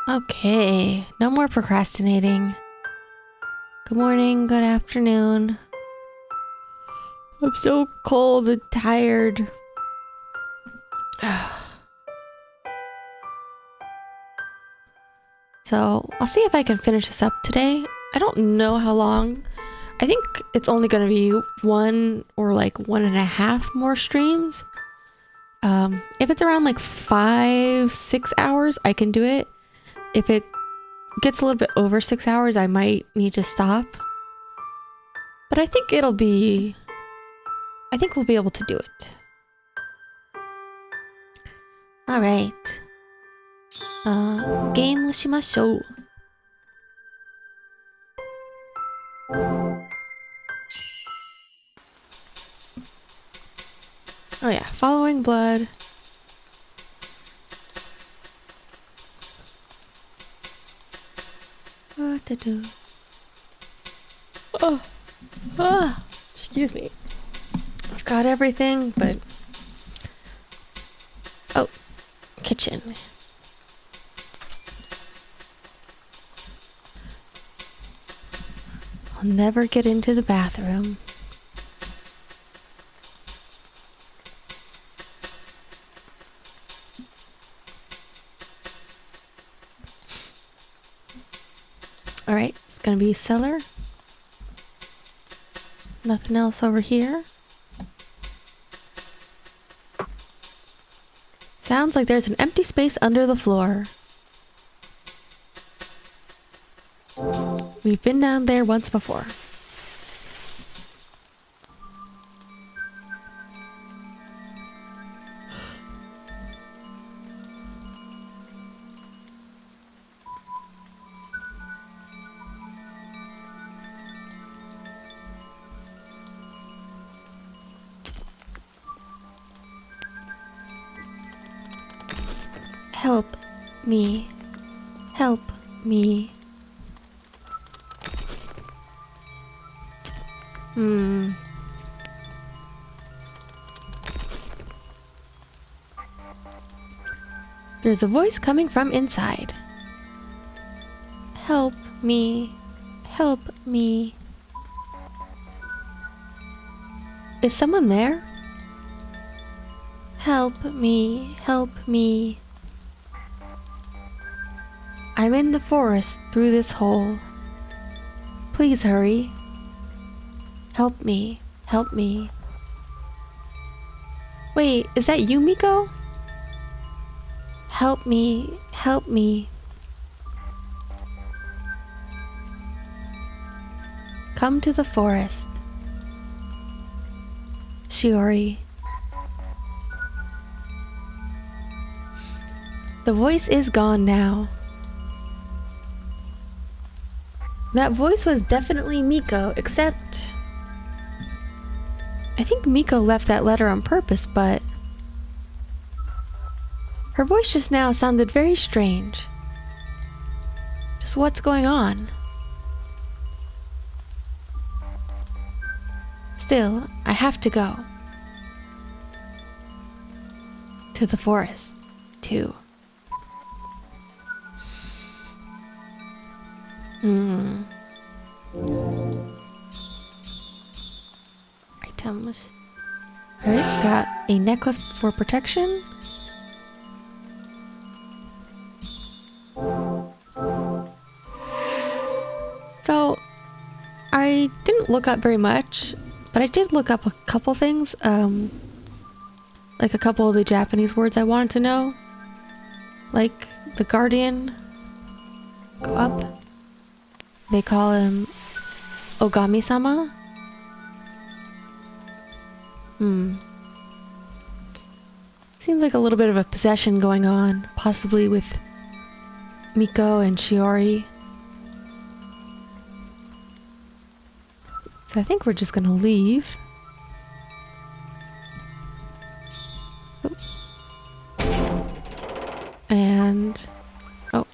Okay, no more procrastinating. Good morning, good afternoon. I'm so cold and tired. So, I'll see if I can finish this up today. I don't know how long. I think it's only going to be one or like 1.5 more streams. If it's around like 5-6 hours, I can do it. If it gets a little bit over 6 hours, I might need to stop. But I think we'll be able to do it. Alright. Game をしましょう。Oh yeah, following blood. What to do? Excuse me. I've got everything, but... Oh, kitchen. I'll never get into the bathroom. Alright, it's gonna be cellar. Nothing else over here. Sounds like there's an empty space under the floor. We've been down there once before. Help me. Help me. There's a voice coming from inside. Help me. Help me. Is someone there? Help me. Help me. I'm in the forest through this hole. Please hurry. Help me. Help me. Wait, is that you, Miko? Help me. Help me. Come to the forest. Shiori. The voice is gone now. That voice was definitely Miko, except... I think Miko left that letter on purpose, but... her voice just now sounded very strange. Just what's going on? Still, I have to go. To the forest, too. Items. Alright, got a necklace for protection. So, I didn't look up very much, but I did look up a couple things. Like a couple of the Japanese words I wanted to know. Like, the Guardian. Go up. They call him Ogami-sama. Seems like a little bit of a possession going on, possibly with Miko and Shiori. So I think we're just gonna leave. And... oh.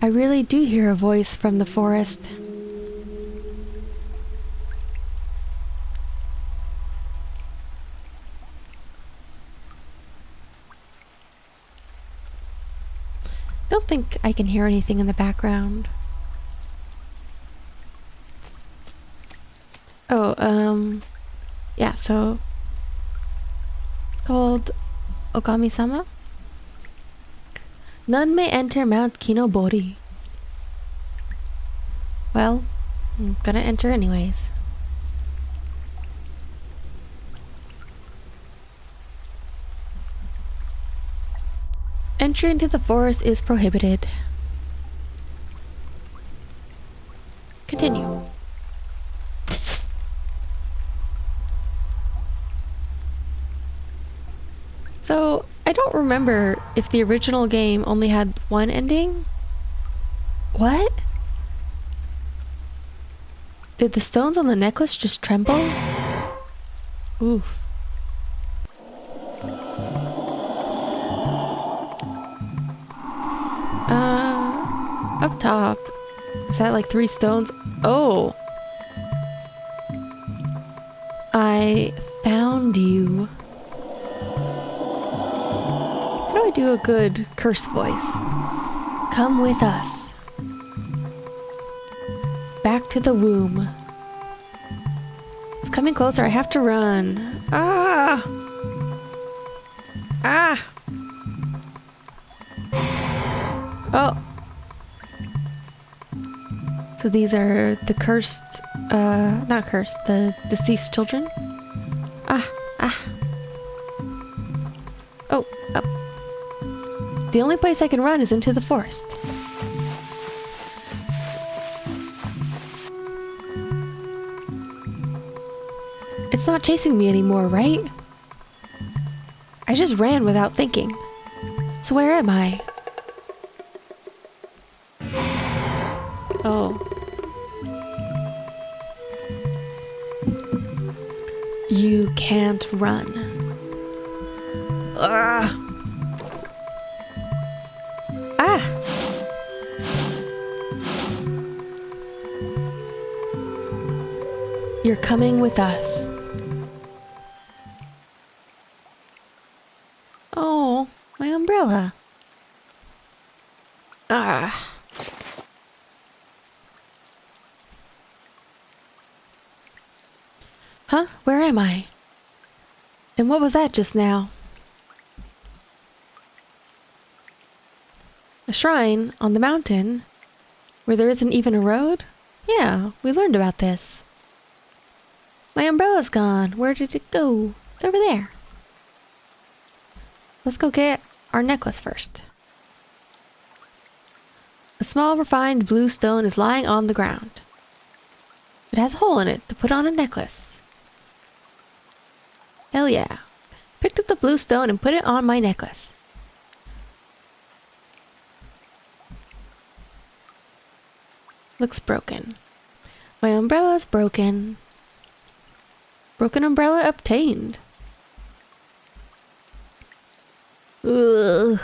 I really do hear a voice from the forest. don't think I can hear anything in the background. Oh, yeah, so it's called Okami-sama. None may enter Mount Kinobori. Well, I'm gonna enter anyways. Entry into the forest is prohibited. Continue. So, I don't remember if the original game only had one ending. What? Did the stones on the necklace just tremble? Oof. Up top. Is that like 3 stones? Oh. I found you. How do I do a good curse voice? Come with us. Back to the womb. It's coming closer. I have to run. Ah! Ah! Oh. So these are the cursed, not cursed, the deceased children. Ah, ah. Oh, up. The only place I can run is into the forest. It's not chasing me anymore, right? I just ran without thinking. So where am I? Oh. You can't run. Ah! Ah! You're coming with us. Oh, my umbrella. Ah. Huh? Where am I? And what was that just now? A shrine on the mountain where there isn't even a road? Yeah, we learned about this. My umbrella's gone. Where did it go? It's over there. Let's go get our necklace first. A small refined blue stone is lying on the ground. It has a hole in it to put on a necklace. Hell yeah. Picked up the blue stone and put it on my necklace. Looks broken. My umbrella's broken. Broken umbrella obtained. Ugh.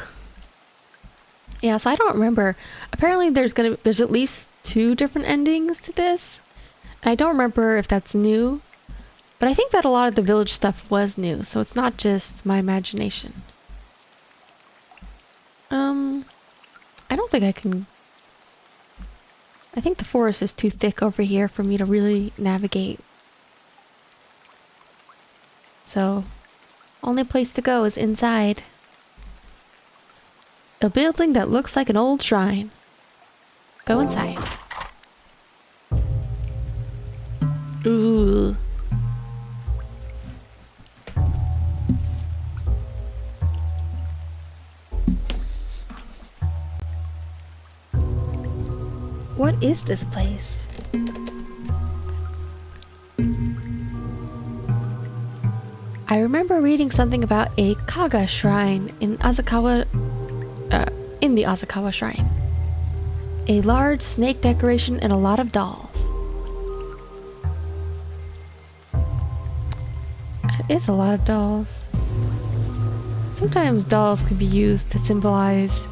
Yeah, so I don't remember. Apparently there's at least 2 different endings to this. And I don't remember if that's new. But I think that a lot of the village stuff was new, so it's not just my imagination. I don't think I can... I think the forest is too thick over here for me to really navigate. So, only place to go is inside. A building that looks like an old shrine. Go inside. Ooh. What is this place? I remember reading something about a Kaga shrine in Asakawa, in the Asakawa shrine. A large snake decoration and a lot of dolls. That is a lot of dolls. Sometimes dolls can be used to symbolize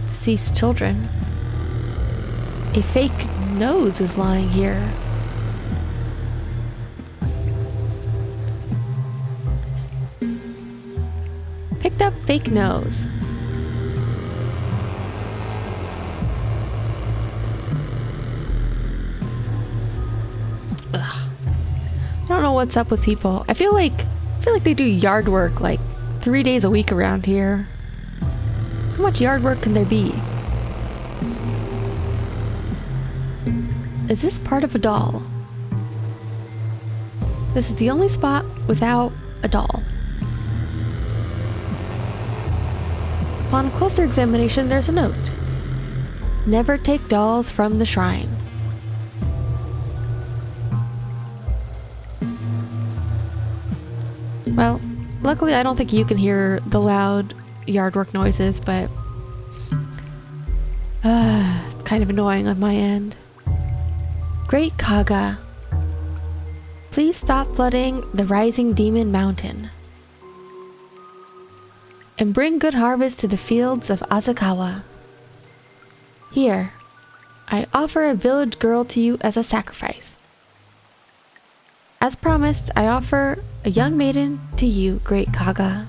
deceased children. A fake nose is lying here. Picked up fake nose. what's up with people. I feel like they do yard work like 3 days a week around here. How much yard work can there be? Is this part of a doll? This is the only spot without a doll. Upon a closer examination, there's a note. Never take dolls from the shrine. Well, luckily I don't think you can hear the loud yard work noises, but it's kind of annoying on my end. Great Kaga, please stop flooding the rising demon mountain and bring good harvest to the fields of Asakawa. Here, I offer a village girl to you as a sacrifice. As promised, I offer a young maiden to you, Great Kaga.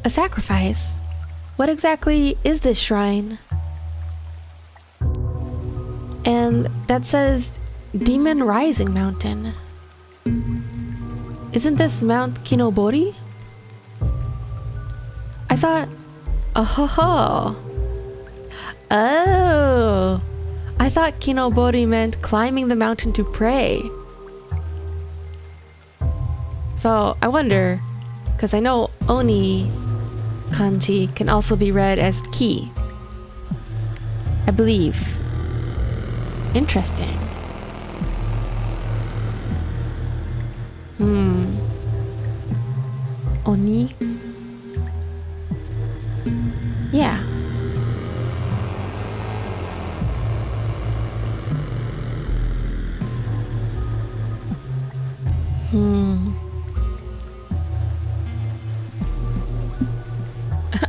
A sacrifice? What exactly is this shrine? And that says Demon Rising Mountain. Isn't this Mount Kinobori? I thought... Oh, I thought Kinobori meant climbing the mountain to pray. So I wonder, because I know Oni kanji can also be read as ki, I believe. Interesting. Oni? Yeah.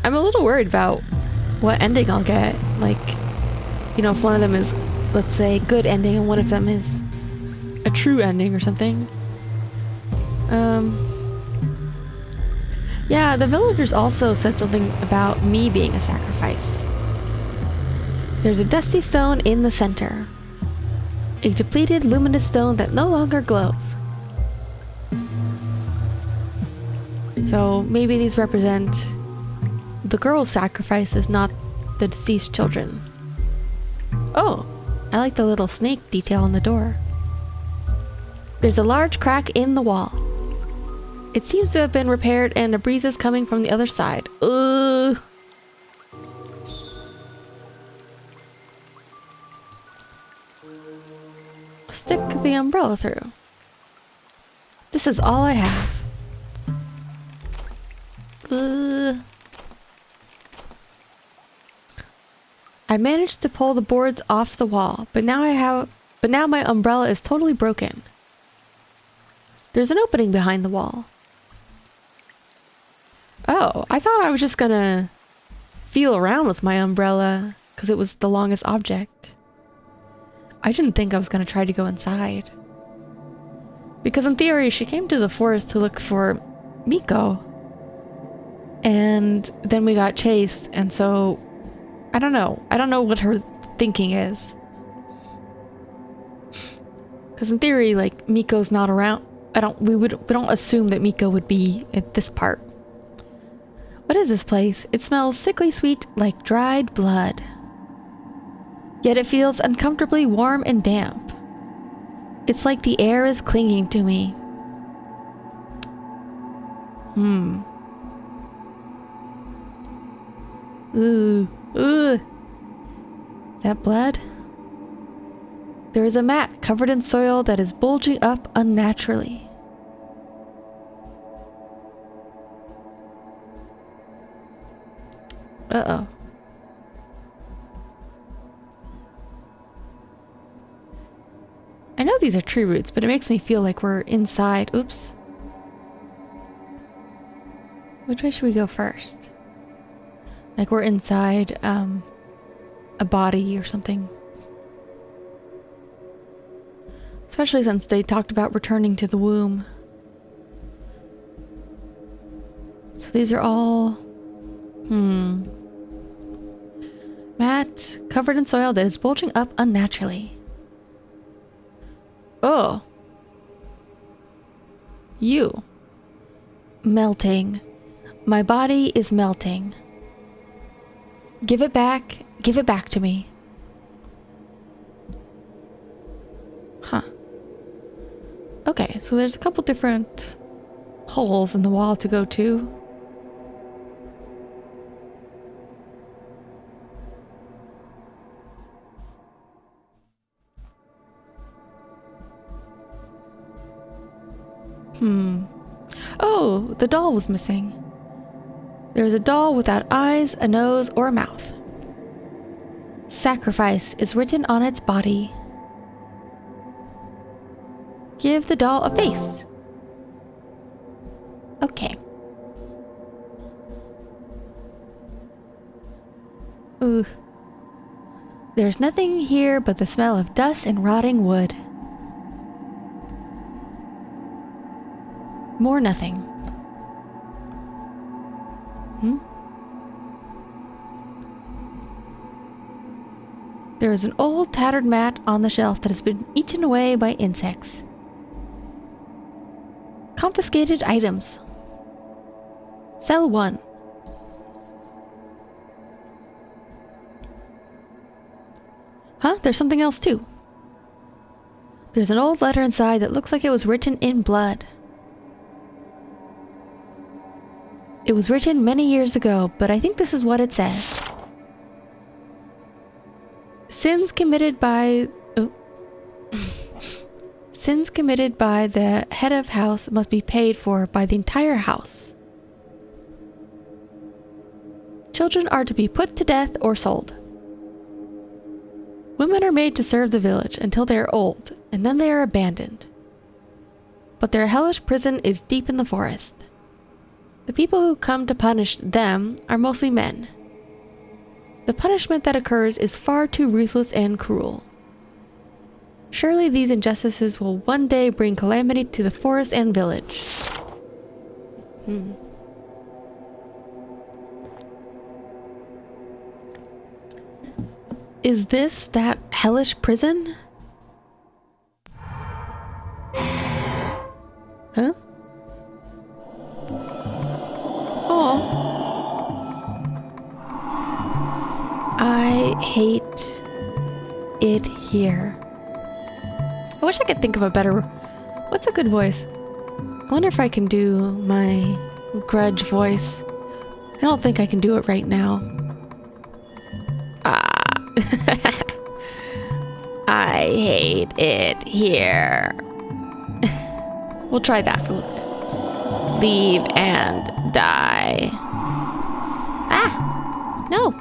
I'm a little worried about what ending I'll get. Like, you know, if one of them is, let's say, good ending and one of them is a true ending or something. Yeah, the villagers also said something about me being a sacrifice. There's a dusty stone in the center. A depleted luminous stone that no longer glows. So maybe these represent the girl's sacrifices, not the deceased children. Oh, I like the little snake detail on the door. There's a large crack in the wall. It seems to have been repaired and a breeze is coming from the other side. Ugh. Stick the umbrella through. This is all I have. I managed to pull the boards off the wall, but now my umbrella is totally broken. There's an opening behind the wall. Oh, I thought I was just gonna feel around with my umbrella because it was the longest object. I didn't think I was gonna try to go inside. Because in theory, she came to the forest to look for Miko. And then we got chased, and so I don't know. I don't know what her thinking is. Because in theory, like, Miko's not around. We don't assume that Miko would be at this part. What is this place? It smells sickly sweet like dried blood. Yet it feels uncomfortably warm and damp. It's like the air is clinging to me. Ooh. That blood? There is a mat covered in soil that is bulging up unnaturally. Uh-oh. I know these are tree roots, but it makes me feel like we're inside. Oops. Which way should we go first? Like we're inside a body or something. Especially since they talked about returning to the womb. So these are all... Mat covered in soil that is bulging up unnaturally. Oh. You. Melting. My body is melting. Give it back. Give it back to me. Huh. Okay, so there's a couple different holes in the wall to go to. Oh, the doll was missing. There is a doll without eyes, a nose, or a mouth. Sacrifice is written on its body. Give the doll a face. Okay. Ooh. There's nothing here but the smell of dust and rotting wood. More nothing. There is an old tattered mat on the shelf that has been eaten away by insects. Confiscated items. Cell 1. Huh? There's something else too. There's an old letter inside that looks like it was written in blood. It was written many years ago, but I think this is what it says. Sins committed by the head of house must be paid for by the entire house. Children are to be put to death or sold. Women are made to serve the village until they are old, and then they are abandoned. But their hellish prison is deep in the forest. The people who come to punish them are mostly men. The punishment that occurs is far too ruthless and cruel. Surely these injustices will one day bring calamity to the forest and village. Is this that hellish prison? Huh? Oh. I hate it here. I wish I could think of a better... What's a good voice? I wonder if I can do my grudge voice. I don't think I can do it right now. I hate it here. We'll try that for a little bit. Leave and die. Ah! No!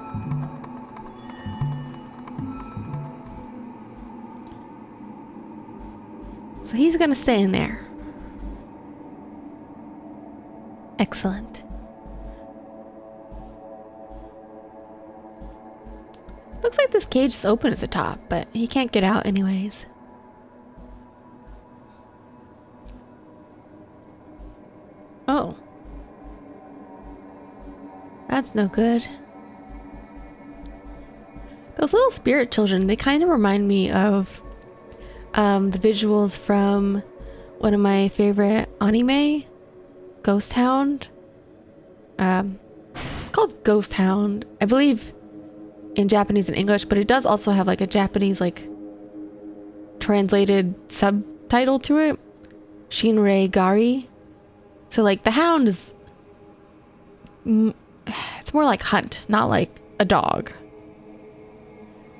So he's gonna stay in there. Excellent. Looks like this cage is open at the top, but he can't get out anyways. Oh. That's no good. Those little spirit children, they kind of remind me of the visuals from one of my favorite anime, Ghost Hound. It's called Ghost Hound, I believe, in Japanese and English, but it does also have like a Japanese like translated subtitle to it, Shinrei Gari. So like the hound is it's more like hunt, not like a dog.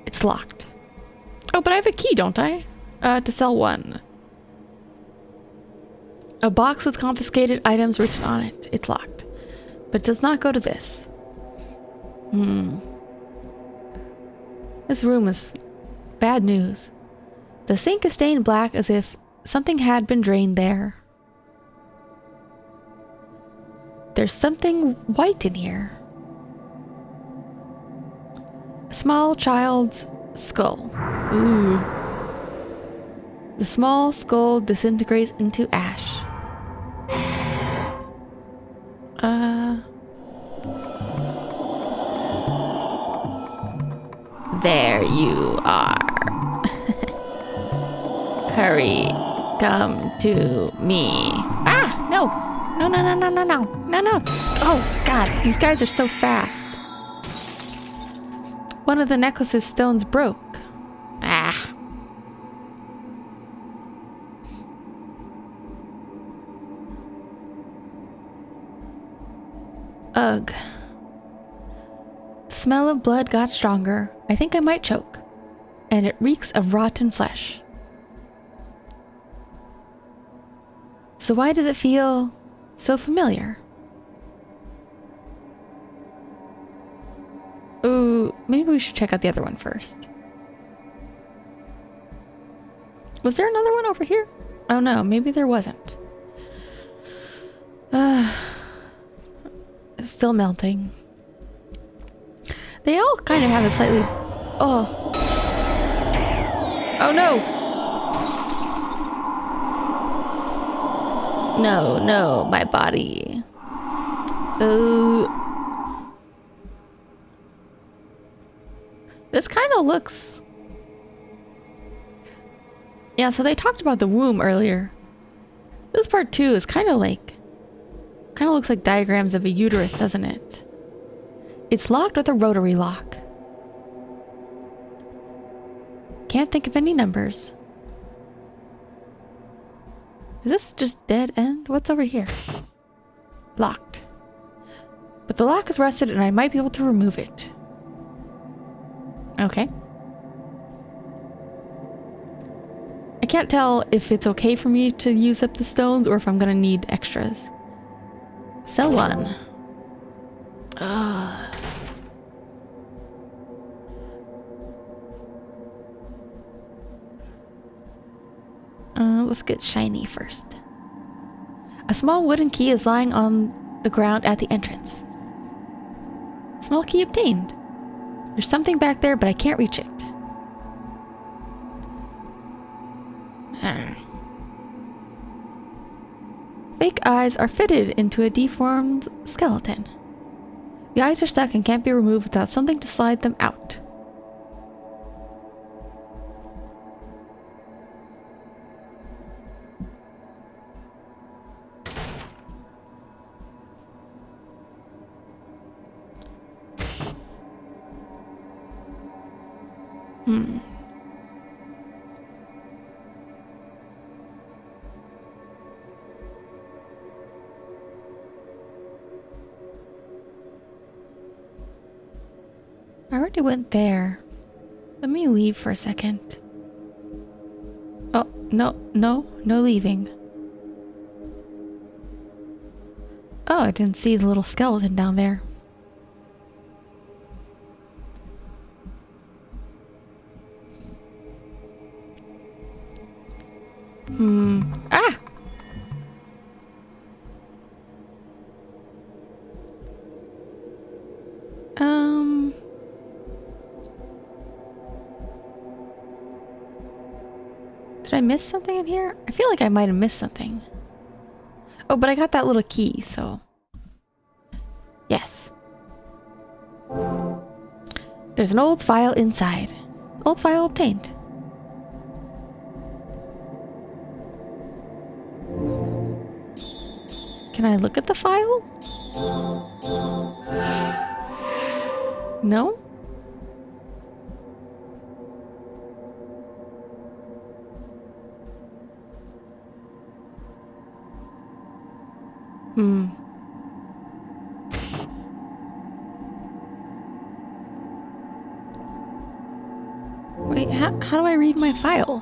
It's locked. Oh, but I have a key, don't I? To cell 1. A box with confiscated items written on it. It's locked. But it does not go to this. This room is bad news. The sink is stained black as if something had been drained there. There's something white in here. A small child's skull. Ooh. The small skull disintegrates into ash. There you are. Hurry, come to me. Ah, no. No, no, no, no, no, no, no, no. Oh, God, these guys are so fast. One of the necklace's stones broke. Ah. Ugh. The smell of blood got stronger. I think I might choke. And it reeks of rotten flesh. So why does it feel so familiar? Ooh, maybe we should check out the other one first. Was there another one over here? Oh no, maybe there wasn't. Still melting. They all kind of have a slightly... Oh. Oh no! No, no, my body. This kind of looks... Yeah, so they talked about the womb earlier. This part too is kind of like... Kind of looks like diagrams of a uterus, doesn't it? It's locked with a rotary lock. Can't think of any numbers. Is this just dead end? What's over here? Locked. But the lock is rusted and I might be able to remove it. Okay. I can't tell if it's okay for me to use up the stones or if I'm gonna need extras. Cell 1. Let's get shiny first. A small wooden key is lying on the ground at the entrance. Small key obtained. There's something back there, but I can't reach it. Fake eyes are fitted into a deformed skeleton. The eyes are stuck and can't be removed without something to slide them out. I already went there. Let me leave for a second. Oh, no leaving. Oh, I didn't see the little skeleton down there. Ah! Did I miss something in here? I feel like I might have missed something. Oh, but I got that little key, so... Yes. There's an old file inside. Old file obtained. Can I look at the file? No? Wait, how do I read my file?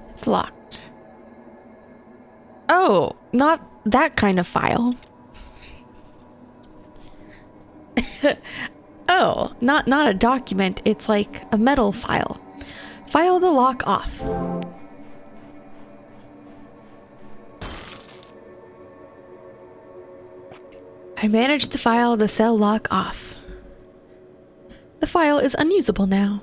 It's locked. Oh, not that kind of file. Oh, not a document. It's like a metal file. File the lock off. I managed to file the cell lock off. The file is unusable now.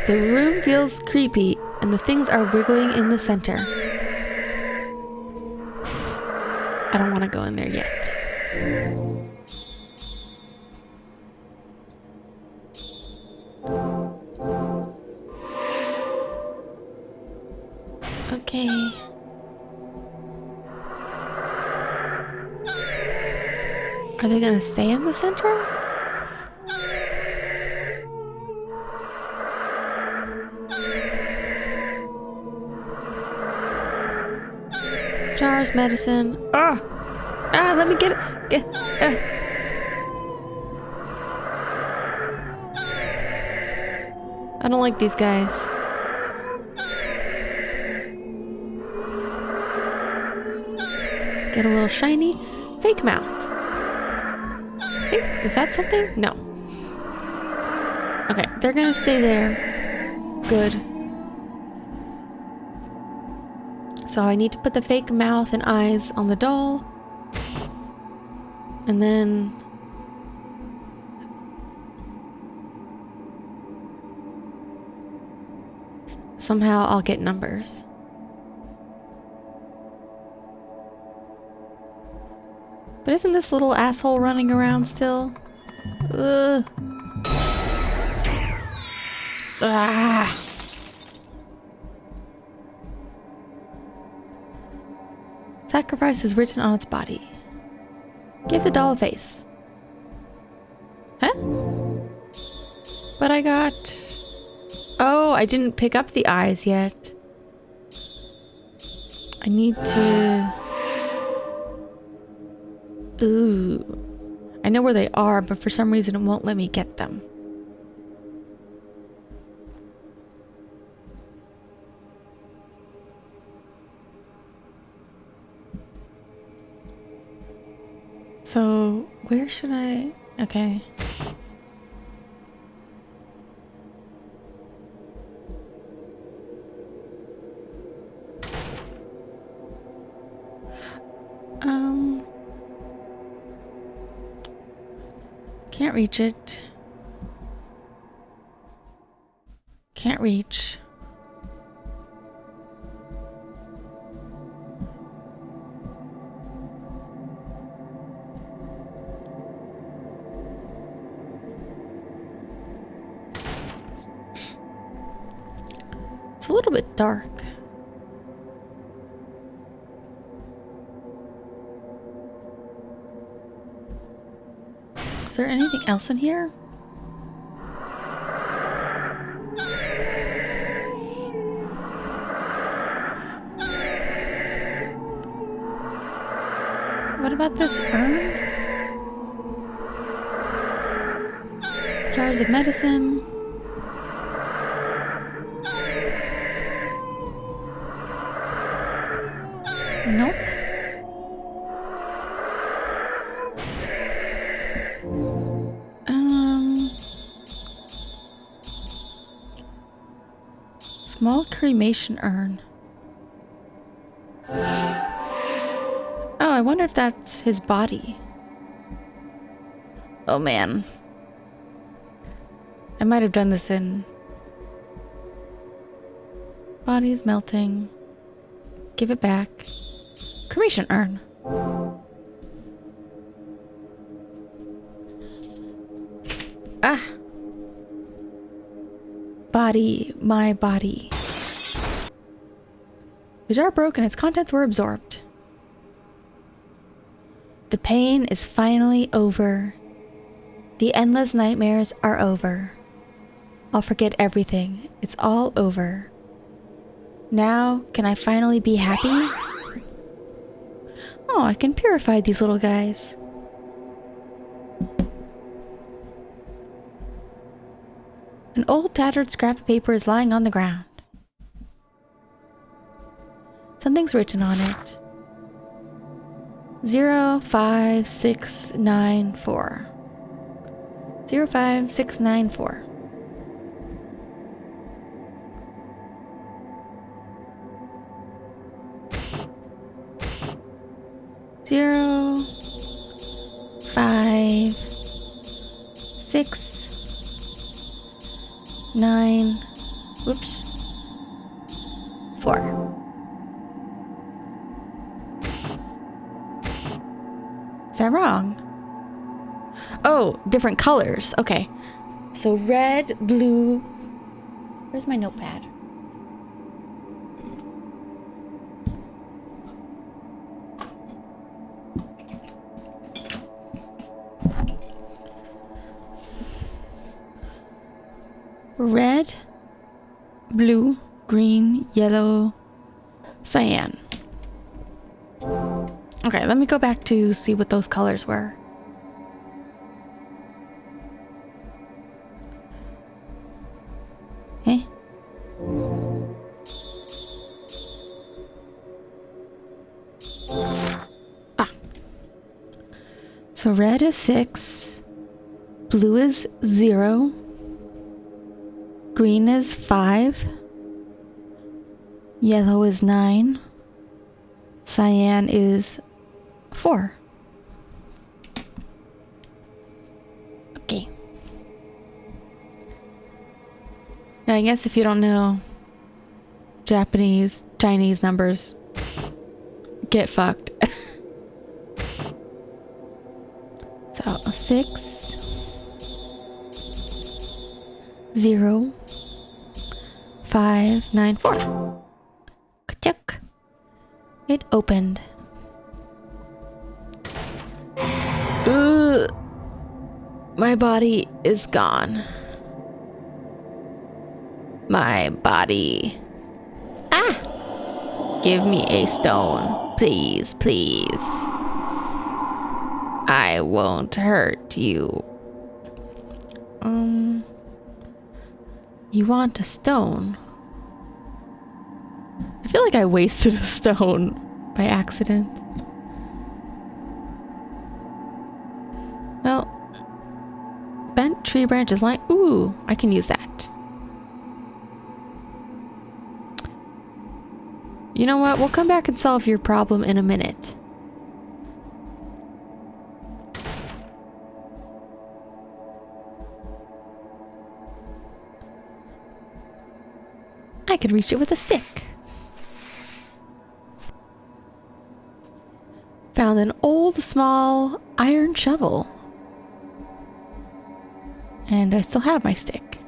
The room feels creepy, and the things are wiggling in the center. I don't want to go in there yet. Okay. Are they gonna stay in the center? Jars, medicine. Ah! Ah, let me get it. I don't like these guys. Get a little shiny. Fake mouth. Is that something? No. Okay, they're gonna stay there. Good. So I need to put the fake mouth and eyes on the doll. And then... somehow I'll get numbers. But isn't this little asshole running around still? Ugh. Ah. Sacrifice is written on its body. Give the doll a face. Huh? But I got... Oh, I didn't pick up the eyes yet. I need to... Ooh. I know where they are, but for some reason it won't let me get them. So, where should I... Okay. Can't reach it. Can't reach. It's a little bit dark. Is there anything else in here? What about this urn? Jars of medicine. Nope. Small cremation urn. Oh, I wonder if that's his body. Oh man. I might have done this in... Body's melting. Give it back. Cremation urn. Ah! Body, my body. The jar broke and its contents were absorbed. The pain is finally over. The endless nightmares are over. I'll forget everything. It's all over. Now, can I finally be happy? Oh, I can purify these little guys. An old tattered scrap of paper is lying on the ground. Something's written on it. 05694. 05694. Zero, 5, 6, 9, Whoops. 4. Is that wrong? Oh, different colors. Okay. So red, blue. Where's my notepad? Red, blue, green, yellow, cyan. Okay, let me go back to see what those colors were. Eh? Ah. So red is 6, blue is 0, green is 5, yellow is 9, cyan is 4. Okay. Now, I guess if you don't know Japanese, Chinese numbers, get fucked. So 6, 0, 5, 9, 4. Ka-chuk. It opened. Ugh. My body is gone. My body. Ah! Give me a stone. Please, please. I won't hurt you. You want a stone? I feel like I wasted a stone by accident. Well, bent tree branches line. Ooh, I can use that. You know what? We'll come back and solve your problem in a minute. I could reach it with a stick. Found an old, small iron shovel. And I still have my stick.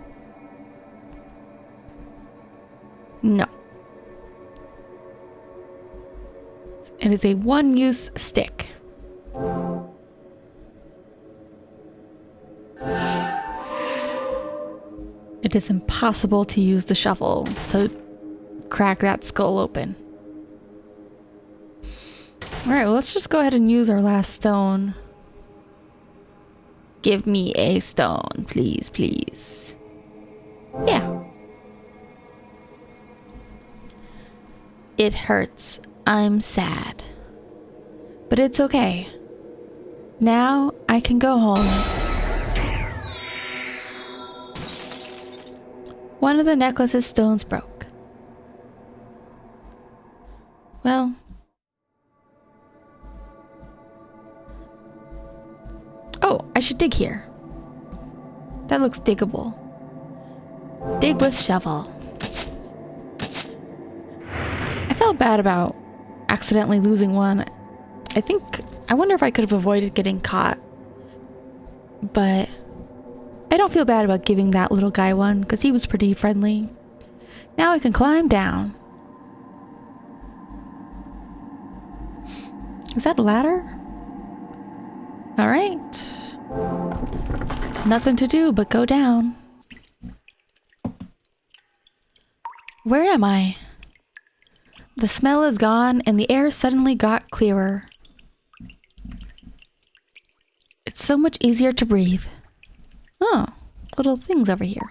No. It is a one-use stick. It is impossible to use the shovel to crack that skull open. Alright, well, let's just go ahead and use our last stone. Give me a stone, please, please. Yeah. It hurts. I'm sad. But it's okay. Now I can go home. One of the necklace's stones broke. Well... Oh, I should dig here. That looks diggable. Dig with shovel. I felt bad about accidentally losing one. I wonder if I could have avoided getting caught. But I don't feel bad about giving that little guy one because he was pretty friendly. Now I can climb down. Is that a ladder? All right. Nothing to do but go down. Where am I? The smell is gone and the air suddenly got clearer. It's so much easier to breathe. Oh, little things over here.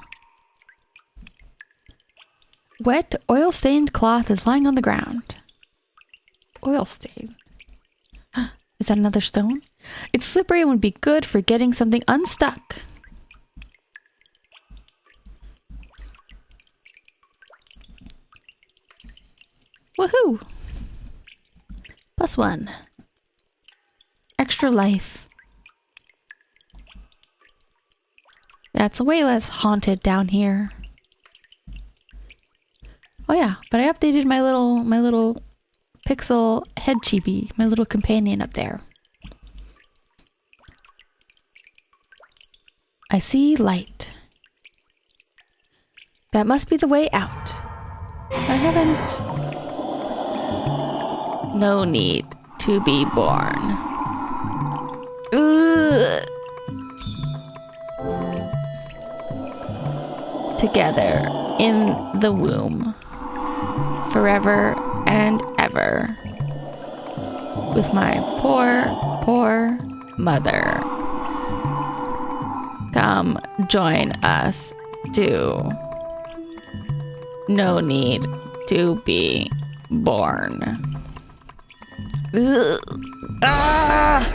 Wet, oil-stained cloth is lying on the ground. Oil-stained. Is that another stone? It's slippery and would be good for getting something unstuck. Woohoo! +1. Extra life. That's way less haunted down here. Oh yeah, but I updated my little pixel head chibi, my little companion up there. I see light. That must be the way out. I haven't... No need to be born. Ugh. Together in the womb. Forever and ever. With my poor, poor mother. Come join us too. No need to be born. Ugh. Ah!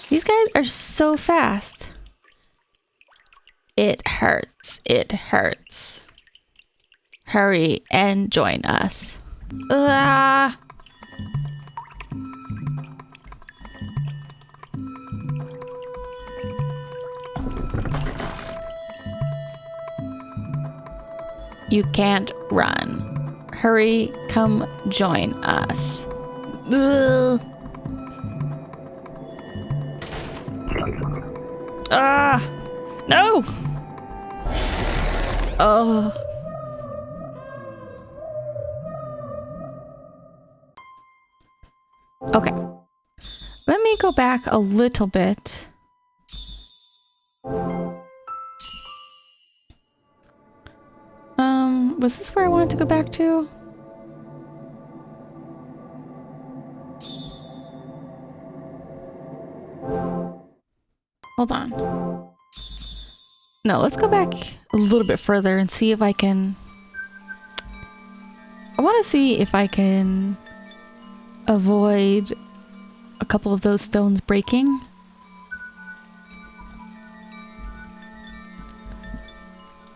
These guys are so fast. It hurts. It hurts. Hurry and join us. Ah! You can't run. Hurry, come join us. Ugh. Ah! No! Oh. Okay. Let me go back a little bit. Was this where I wanted to go back to? Hold on. No, let's go back a little bit further and see if I can... I want to see if I can avoid a couple of those stones breaking.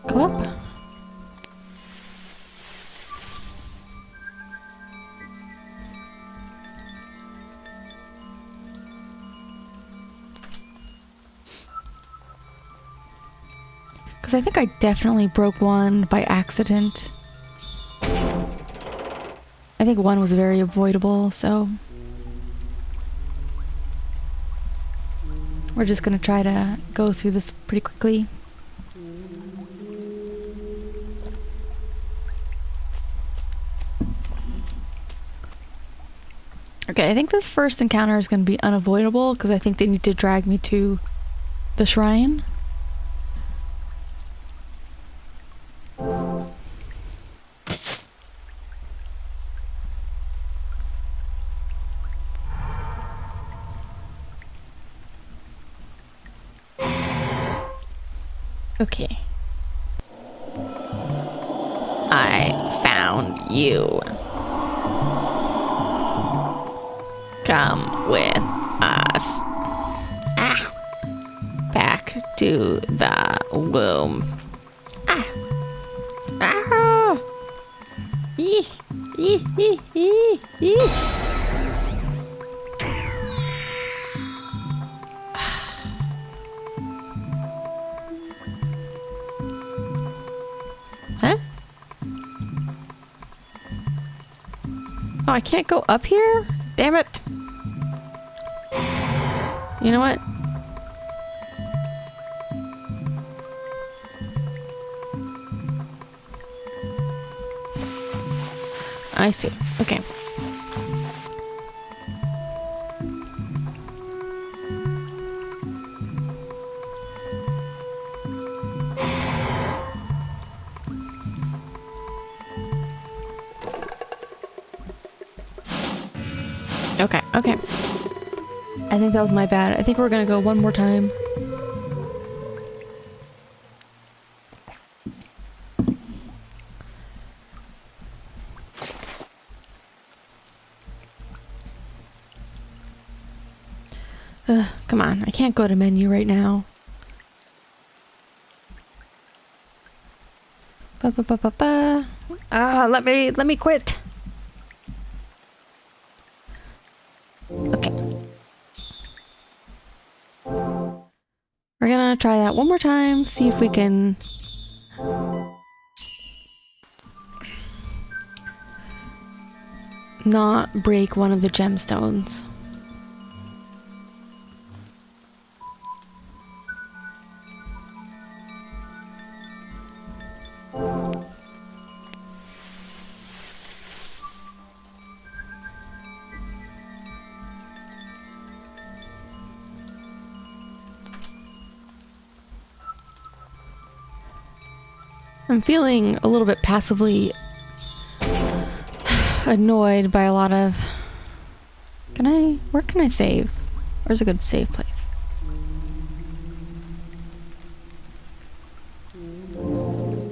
Go up. Because I think I definitely broke one by accident. I think one was very avoidable, so... We're just gonna try to go through this pretty quickly. Okay, I think this first encounter is gonna be unavoidable because I think they need to drag me to the shrine. Okay. I found you. Come with us. Ah. Back to the womb. Ah. Ah. Eee. Eee. Eee. Eee. Eee. Huh? Oh, I can't go up here? Damn it. You know what? I see. Okay. Okay, okay. I think that was my bad. I think we're gonna go one more time. Come on, I can't go to menu right now. Let me quit. Okay. We're gonna try that one more time, see if we can not break one of the gemstones. I'm feeling a little bit passively annoyed by a lot of... Where can I save? Where's a good save place?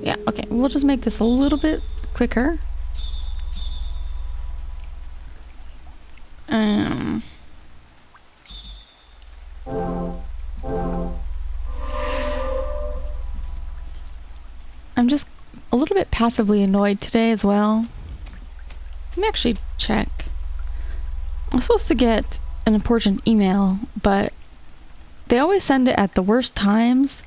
Yeah, okay. We'll just make this a little bit quicker. I'm just a little bit passively annoyed today as well. Let me actually check. I'm supposed to get an important email, but they always send it at the worst times.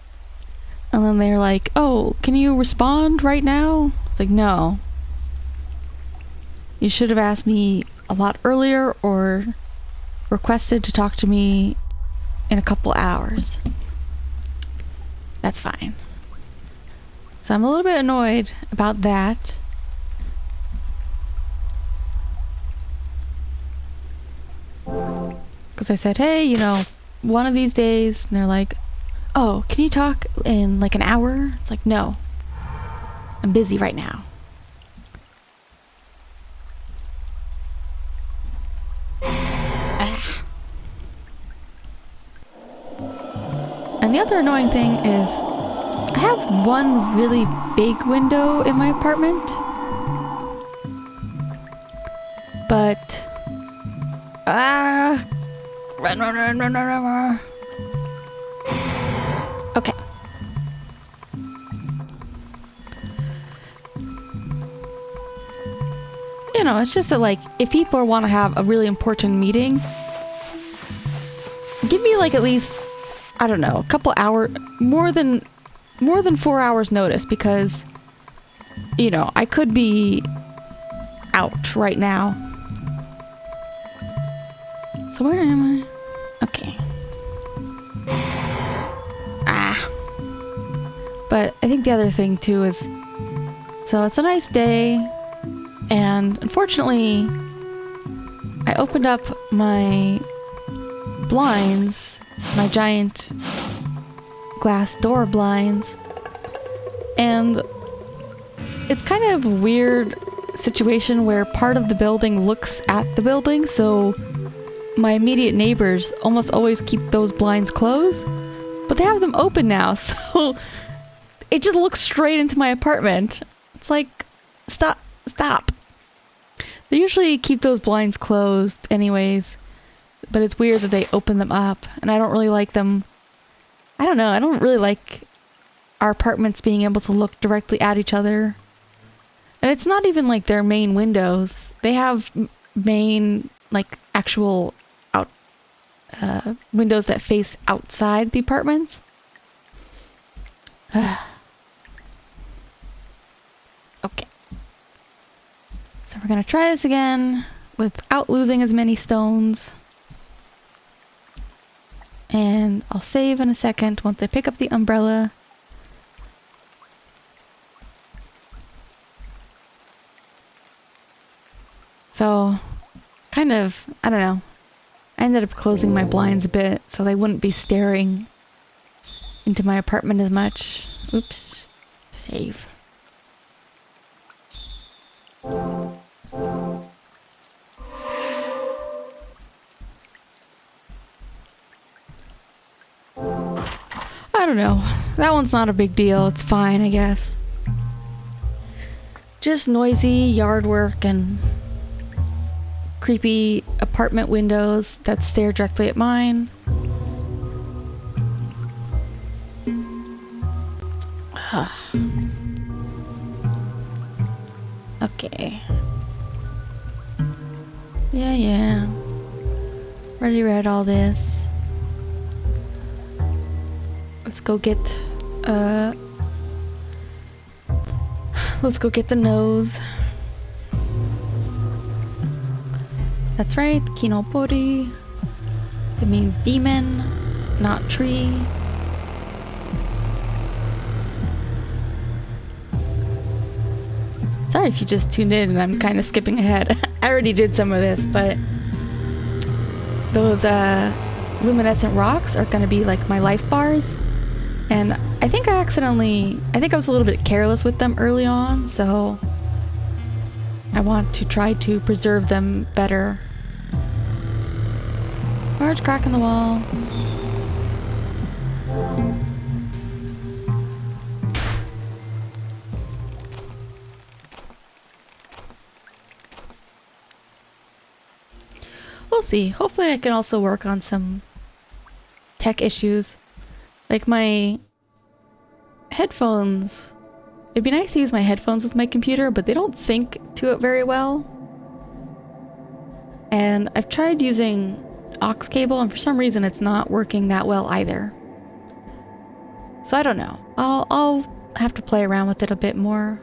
And then they're like, oh, can you respond right now? It's like, no. You should have asked me a lot earlier or requested to talk to me in a couple hours. That's fine. So I'm a little bit annoyed about that. Because I said, hey, you know, one of these days, and they're like, oh, can you talk in like an hour? It's like, no, I'm busy right now. And the other annoying thing is I have one really big window in my apartment, but run. Okay. You know, it's just that, like, if people want to have a really important meeting, give me like at least, I don't know, a couple hours, more than 4 hours notice, because, you know, I could be out right now. So where am I? Okay. But I think the other thing too is, so it's a nice day, and unfortunately I opened up my blinds, my giant glass door blinds, and it's kind of a weird situation where part of the building looks at the building, so my immediate neighbors almost always keep those blinds closed, but they have them open now, so it just looks straight into my apartment. It's like, stop. They usually keep those blinds closed anyways, but it's weird that they open them up, and I don't really like them. I don't know, I don't really like our apartments being able to look directly at each other. And it's not even like their main windows. They have main, like, actual windows that face outside the apartments. Okay. So we're gonna try this again without losing as many stones. And I'll save in a second once I pick up the umbrella. So, kind of, I don't know. I ended up closing my blinds a bit so they wouldn't be staring into my apartment as much. Oops. Save. I don't know. That one's not a big deal. It's fine, I guess. Just noisy yard work and creepy apartment windows that stare directly at mine. Okay. Yeah. Already read all this. Let's go get the nose. That's right, kinopori. It means demon, not tree. Sorry if you just tuned in and I'm kind of skipping ahead. I already did some of this, but those luminescent rocks are going to be like my life bars. And I think I was a little bit careless with them early on, so I want to try to preserve them better. Large crack in the wall. We'll see. Hopefully I can also work on some tech issues. Like my headphones. It'd be nice to use my headphones with my computer, but they don't sync to it very well. And I've tried using aux cable, and for some reason it's not working that well either. So I don't know. I'll have to play around with it a bit more.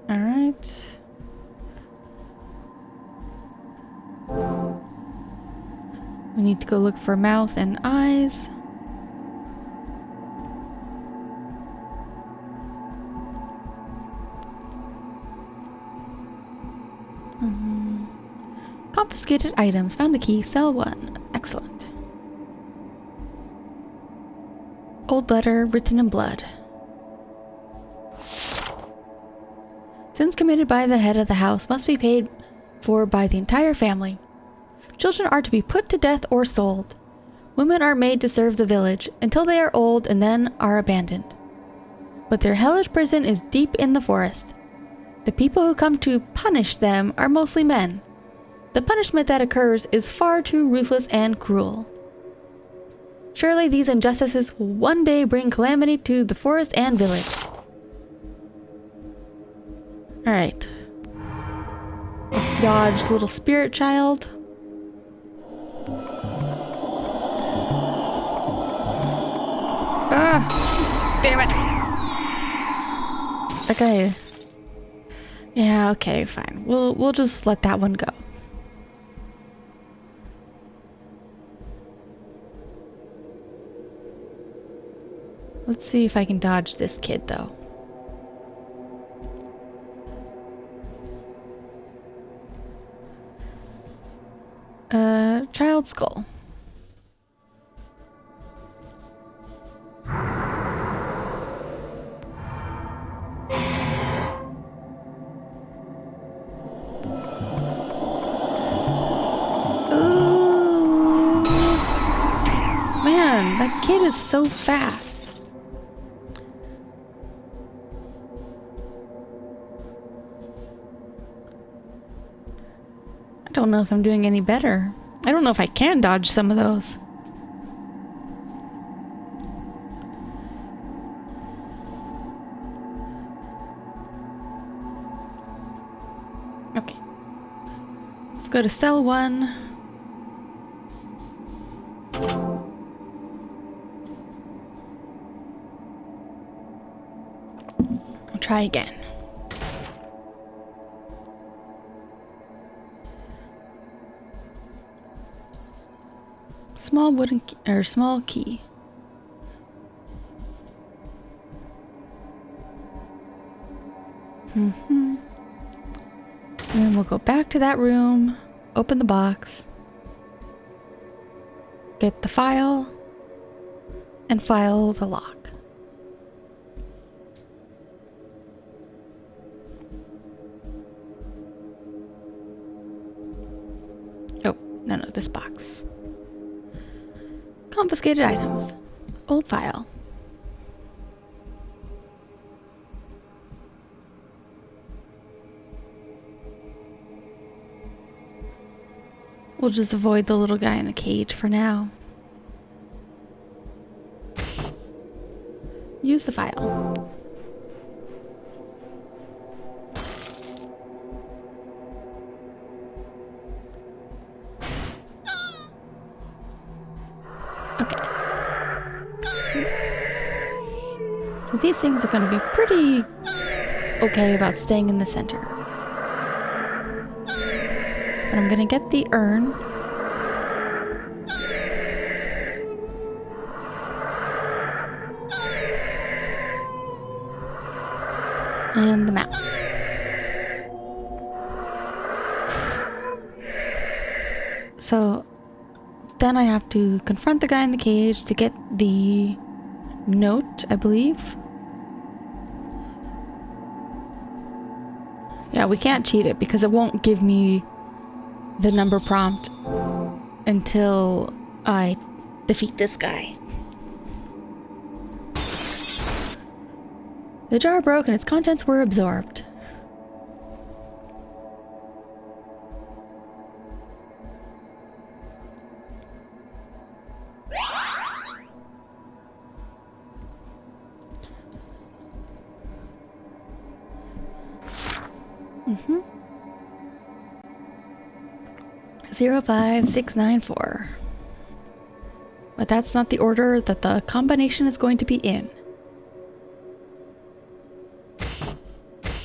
All right. We need to go look for mouth and eyes. Confiscated items. Found the key. Cell 1. Excellent. Old letter written in blood. Sins committed by the head of the house must be paid for by the entire family. Children are to be put to death or sold. Women are made to serve the village until they are old and then are abandoned. But their hellish prison is deep in the forest. The people who come to punish them are mostly men. The punishment that occurs is far too ruthless and cruel. Surely these injustices will one day bring calamity to the forest and village. Alright. Let's dodge little spirit child. Ah! Damn it! Okay. Yeah, okay, fine. We'll just let that one go. Let's see if I can dodge this kid, though. Child skull. Ooh. Man, that kid is so fast. I don't know if I'm doing any better. I don't know if I can dodge some of those. Okay. Let's go to cell 1. I'll try again. Small wooden key, or small key. And then we'll go back to that room, open the box, get the file, and file the lock. Oh, no, this box. Confiscated items. Old file. We'll just avoid the little guy in the cage for now. Use the file. Okay. So these things are going to be pretty okay about staying in the center. But I'm gonna get the urn. And the map. So then I have to confront the guy in the cage to get the note, I believe. Yeah, we can't cheat it because it won't give me the number prompt until I defeat this guy. The jar broke and its contents were absorbed. Mm-hmm. 05694. But that's not the order that the combination is going to be in.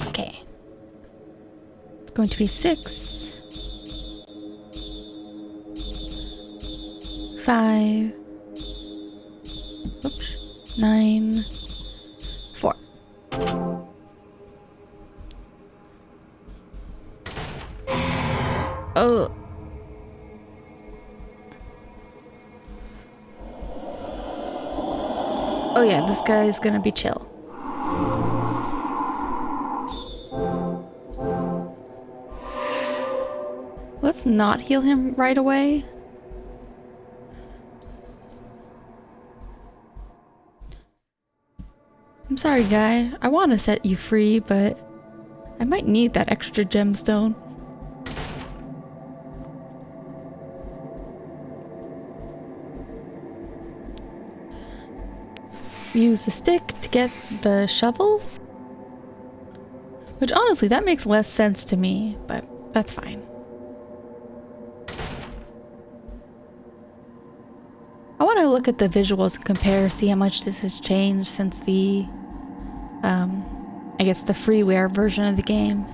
Okay. It's going to be 6, 5, oops, 9, 4. Oh. Oh yeah, this guy's gonna be chill. Let's not heal him right away. I'm sorry, guy. I want to set you free, but I might need that extra gemstone. Use the stick to get the shovel. Which honestly, that makes less sense to me, but that's fine. I want to look at the visuals and compare, see how much this has changed since the, I guess the freeware version of the game.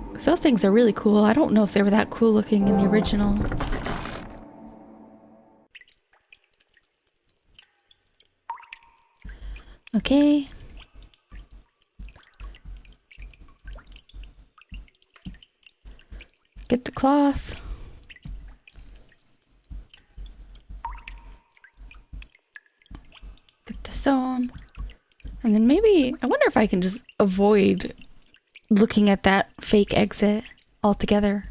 Because those things are really cool. I don't know if they were that cool looking in the original. Okay. Get the cloth. Get the stone. And then maybe, I wonder if I can just avoid looking at that fake exit altogether.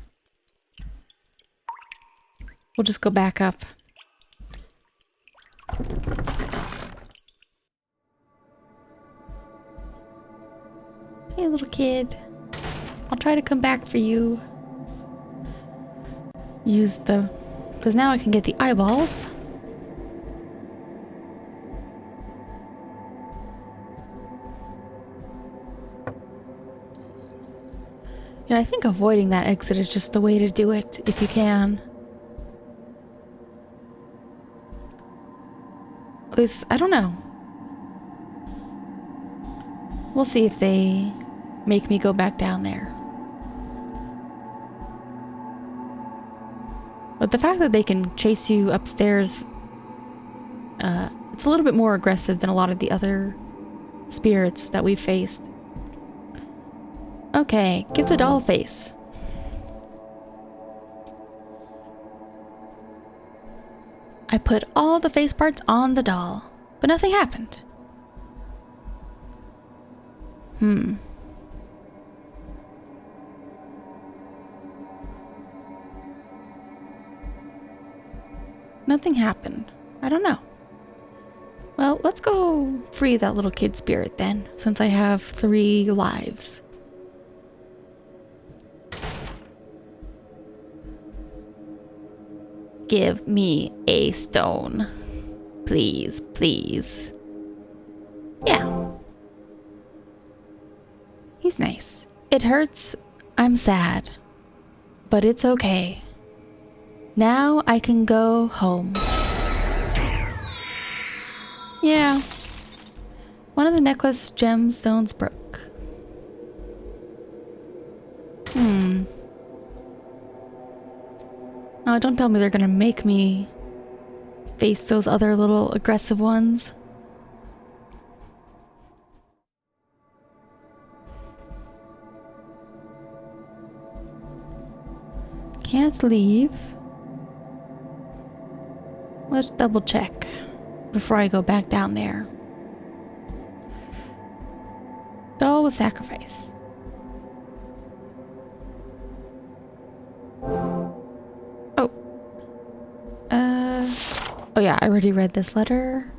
We'll just go back up. Hey, little kid. I'll try to come back for you. Use the... because now I can get the eyeballs. Yeah, I think avoiding that exit is just the way to do it, if you can. At least, I don't know. We'll see if they make me go back down there. But the fact that they can chase you upstairs, it's a little bit more aggressive than a lot of the other spirits that we've faced. Okay, get the doll face. I put all the face parts on the doll, but nothing happened. Nothing happened. I don't know. Well, let's go free that little kid spirit then, since I have 3 lives. Give me a stone. Please, please. Yeah. He's nice. It hurts. I'm sad. But it's okay. Now I can go home. Yeah. One of the necklace gemstones broke. Oh, don't tell me they're gonna make me face those other little aggressive ones. Can't leave. Let's double check before I go back down there. Doll with sacrifice. Oh. Oh yeah, I already read this letter.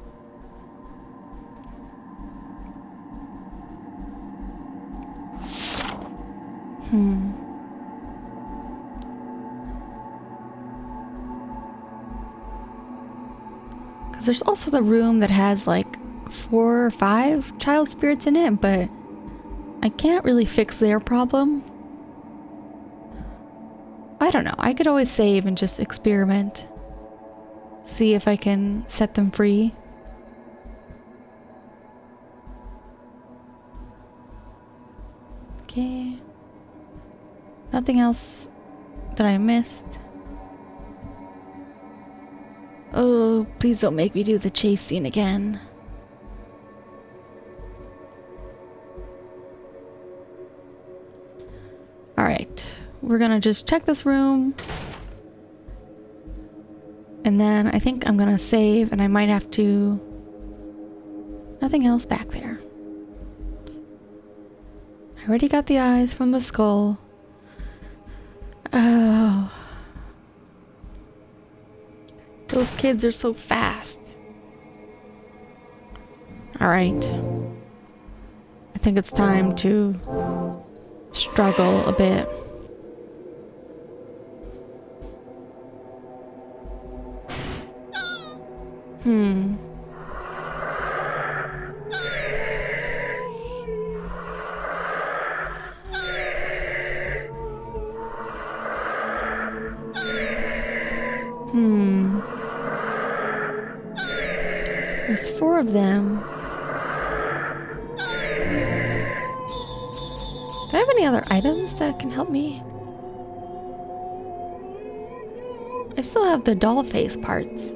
Because there's also the room that has like 4 or 5 child spirits in it, but I can't really fix their problem. I don't know. I could always save and just experiment. See if I can set them free. Okay. Nothing else that I missed. Oh, please don't make me do the chase scene again. Alright, we're gonna just check this room. And then I think I'm gonna save, and I might have to... Nothing else back there. I already got the eyes from the skull. Oh. Those kids are so fast. Alright. I think it's time to struggle a bit. There's 4 of them. Do I have any other items that can help me? I still have the doll face parts.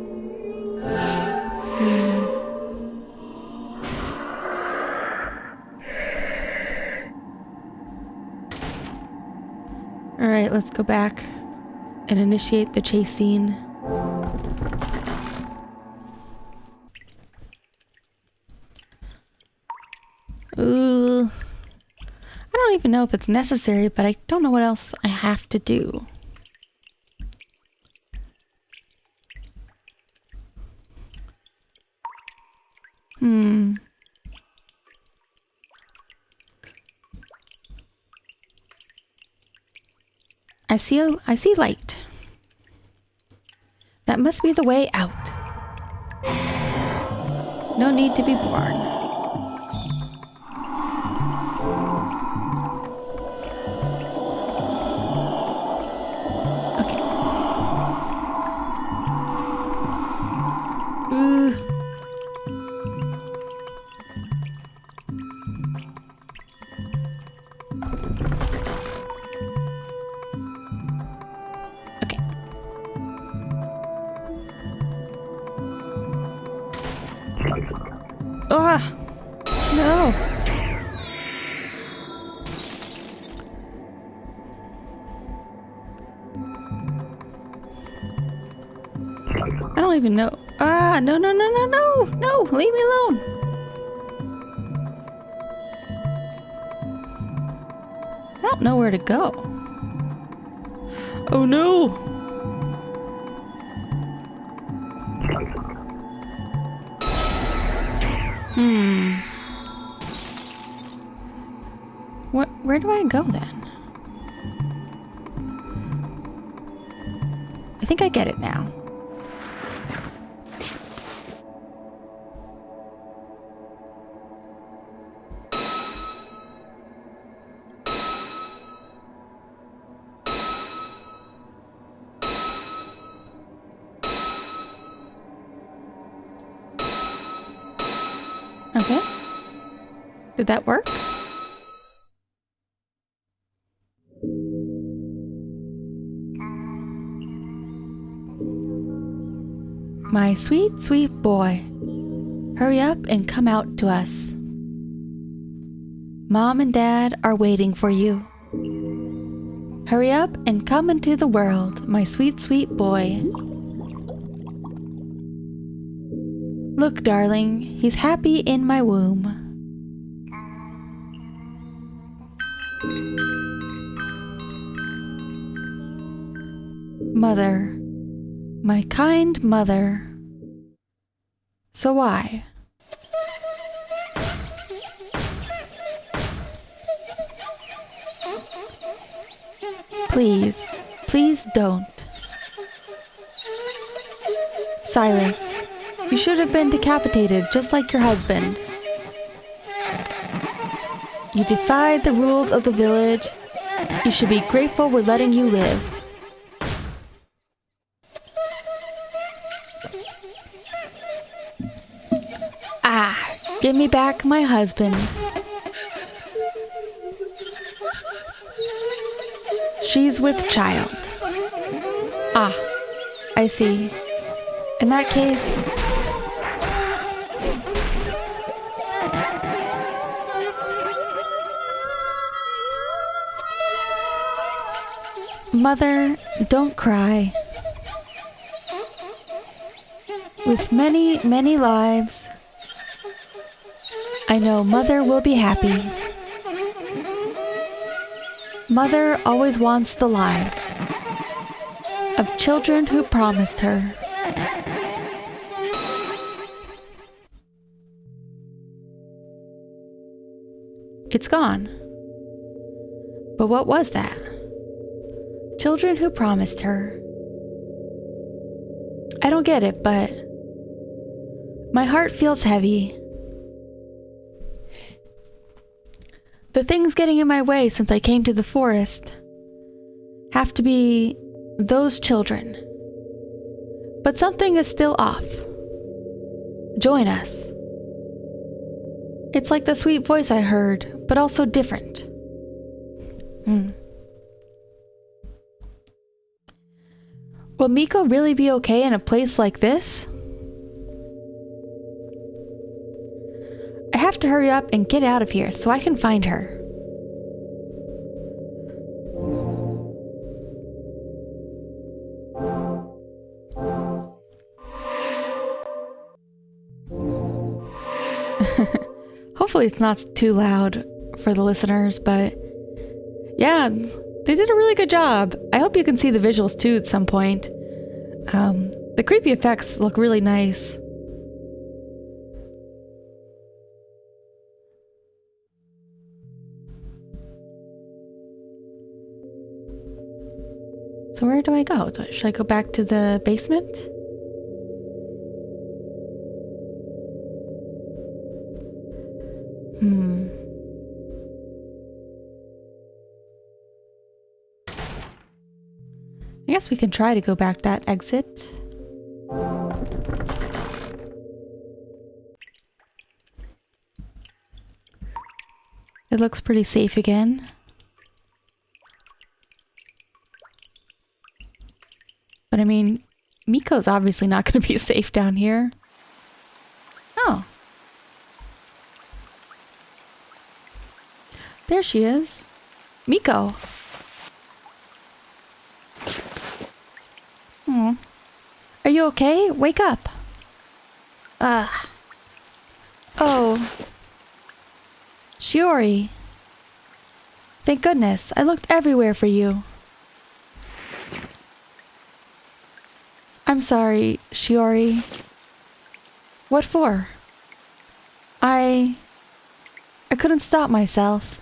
Alright, let's go back and initiate the chase scene. Ooh. I don't even know if it's necessary, but I don't know what else I have to do. I see light. That must be the way out. No need to be born. Okay. Okay. Ah! No! I don't even know. Ah! No, no, no, no, no! No! Leave me alone! I don't know where to go. Oh no! Where do I go then? I think I get it now. Okay. Did that work? My sweet, sweet boy, hurry up and come out to us. Mom and Dad are waiting for you. Hurry up and come into the world, my sweet, sweet boy. Look, darling, he's happy in my womb. Mother, my kind mother. So why? Please, please don't. Silence. You should have been decapitated just like your husband. You defied the rules of the village. You should be grateful we're letting you live. Give me back my husband. She's with child. Ah, I see. In that case... Mother, don't cry. With many, many lives, I know Mother will be happy. Mother always wants the lives of children who promised her. It's gone. But what was that? Children who promised her. I don't get it, but my heart feels heavy. The things getting in my way since I came to the forest have to be those children. But something is still off. Join us. It's like the sweet voice I heard, but also different. Will Miko really be okay in a place like this? I have to hurry up and get out of here so I can find her. Hopefully it's not too loud for the listeners, but yeah, they did a really good job. I hope you can see the visuals too at some point. The creepy effects look really nice. So where do I go? Should I go back to the basement? I guess we can try to go back that exit. It looks pretty safe again. But I mean, Miko's obviously not going to be safe down here. Oh. There she is. Miko. Are you okay? Wake up. Oh. Shiori. Thank goodness. I looked everywhere for you. I'm sorry, Shiori. What for? I couldn't stop myself.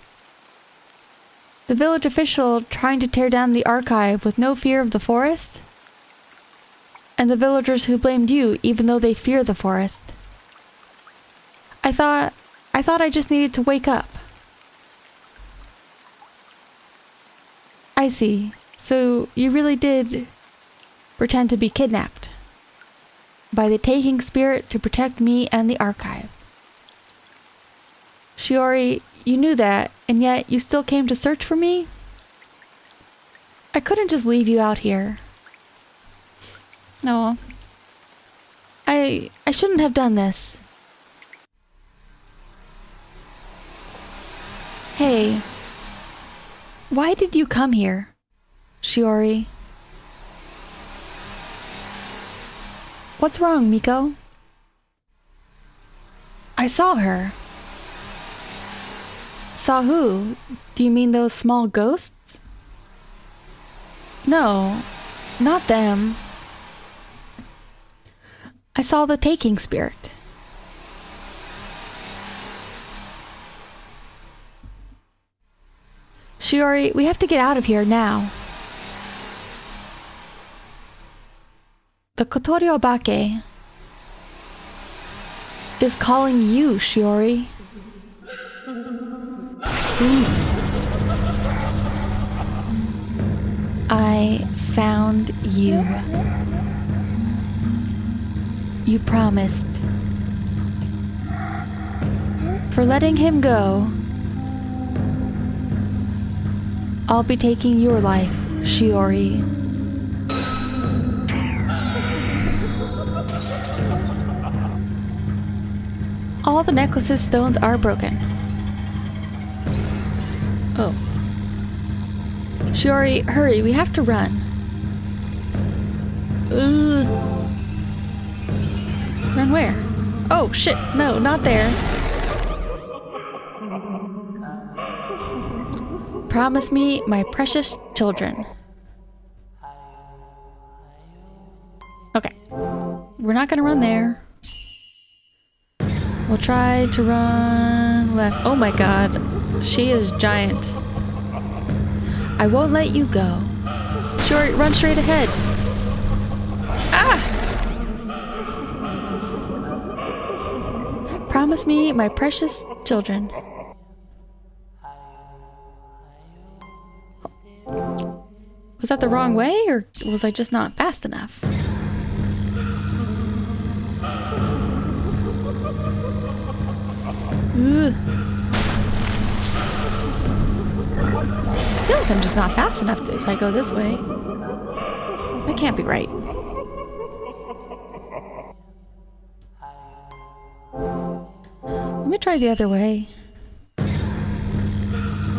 The village official trying to tear down the archive with no fear of the forest? And the villagers who blamed you even though they fear the forest. I thought I just needed to wake up. I see. So you really did pretend to be kidnapped by the taking spirit to protect me and the archive. Shiori, you knew that, and yet you still came to search for me? I couldn't just leave you out here. No. I shouldn't have done this. Hey. Why did you come here, Shiori? What's wrong, Miko? I saw her. Saw who? Do you mean those small ghosts? No, not them. I saw the taking spirit. Shiori, we have to get out of here now. The Kotori Obake is calling you, Shiori. I found you. You promised. For letting him go, I'll be taking your life, Shiori. All the necklace's stones are broken. Oh. Shiori, hurry, we have to run. Run where? Oh, shit, no, not there. Promise me, my precious children. Okay. We're not gonna run there. We'll try to run left. Oh my god. She is giant. I won't let you go. Sure, run straight ahead. Ah! Promise me, my precious children. Was that the wrong way, or was I just not fast enough? Ugh. I feel like I'm just not fast enough if I go this way. That can't be right. Let me try the other way.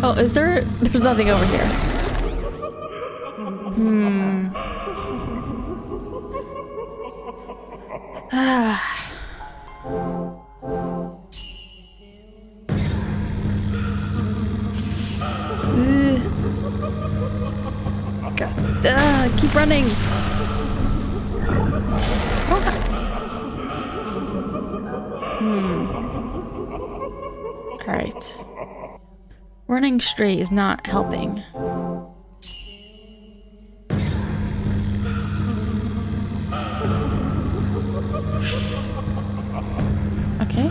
Oh, is there? There's nothing over here. God, keep running. Alright. Running straight is not helping. Okay.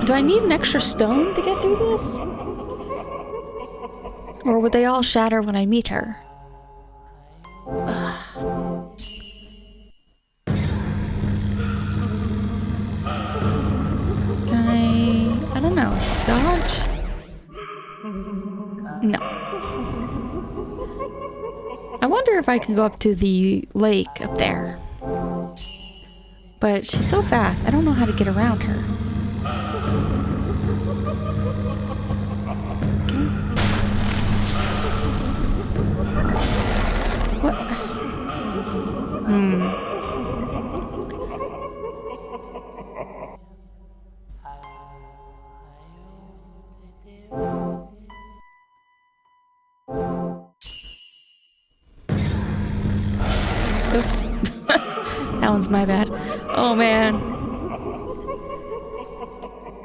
Do I need an extra stone to get through this? Or would they all shatter when I meet her? Can I don't know, dodge? No. I wonder if I can go up to the lake up there. But she's so fast, I don't know how to get around her. What? Oops. That one's my bad. Oh man.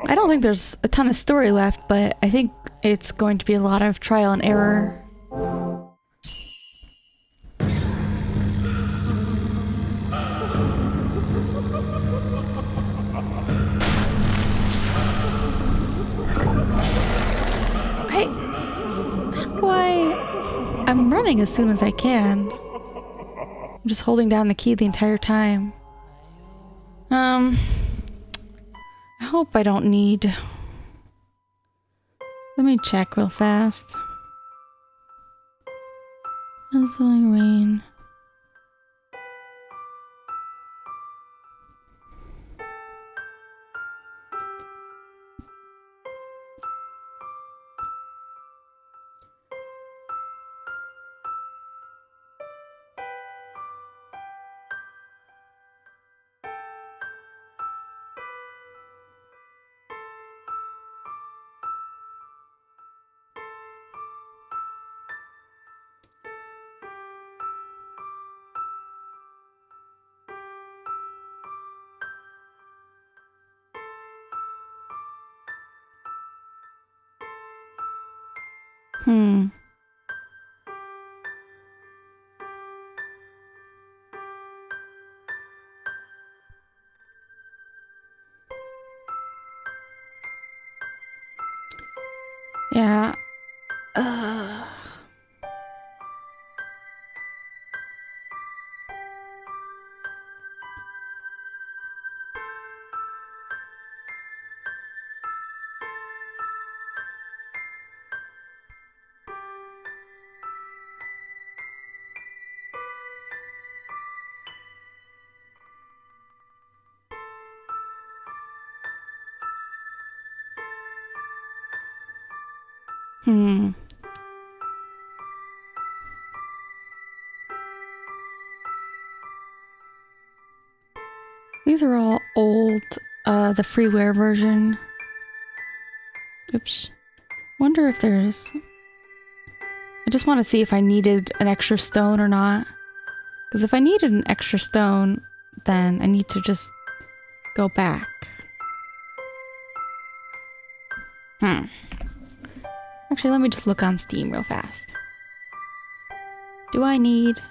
I don't think there's a ton of story left, but I think it's going to be a lot of trial and error. I'm running as soon as I can. I'm just holding down the key the entire time. I hope I don't need... Let me check real fast. Drizzling rain. Yeah. These are all old, the freeware version. Oops. Wonder if there's... I just want to see if I needed an extra stone or not. Because if I needed an extra stone, then I need to just go back. Actually, let me just look on Steam real fast. Do I need...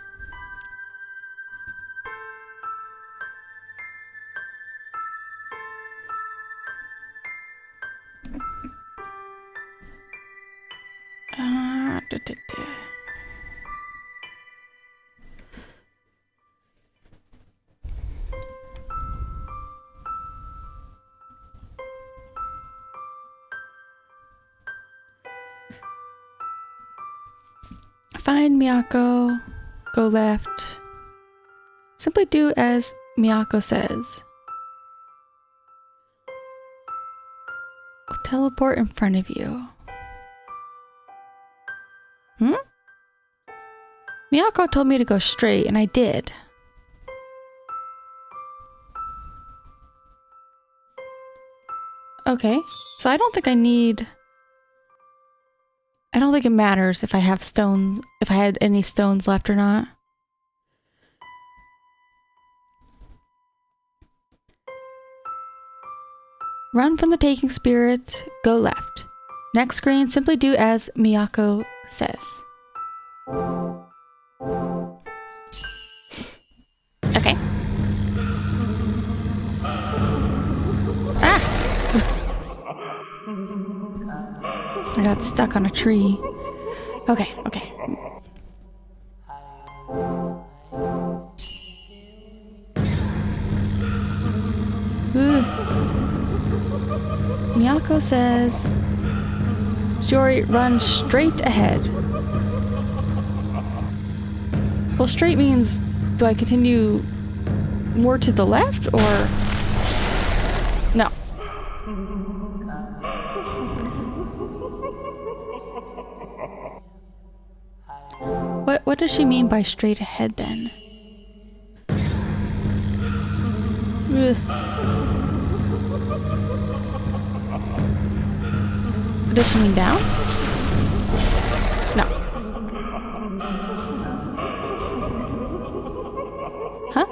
Find Miyako, go left. Simply do as Miyako says. We'll teleport in front of you. Miyako told me to go straight, and I did. Okay, so I don't think I need... I don't think it matters if I have stones, if I had any stones left or not. Run from the taking spirit, go left. Next screen, simply do as Miyako says. Okay. I got stuck on a tree. Okay. Miyako says, Shiori, run straight ahead. Well, straight means, do I continue more to the left, or... No. What does she mean by straight ahead, then? Ugh. Does she mean down? No. Huh?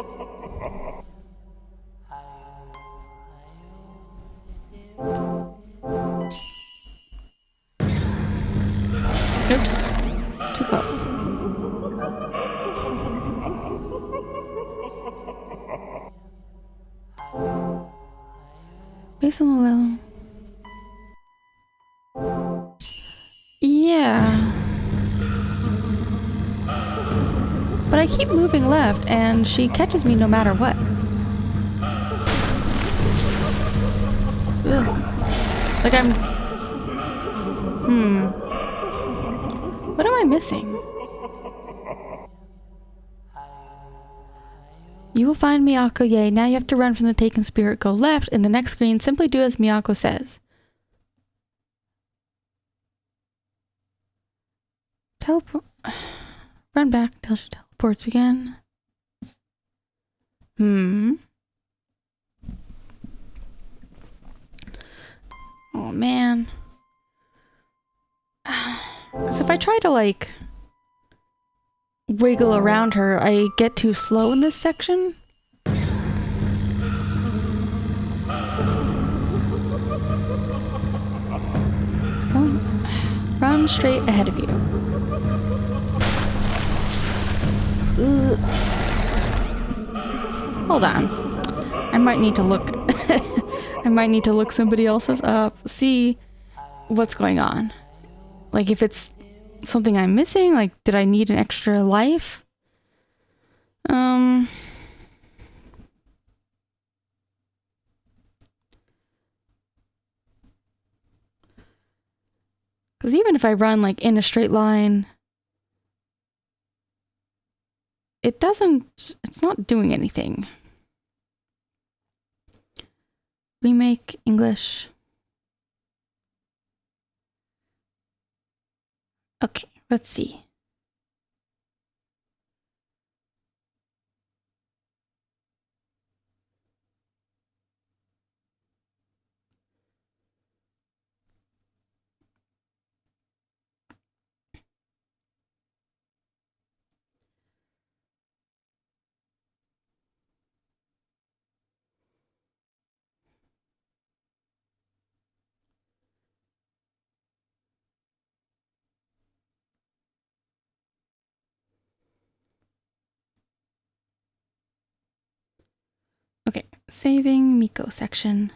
Oops. Too close. Based on the level. Yeah. But I keep moving left and she catches me no matter what. Ugh. Like I'm... What am I missing? You will find Miyako, yay. Now you have to run from the taken spirit. Go left. In the next screen, simply do as Miyako says. Teleport. Run back till she teleports again. Oh, man. Because if I try to, like, wiggle around her, I get too slow in this section. Run straight ahead of you. Ugh. Hold on. I might need to look. I might need to look somebody else's up, see what's going on. Like if it's something I'm missing, like did I need an extra life? Because even if I run like in a straight line, it's not doing anything. Remake English. Okay, let's see. Okay, saving Miko section.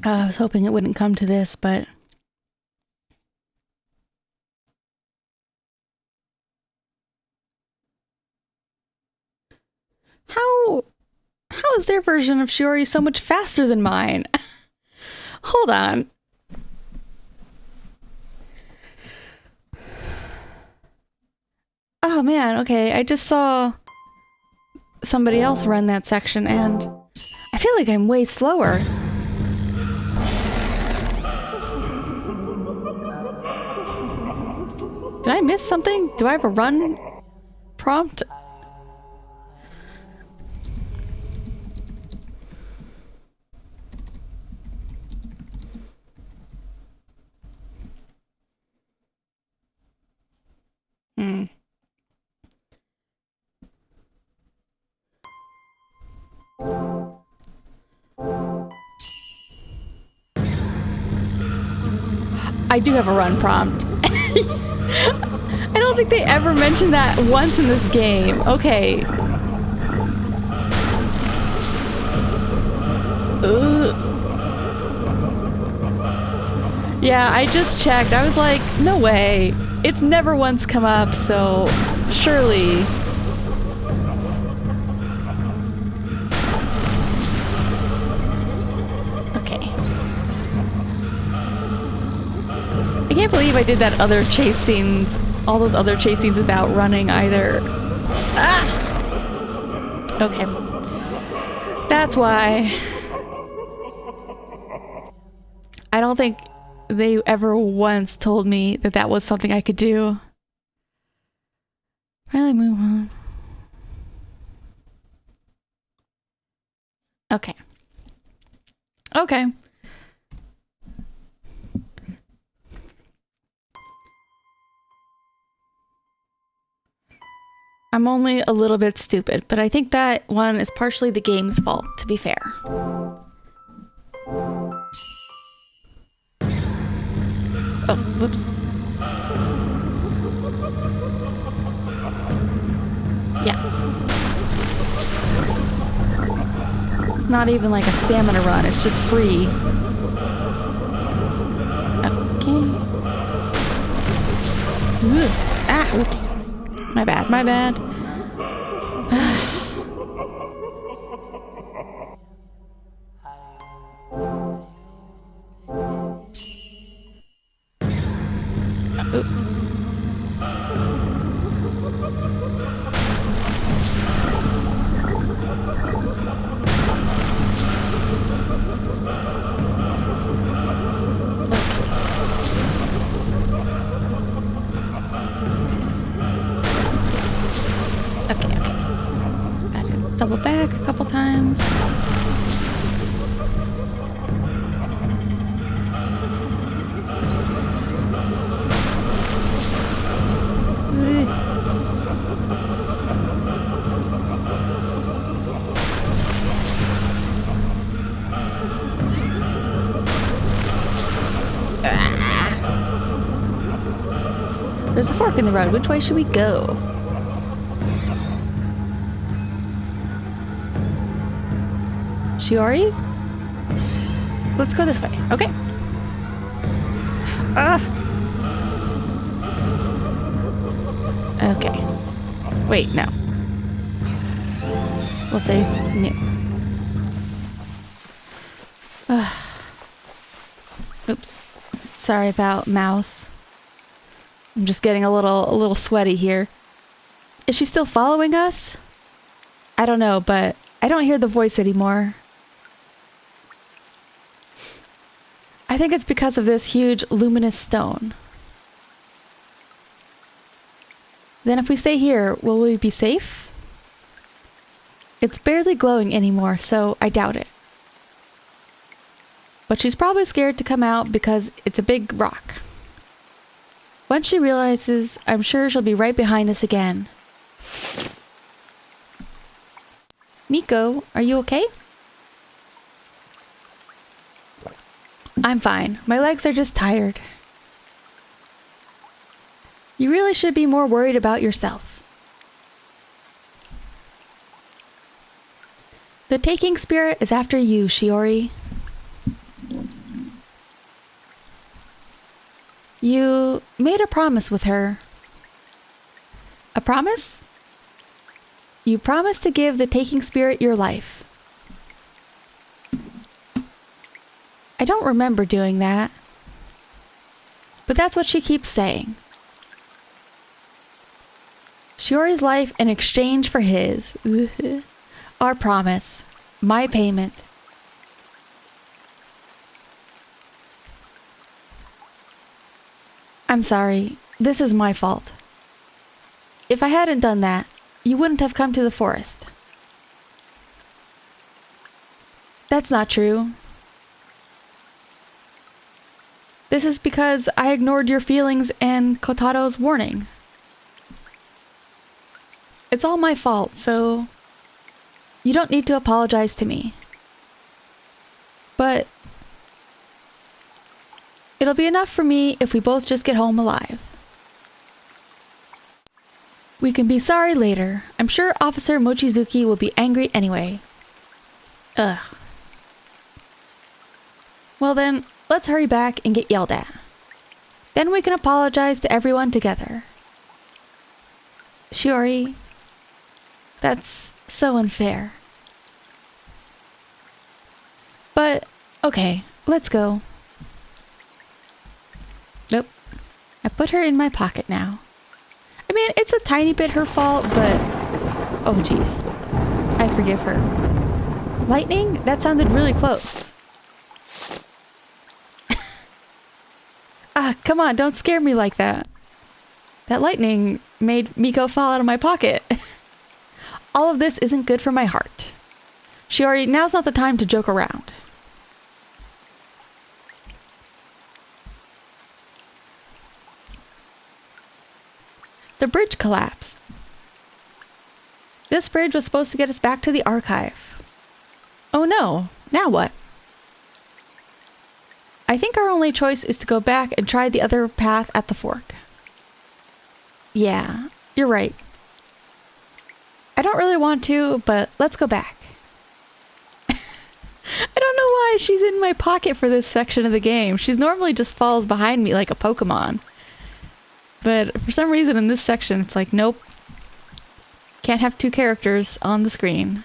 I was hoping it wouldn't come to this, but how is their version of Shiori so much faster than mine? Hold on. Oh man, okay, I just saw somebody else run that section and I feel like I'm way slower. Did I miss something? Do I have a run prompt? I do have a run prompt. I don't think they ever mentioned that once in this game. Okay. Yeah, I just checked. I was like, no way. It's never once come up, so surely. can't believe I did that other chase scenes, all those other chase scenes without running either. Ah! Okay. That's why I don't think they ever once told me that that was something I could do. Finally move on. Okay. Okay. I'm only a little bit stupid, but I think that one is partially the game's fault, to be fair. Oh, whoops. Yeah. Not even like a stamina run, it's just free. Okay. Ugh. Ah, oops. My bad, my bad. Double back a couple times. There's a fork in the road. Which way should we go? Shiori? Let's go this way. Okay. Okay. Wait, no. We'll save new. Oops. Sorry about mouse. I'm just getting a little sweaty here. Is she still following us? I don't know, but I don't hear the voice anymore. I think it's because of this huge luminous stone. Then if we stay here, will we be safe? It's barely glowing anymore, so I doubt it. But she's probably scared to come out because it's a big rock. Once she realizes, I'm sure she'll be right behind us again. Miko, are you okay? I'm fine. My legs are just tired. You really should be more worried about yourself. The taking spirit is after you, Shiori. You made a promise with her. A promise? You promised to give the taking spirit your life. I don't remember doing that. But that's what she keeps saying. Shiori's life in exchange for his. Our promise. My payment. I'm sorry. This is my fault. If I hadn't done that, you wouldn't have come to the forest. That's not true. This is because I ignored your feelings and Kotaro's warning. It's all my fault, so you don't need to apologize to me. But it'll be enough for me if we both just get home alive. We can be sorry later. I'm sure Officer Mochizuki will be angry anyway. Ugh. Well then, let's hurry back and get yelled at. Then we can apologize to everyone together. Shiori, that's so unfair. But, okay, let's go. Nope. I put her in my pocket now. I mean, it's a tiny bit her fault, but... Oh, jeez. I forgive her. Lightning? That sounded really close. Ah, come on, don't scare me like that. That lightning made Miko fall out of my pocket. All of this isn't good for my heart. Shiori, now's not the time to joke around. The bridge collapsed. This bridge was supposed to get us back to the archive. Oh no, now what? I think our only choice is to go back and try the other path at the fork. Yeah, you're right. I don't really want to, but let's go back. I don't know why she's in my pocket for this section of the game. She's normally just falls behind me like a Pokemon. But for some reason in this section, it's like, nope. Can't have two characters on the screen.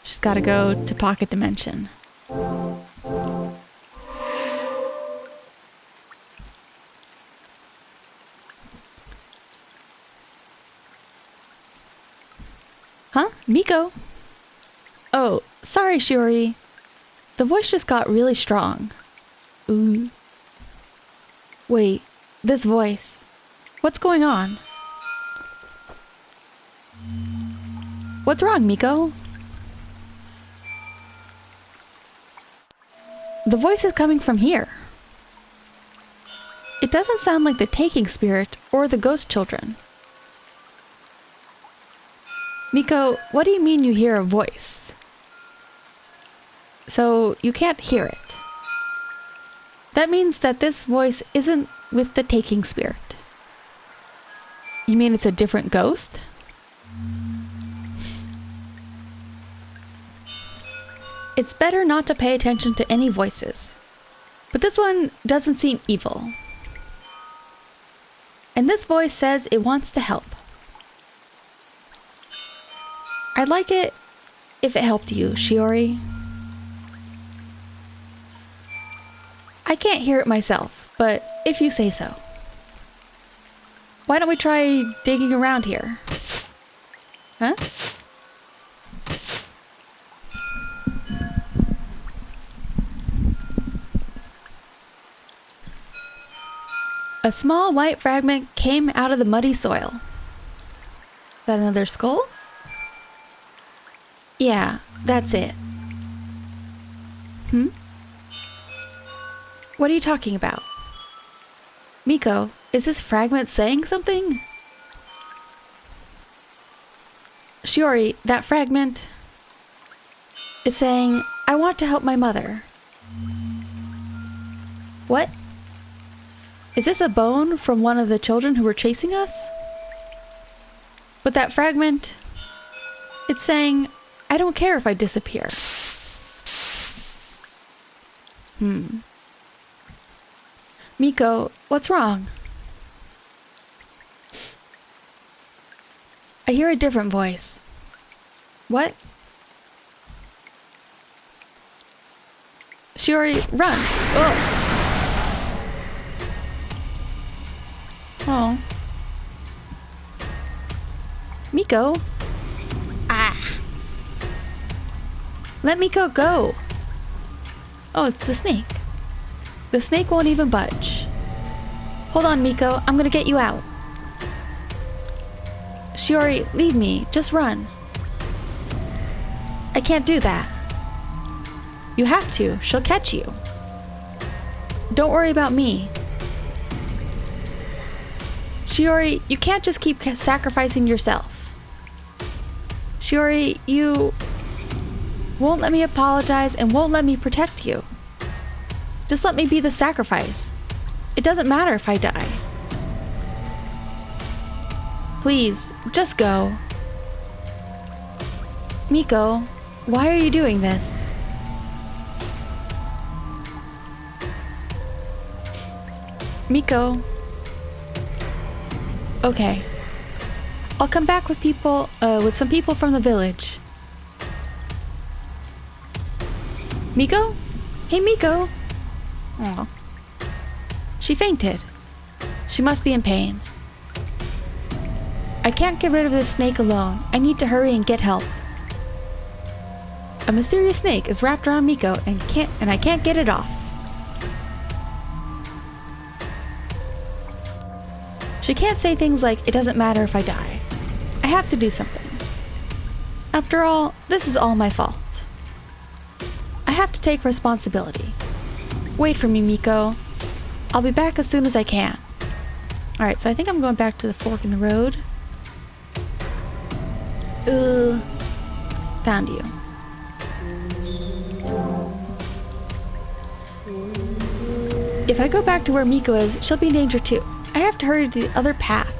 She's gotta go to Pocket Dimension. Huh? Miko? Oh, sorry, Shiori. The voice just got really strong. Ooh. Wait, this voice. What's going on? What's wrong, Miko? The voice is coming from here. It doesn't sound like the Taking Spirit or the Ghost Children. Miko, what do you mean you hear a voice? So you can't hear it. That means that this voice isn't with the Taking Spirit. You mean it's a different ghost? It's better not to pay attention to any voices. But this one doesn't seem evil. And this voice says it wants to help. I'd like it if it helped you, Shiori. I can't hear it myself, but if you say so. Why don't we try digging around here? Huh? A small white fragment came out of the muddy soil. Is that another skull? Yeah, that's it. Hmm? What are you talking about? Miko, is this fragment saying something? Shiori, that fragment is saying, I want to help my mother. What? Is this a bone from one of the children who were chasing us? But that fragment, it's saying, I don't care if I disappear. Miko, what's wrong? I hear a different voice. What? Shiori, run! Oh! Oh. Miko? Ah! Let Miko go! Oh, it's the snake. The snake won't even budge. Hold on, Miko. I'm gonna get you out. Shiori, leave me. Just run. I can't do that. You have to. She'll catch you. Don't worry about me. Shiori, you can't just keep sacrificing yourself. Shiori, you won't let me apologize and won't let me protect you. Just let me be the sacrifice. It doesn't matter if I die. Please, just go. Miko, why are you doing this? Miko. Okay. I'll come back with people, with some people from the village. Miko? Hey, Miko. Aw. She fainted. She must be in pain. I can't get rid of this snake alone. I need to hurry and get help. A mysterious snake is wrapped around Miko and I can't get it off. She can't say things like, it doesn't matter if I die. I have to do something. After all, this is all my fault. I have to take responsibility. Wait for me, Miko. I'll be back as soon as I can. Alright, so I think I'm going back to the fork in the road. Found you. If I go back to where Miko is, she'll be in danger too. I have to hurry to the other path.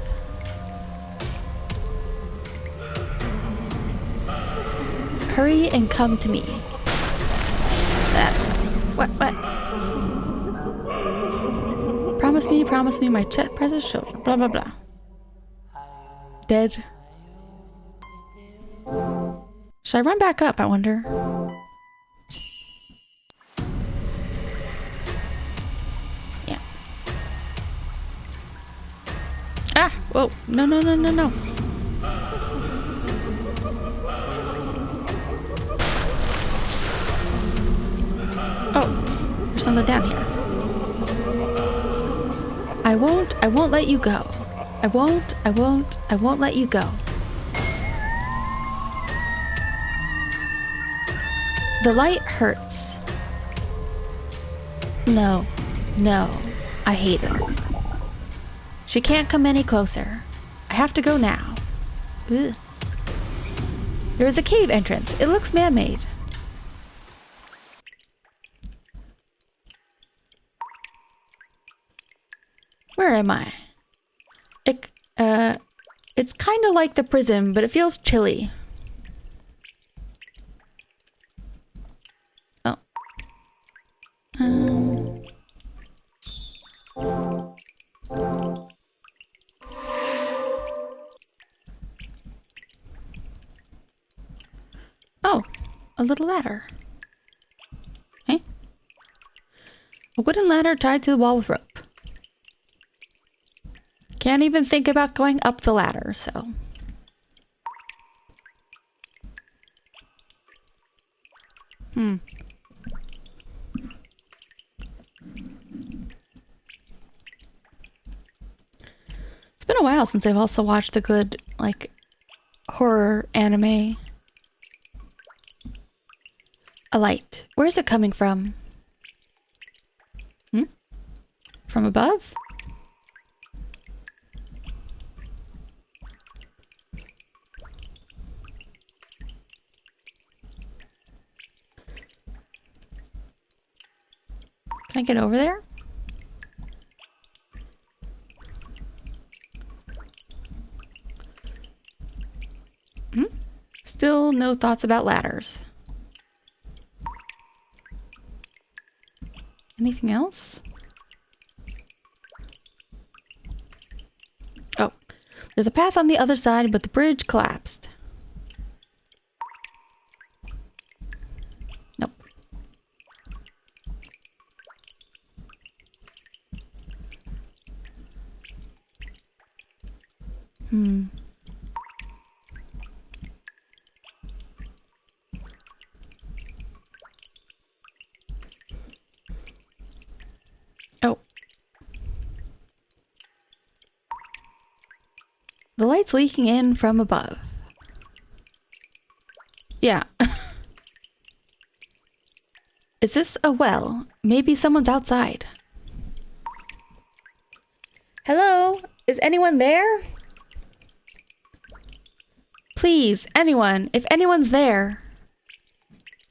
Hurry and come to me. What? Promise me my precious children. Blah, blah, blah. Dead. Should I run back up, I wonder? Yeah. Ah! Whoa. No. Oh, there's something down here. I won't let you go. I won't let you go. The light hurts. No, I hate it. She can't come any closer. I have to go now. Ugh. There is a cave entrance. It looks man-made. Where am I? It's kind of like the prison, but it feels chilly. Oh. Oh, a little ladder. Hey? A wooden ladder tied to the wall with rope. Can't even think about going up the ladder, so. It's been a while since I've also watched a good, like, horror anime. A light. Where's it coming from? From above? Can I get over there? Still no thoughts about ladders. Anything else? Oh, there's a path on the other side, but the bridge collapsed. Nope. Oh. The light's leaking in from above. Yeah. Is this a well? Maybe someone's outside. Hello? Is anyone there? Please, anyone, if anyone's there.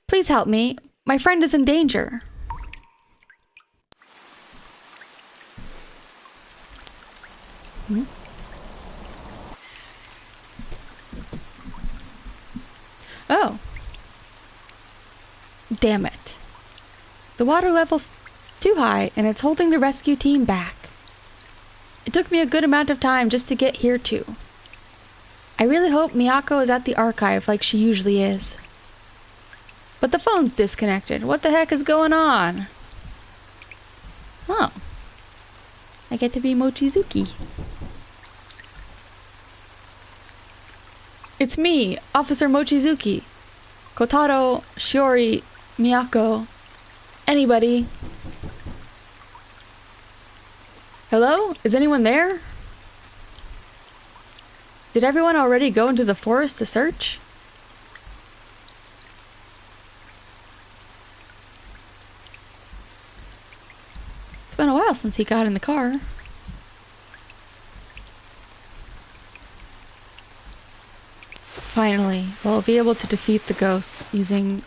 Please help me. My friend is in danger. Oh. Damn it. The water level's too high and it's holding the rescue team back. It took me a good amount of time just to get here too. I really hope Miyako is at the archive like she usually is. But the phone's disconnected. What the heck is going on? Oh. I get to be Mochizuki. It's me, Officer Mochizuki. Kotaro, Shiori, Miyako. Anybody? Hello? Is anyone there? Did everyone already go into the forest to search? It's been a while since he got in the car. Finally, we'll be able to defeat the ghost using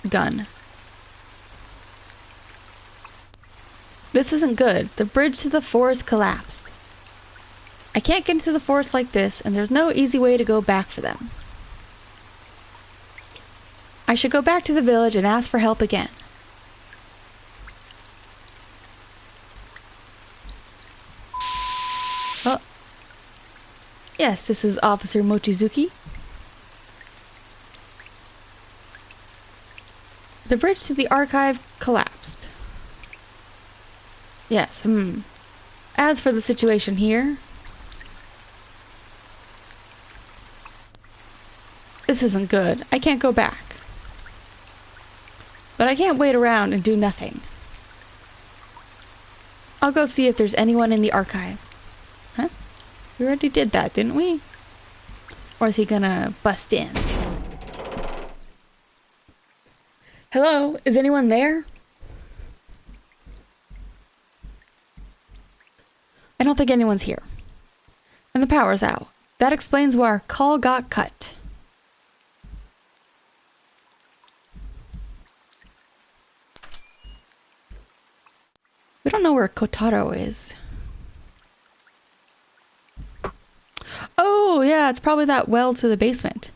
gun. This isn't good. The bridge to the forest collapsed. I can't get into the forest like this, and there's no easy way to go back for them. I should go back to the village and ask for help again. Oh. Yes, this is Officer Mochizuki. The bridge to the archive collapsed. Yes, As for the situation here, this isn't good. I can't go back. But I can't wait around and do nothing. I'll go see if there's anyone in the archive. Huh? We already did that, didn't we? Or is he gonna bust in? Hello? Is anyone there? I don't think anyone's here. And the power's out. That explains why our call got cut. We don't know where Kotaro is. Oh, yeah, it's probably that well to the basement.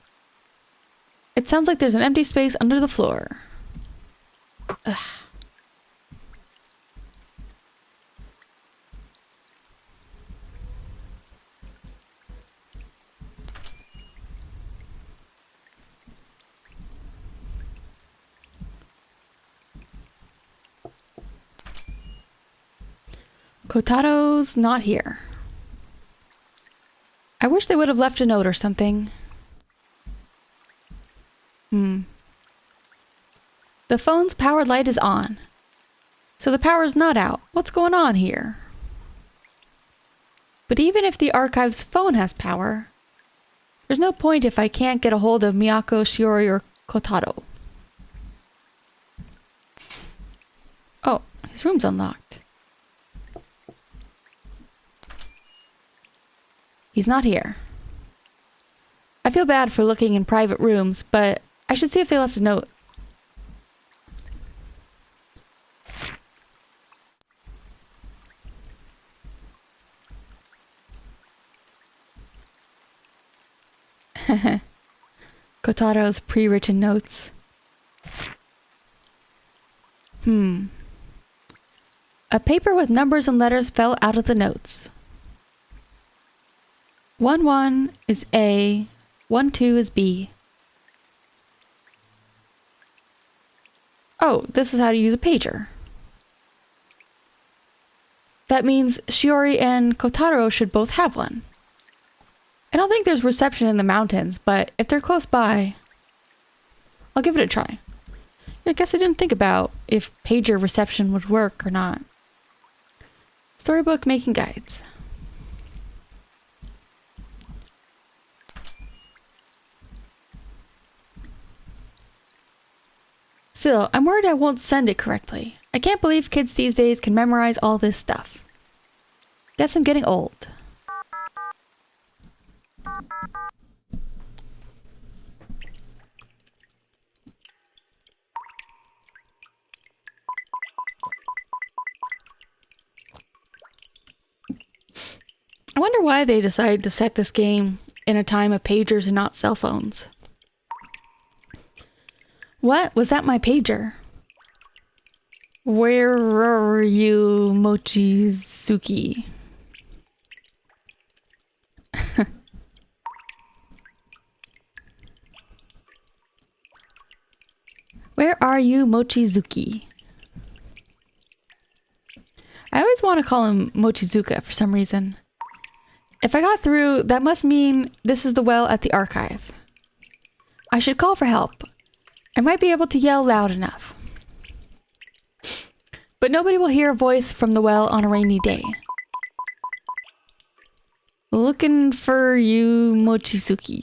It sounds like there's an empty space under the floor. Ugh. Kotaro's not here. I wish they would have left a note or something. The phone's power light is on. So the power's not out. What's going on here? But even if the archive's phone has power, there's no point if I can't get a hold of Miyako, Shiori, or Kotaro. Oh, his room's unlocked. He's not here. I feel bad for looking in private rooms, but I should see if they left a note. Kotaro's pre-written notes. A paper with numbers and letters fell out of the notes. 1-1 is A, 1-2 is B. Oh, this is how to use a pager. That means Shiori and Kotaro should both have one. I don't think there's reception in the mountains, but if they're close by, I'll give it a try. I guess I didn't think about if pager reception would work or not. Storybook making guides. Still, I'm worried I won't send it correctly. I can't believe kids these days can memorize all this stuff. Guess I'm getting old. I wonder why they decided to set this game in a time of pagers and not cell phones. What? Was that my pager? Where are you, Mochizuki? Where are you, Mochizuki? I always want to call him Mochizuka for some reason. If I got through, that must mean this is the well at the archive. I should call for help. I might be able to yell loud enough. But nobody will hear a voice from the well on a rainy day. Looking for you, Mochizuki.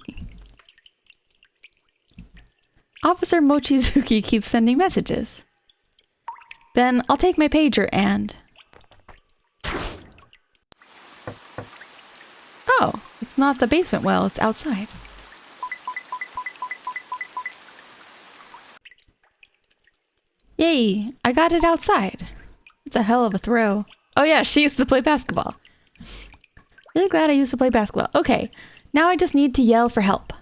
Officer Mochizuki keeps sending messages. Then I'll take my pager and... Oh, it's not the basement well, it's outside. Yay, I got it outside. It's a hell of a throw. Oh yeah, she used to play basketball. Really glad I used to play basketball. Okay, now I just need to yell for help.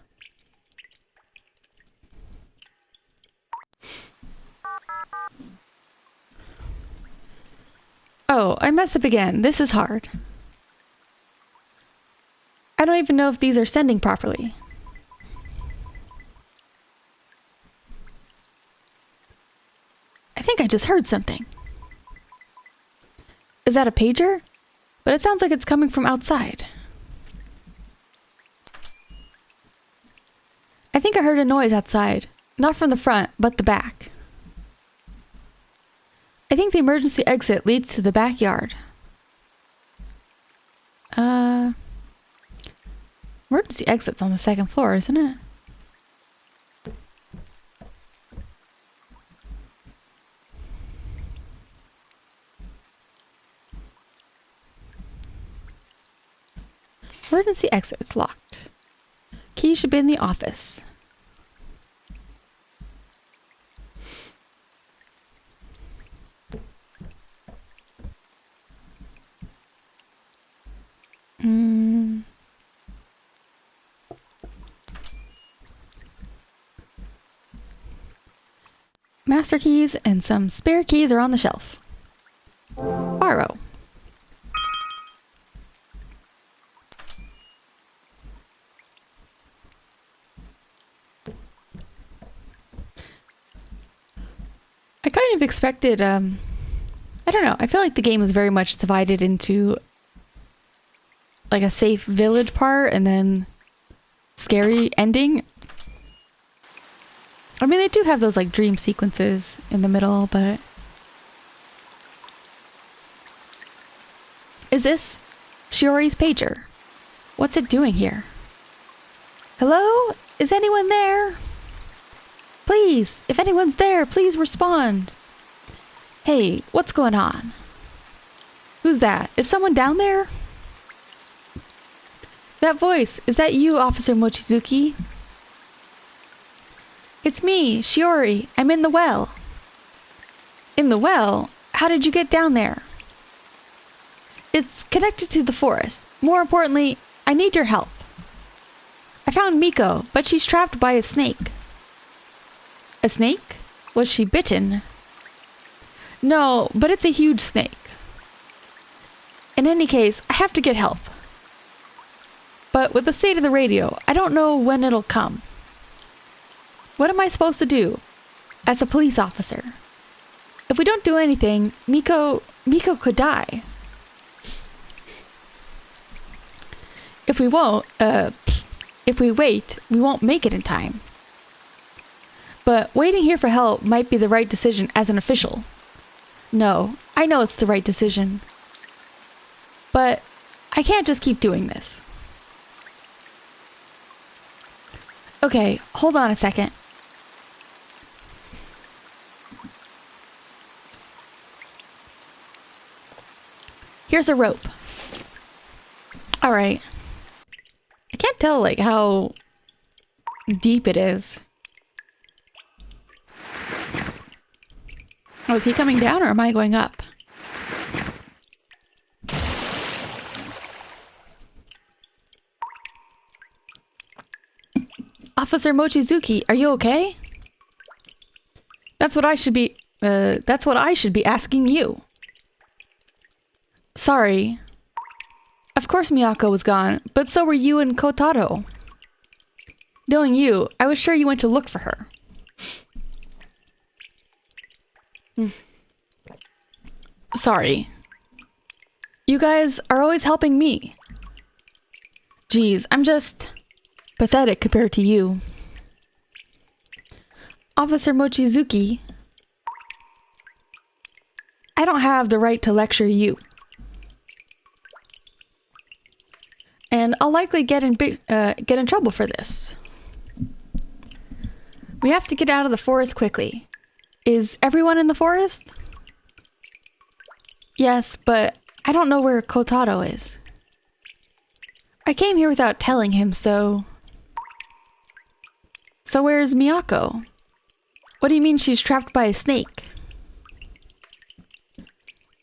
Oh, I messed up again. This is hard. I don't even know if these are sending properly. I think I just heard something. Is that a pager? But it sounds like it's coming from outside. I think I heard a noise outside. Not from the front, but the back. I think the emergency exit leads to the backyard. Emergency exit's on the second floor, isn't it? Emergency exit is locked. Key should be in the office. Master keys and some spare keys are on the shelf. Borrow. I kind of expected, I don't know, I feel like the game is very much divided into like a safe village part and then scary ending. I mean, they do have those like dream sequences in the middle, but... Is this Shiori's pager? What's it doing here? Hello? Is anyone there? Please, if anyone's there, please respond. Hey, what's going on? Who's that? Is someone down there? That voice, is that you, Officer Mochizuki? It's me, Shiori. I'm in the well. In the well? How did you get down there? It's connected to the forest. More importantly, I need your help. I found Miko, but she's trapped by a snake. A snake? Was she bitten? No, but it's a huge snake. In any case, I have to get help. But with the state of the radio, I don't know when it'll come. What am I supposed to do as a police officer? If we don't do anything, Miko could die. If we wait, we won't make it in time. But waiting here for help might be the right decision as an official. No, I know it's the right decision. But I can't just keep doing this. Okay, hold on a second. Here's a rope. All right. I can't tell like how deep it is. Oh, is he coming down or am I going up? Officer Mochizuki, are you okay? That's what I should be asking you. Sorry. Of course Miyako was gone, but so were you and Kotaro. Knowing you, I was sure you went to look for her. Sorry. You guys are always helping me. Geez, I'm just pathetic compared to you. Officer Mochizuki, I don't have the right to lecture you. And I'll likely get in trouble for this. We have to get out of the forest quickly. Is everyone in the forest? Yes, but I don't know where Kotaro is. I came here without telling him, so... So where's Miyako? What do you mean she's trapped by a snake?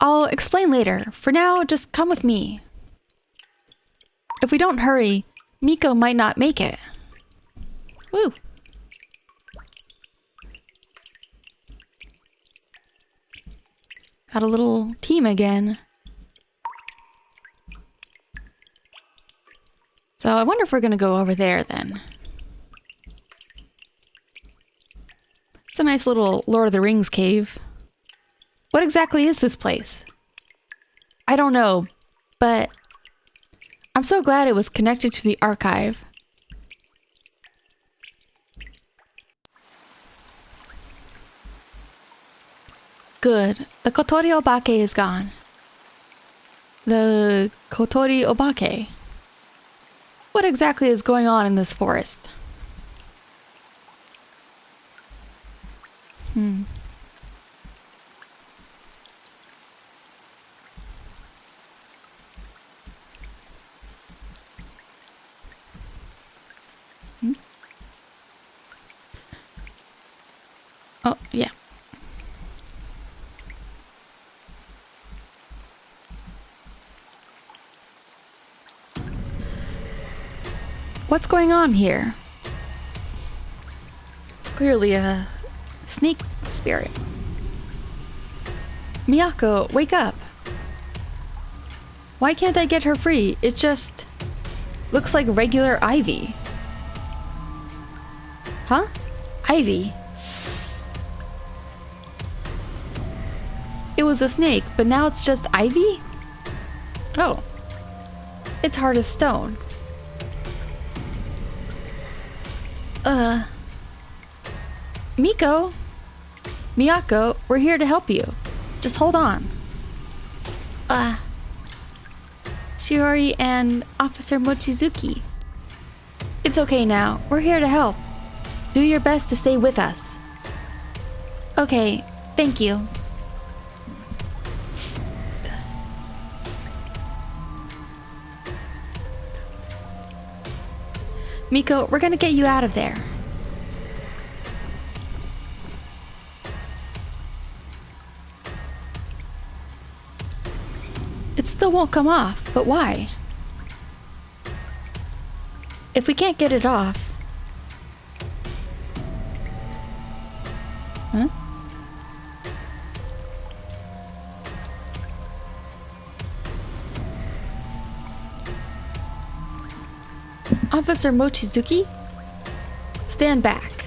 I'll explain later. For now, just come with me. If we don't hurry, Miko might not make it. Woo! Got a little team again. So I wonder if we're gonna go over there then. It's a nice little Lord of the Rings cave. What exactly is this place? I don't know, but I'm so glad it was connected to the archive. Good. The Kotori Obake is gone. The Kotori Obake? What exactly is going on in this forest? Oh, yeah. What's going on here? It's clearly a snake spirit. Miyako, wake up. Why can't I get her free? It just looks like regular ivy. Huh? Ivy? It was a snake, but now it's just ivy? Oh. It's hard as stone. Miyako, we're here to help you. Just hold on. Shiori and Officer Mochizuki. It's okay now. We're here to help. Do your best to stay with us. Okay, thank you. Miko, we're gonna get you out of there. It still won't come off, but why? If we can't get it off... Huh? Officer Mochizuki? Stand back.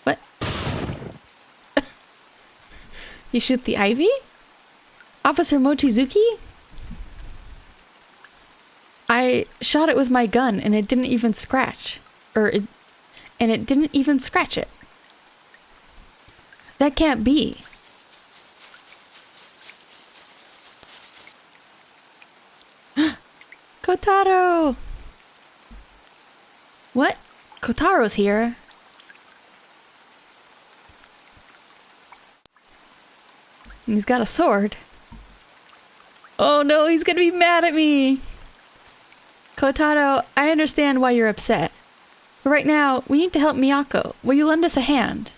What? You shoot the ivy? Officer Mochizuki? I shot it with my gun and it didn't even scratch. And it didn't even scratch it. That can't be. Kotaro! What? Kotaro's here. And he's got a sword. Oh no, he's gonna be mad at me! Kotaro, I understand why you're upset. But right now, we need to help Miyako. Will you lend us a hand?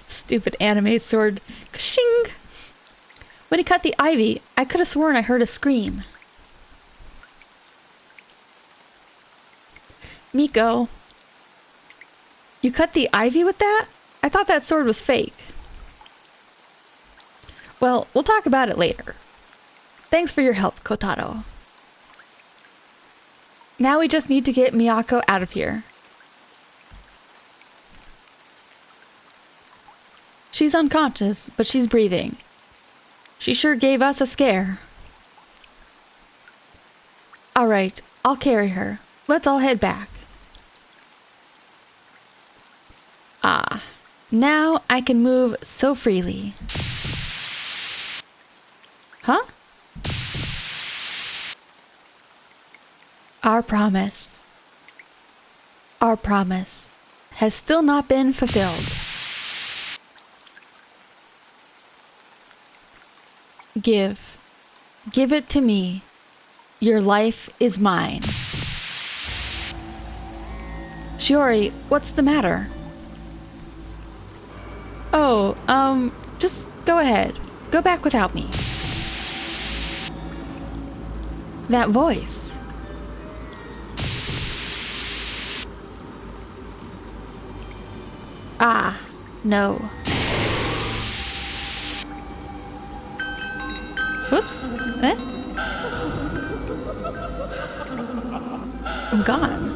Stupid anime sword. Ka-shing! When he cut the ivy, I could have sworn I heard a scream. Miko. You cut the ivy with that? I thought that sword was fake. Well, we'll talk about it later. Thanks for your help, Kotaro. Now we just need to get Miyako out of here. She's unconscious, but she's breathing. She sure gave us a scare. Alright, I'll carry her. Let's all head back. Ah, now I can move so freely. Huh? Our promise has still not been fulfilled. Give it to me. Your life is mine. Shiori, what's the matter? Oh, just go ahead. Go back without me. That voice. Ah, no. Whoops. Eh? I'm gone.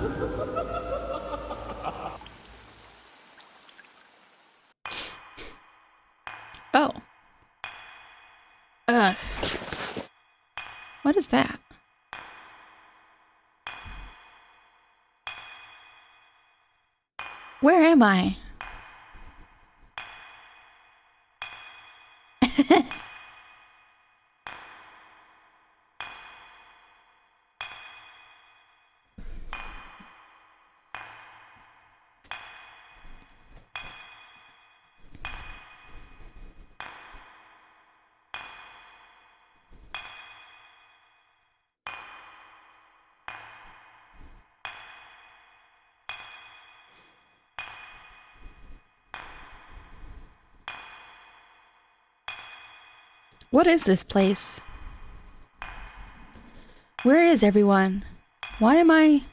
Oh. Ugh. What is that? Where am I? What is this place? Where is everyone? Why am I...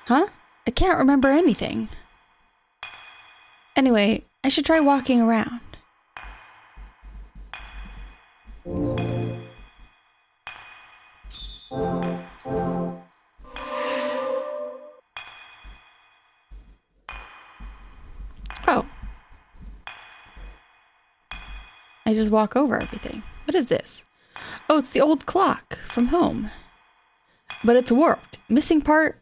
Huh? I can't remember anything. Anyway, I should try walking around. Oh. I just walk over everything. What is this? Oh, it's the old clock from home. But it's warped, missing parts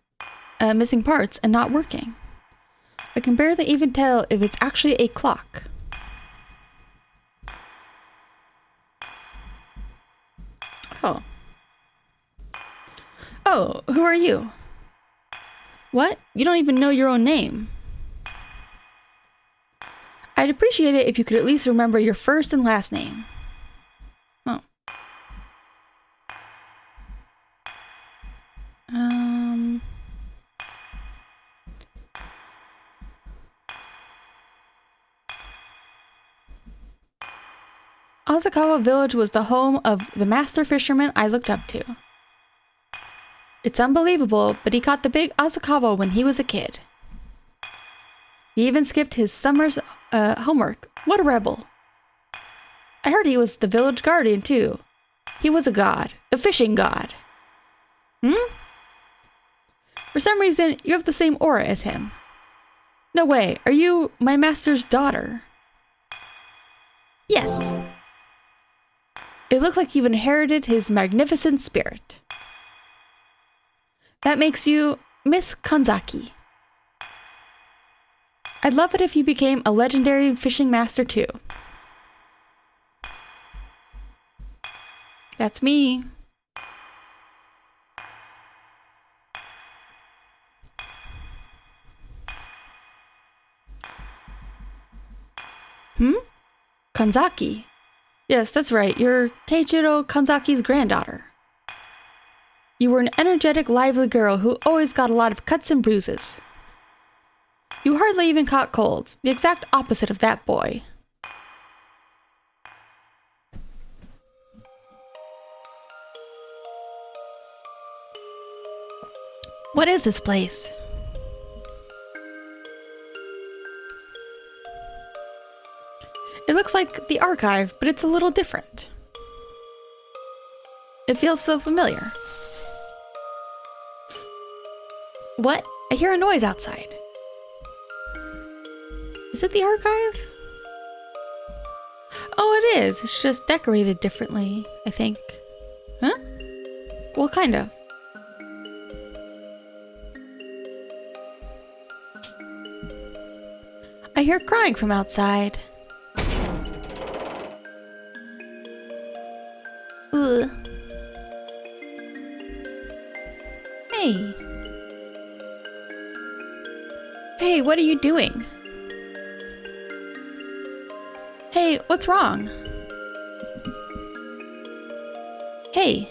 and not working. I can barely even tell if it's actually a clock. Oh. Oh, who are you? What? You don't even know your own name. I'd appreciate it if you could at least remember your first and last name. Oh. Asakawa Village was the home of the master fisherman I looked up to. It's unbelievable, but he caught the big Asakawa when he was a kid. He even skipped his summer's homework. What a rebel. I heard he was the village guardian, too. He was a god. The fishing god. For some reason, you have the same aura as him. No way. Are you my master's daughter? Yes. It looked like you've inherited his magnificent spirit. That makes you Miss Kanzaki. I'd love it if you became a legendary fishing master too. That's me. Kanzaki? Yes, that's right. You're Keiichiro Kanzaki's granddaughter. You were an energetic, lively girl who always got a lot of cuts and bruises. You hardly even caught colds, the exact opposite of that boy. What is this place? It looks like the archive, but it's a little different. It feels so familiar. What? I hear a noise outside. Is it the archive? Oh, it is. It's just decorated differently, I think. Huh? What kind of? I hear crying from outside. Ugh. Hey. Hey, what are you doing? Hey, what's wrong? Hey.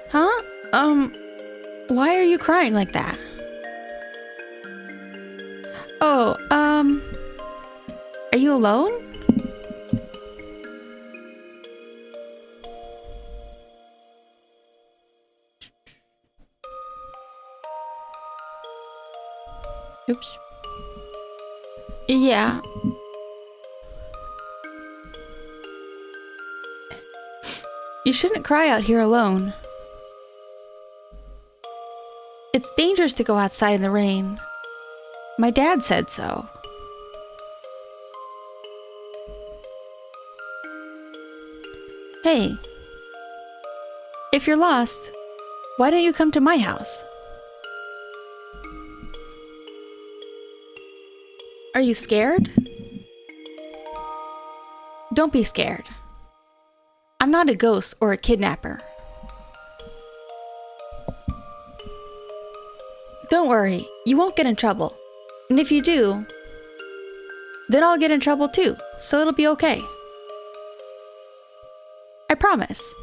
Huh? Why are you crying like that? Oh, are you alone? Oops. Yeah. You shouldn't cry out here alone. It's dangerous to go outside in the rain. My dad said so. Hey. If you're lost, why don't you come to my house? Are you scared? Don't be scared. I'm not a ghost or a kidnapper. Don't worry, you won't get in trouble. And if you do, then I'll get in trouble too, so it'll be okay. I promise.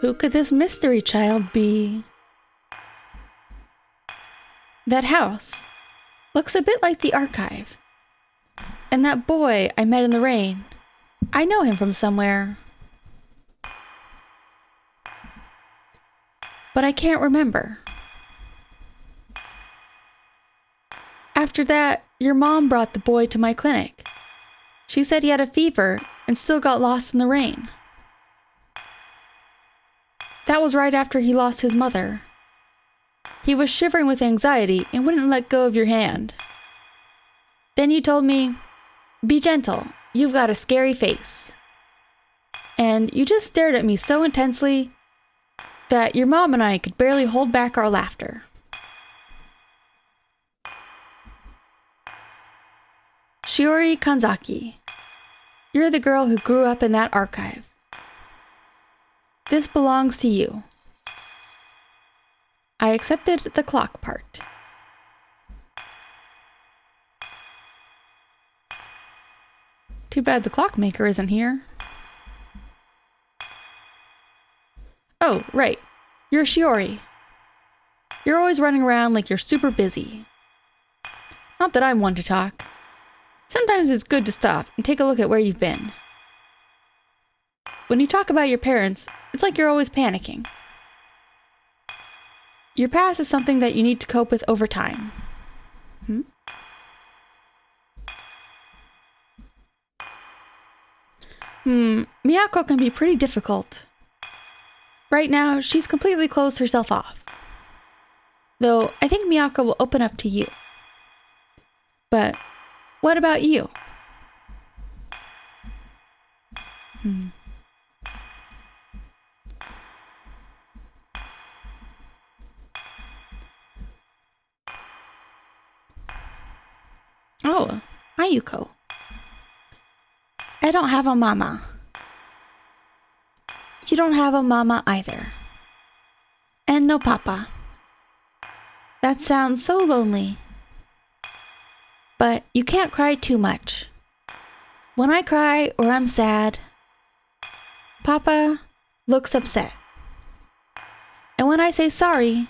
Who could this mystery child be? That house looks a bit like the archive. And that boy I met in the rain, I know him from somewhere. But I can't remember. After that, your mom brought the boy to my clinic. She said he had a fever and still got lost in the rain. That was right after he lost his mother. He was shivering with anxiety and wouldn't let go of your hand. Then you told me, "Be gentle, you've got a scary face." And you just stared at me so intensely that your mom and I could barely hold back our laughter. Shiori Kanzaki, you're the girl who grew up in that archive. This belongs to you. I accepted the clock part. Too bad the clockmaker isn't here. Oh, right. You're Shiori. You're always running around like you're super busy. Not that I'm one to talk. Sometimes it's good to stop and take a look at where you've been. When you talk about your parents, it's like you're always panicking. Your past is something that you need to cope with over time. Miyako can be pretty difficult. Right now, she's completely closed herself off. Though, I think Miyako will open up to you. But, what about you? Oh, Ayuko. I don't have a mama. You don't have a mama either. And no papa. That sounds so lonely. But you can't cry too much. When I cry or I'm sad, Papa looks upset. And when I say sorry,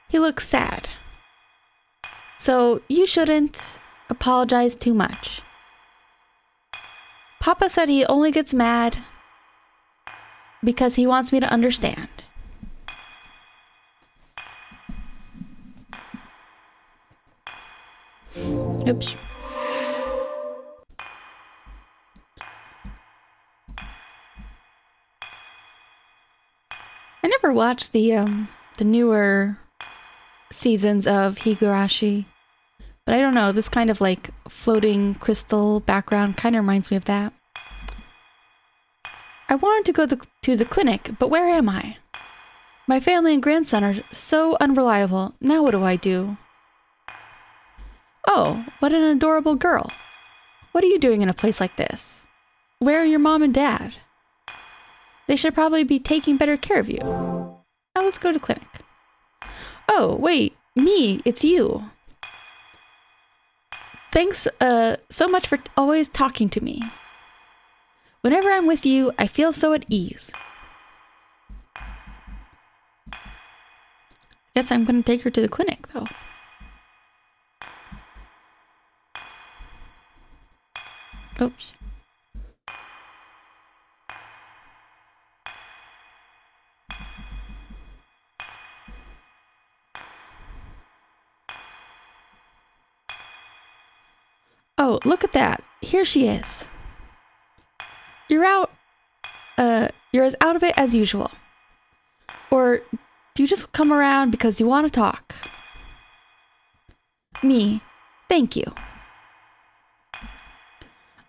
he looks sad. So you shouldn't apologize too much. Papa said he only gets mad because he wants me to understand. Oops. I never watched the newer seasons of Higurashi, but I don't know, this kind of like floating crystal background kind of reminds me of that. I wanted to go to the clinic, but where am I? My family and grandson are so unreliable. Now what do I do? Oh, what an adorable girl. What are you doing in a place like this? Where are your mom and dad? They should probably be taking better care of you. Now let's go to clinic. Oh, wait, me, it's you. Thanks so much for always talking to me. Whenever I'm with you, I feel so at ease. Guess I'm going to take her to the clinic, though. Oops. Oh, look at that. Here she is. You're as out of it as usual. Or do you just come around because you want to talk? Me, thank you.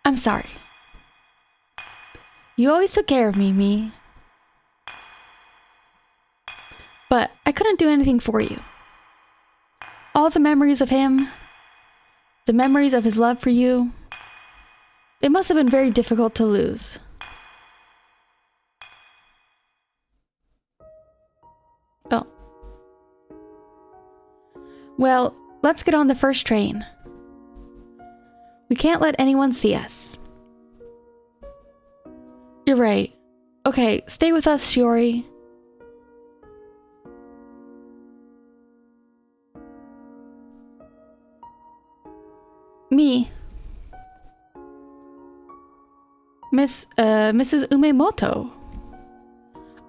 I'm sorry. You always took care of me. But I couldn't do anything for you. All the memories of him, the memories of his love for you, they must have been very difficult to lose. Oh. Well, let's get on the first train. We can't let anyone see us. You're right. Okay, stay with us, Shiori. Me. Mrs. Umemoto.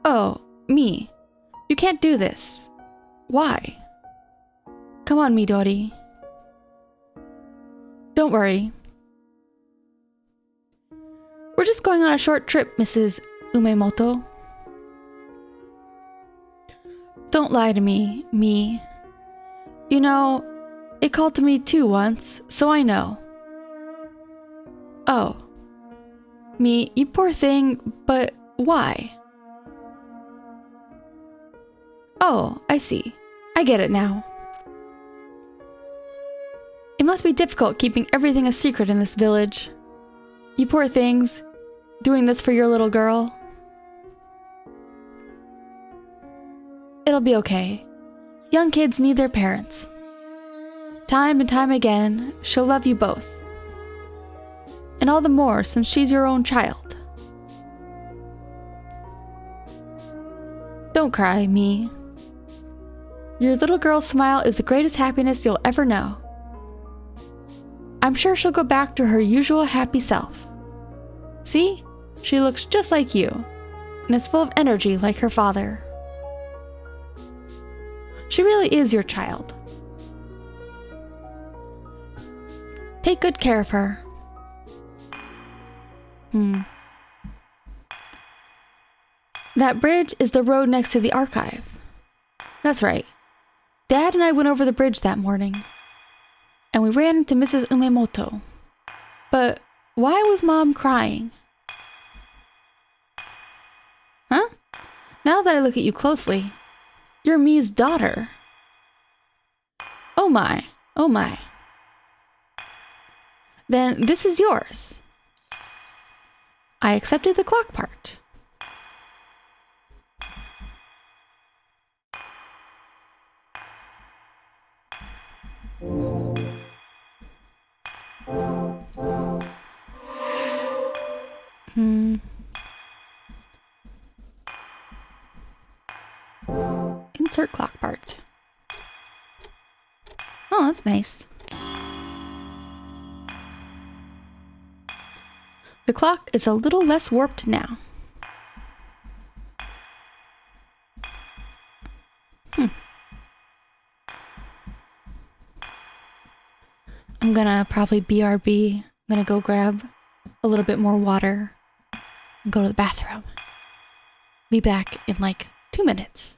Oh, me. You can't do this. Why? Come on, Midori. Don't worry. We're just going on a short trip, Mrs. Umemoto. Don't lie to me, me. You know, it called to me too once, so I know. Oh. Me, you poor thing, but why? Oh, I see. I get it now. It must be difficult keeping everything a secret in this village. You poor things, doing this for your little girl. It'll be okay. Young kids need their parents. Time and time again, she'll love you both. And all the more since she's your own child. Don't cry, me. Your little girl's smile is the greatest happiness you'll ever know. I'm sure she'll go back to her usual happy self. See? She looks just like you, and is full of energy like her father. She really is your child. Take good care of her. That bridge is the road next to the archive. That's right. Dad and I went over the bridge that morning, and we ran into Mrs. Umemoto. But why was Mom crying? Huh? Now that I look at you closely, you're Mi's daughter. Oh my, oh my. Then this is yours. I accepted the clock part. Insert clock part. Oh, that's nice. The clock is a little less warped now. I'm gonna probably BRB. I'm gonna go grab a little bit more water and go to the bathroom. Be back in like 2 minutes.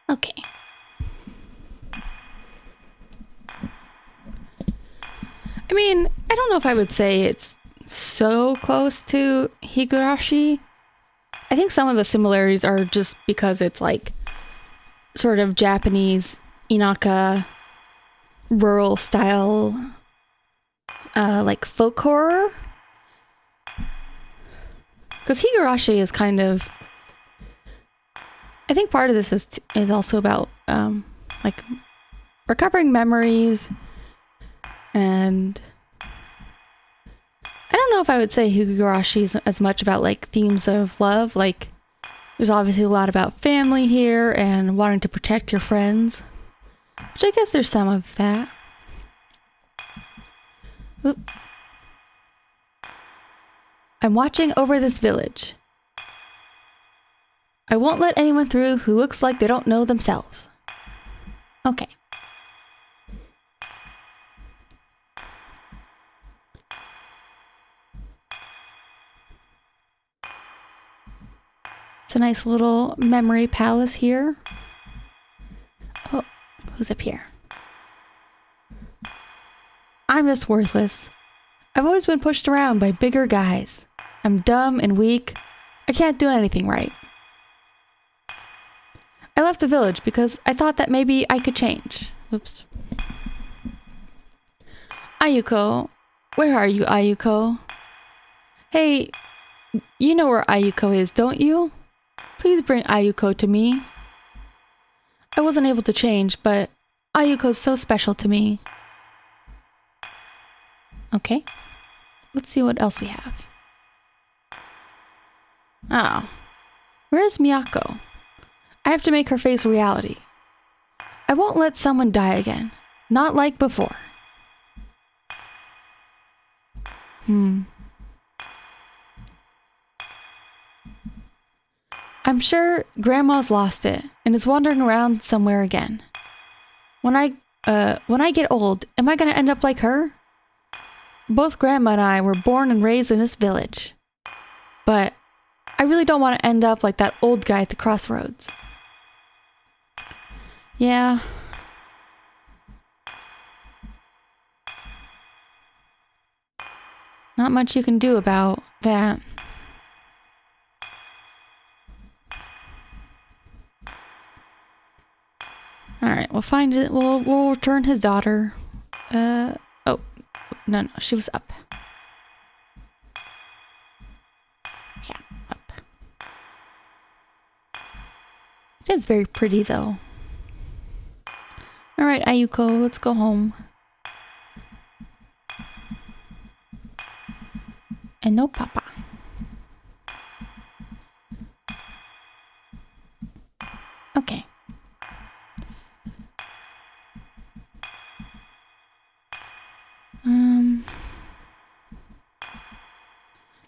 Okay. I mean, I don't know if I would say it's so close to Higurashi. I think some of the similarities are just because it's like sort of Japanese inaka rural style like folk horror. Because Higurashi is kind of, I think part of this is also about like recovering memories, and I don't know if I would say Higurashi is as much about like themes of love. Like there's obviously a lot about family here and wanting to protect your friends, which I guess there's some of that. Oop. I'm watching over this village. I won't let anyone through who looks like they don't know themselves. Okay. It's a nice little memory palace here. Oh, who's up here? I'm just worthless. I've always been pushed around by bigger guys. I'm dumb and weak. I can't do anything right. I left the village because I thought that maybe I could change. Oops. Ayuko. Where are you, Ayuko? Hey, you know where Ayuko is, don't you? Please bring Ayuko to me. I wasn't able to change, but Ayuko's so special to me. Okay. Let's see what else we have. Oh. Where is Miyako? I have to make her face reality. I won't let someone die again. Not like before. I'm sure Grandma's lost it and is wandering around somewhere again. When I get old, am I gonna end up like her? Both Grandma and I were born and raised in this village. But I really don't want to end up like that old guy at the crossroads. Yeah. Not much you can do about that. Alright, we'll find it. We'll return his daughter. Oh. No, she was up. Yeah, up. It is very pretty, though. Alright, Ayuko, let's go home. And no papa. Okay.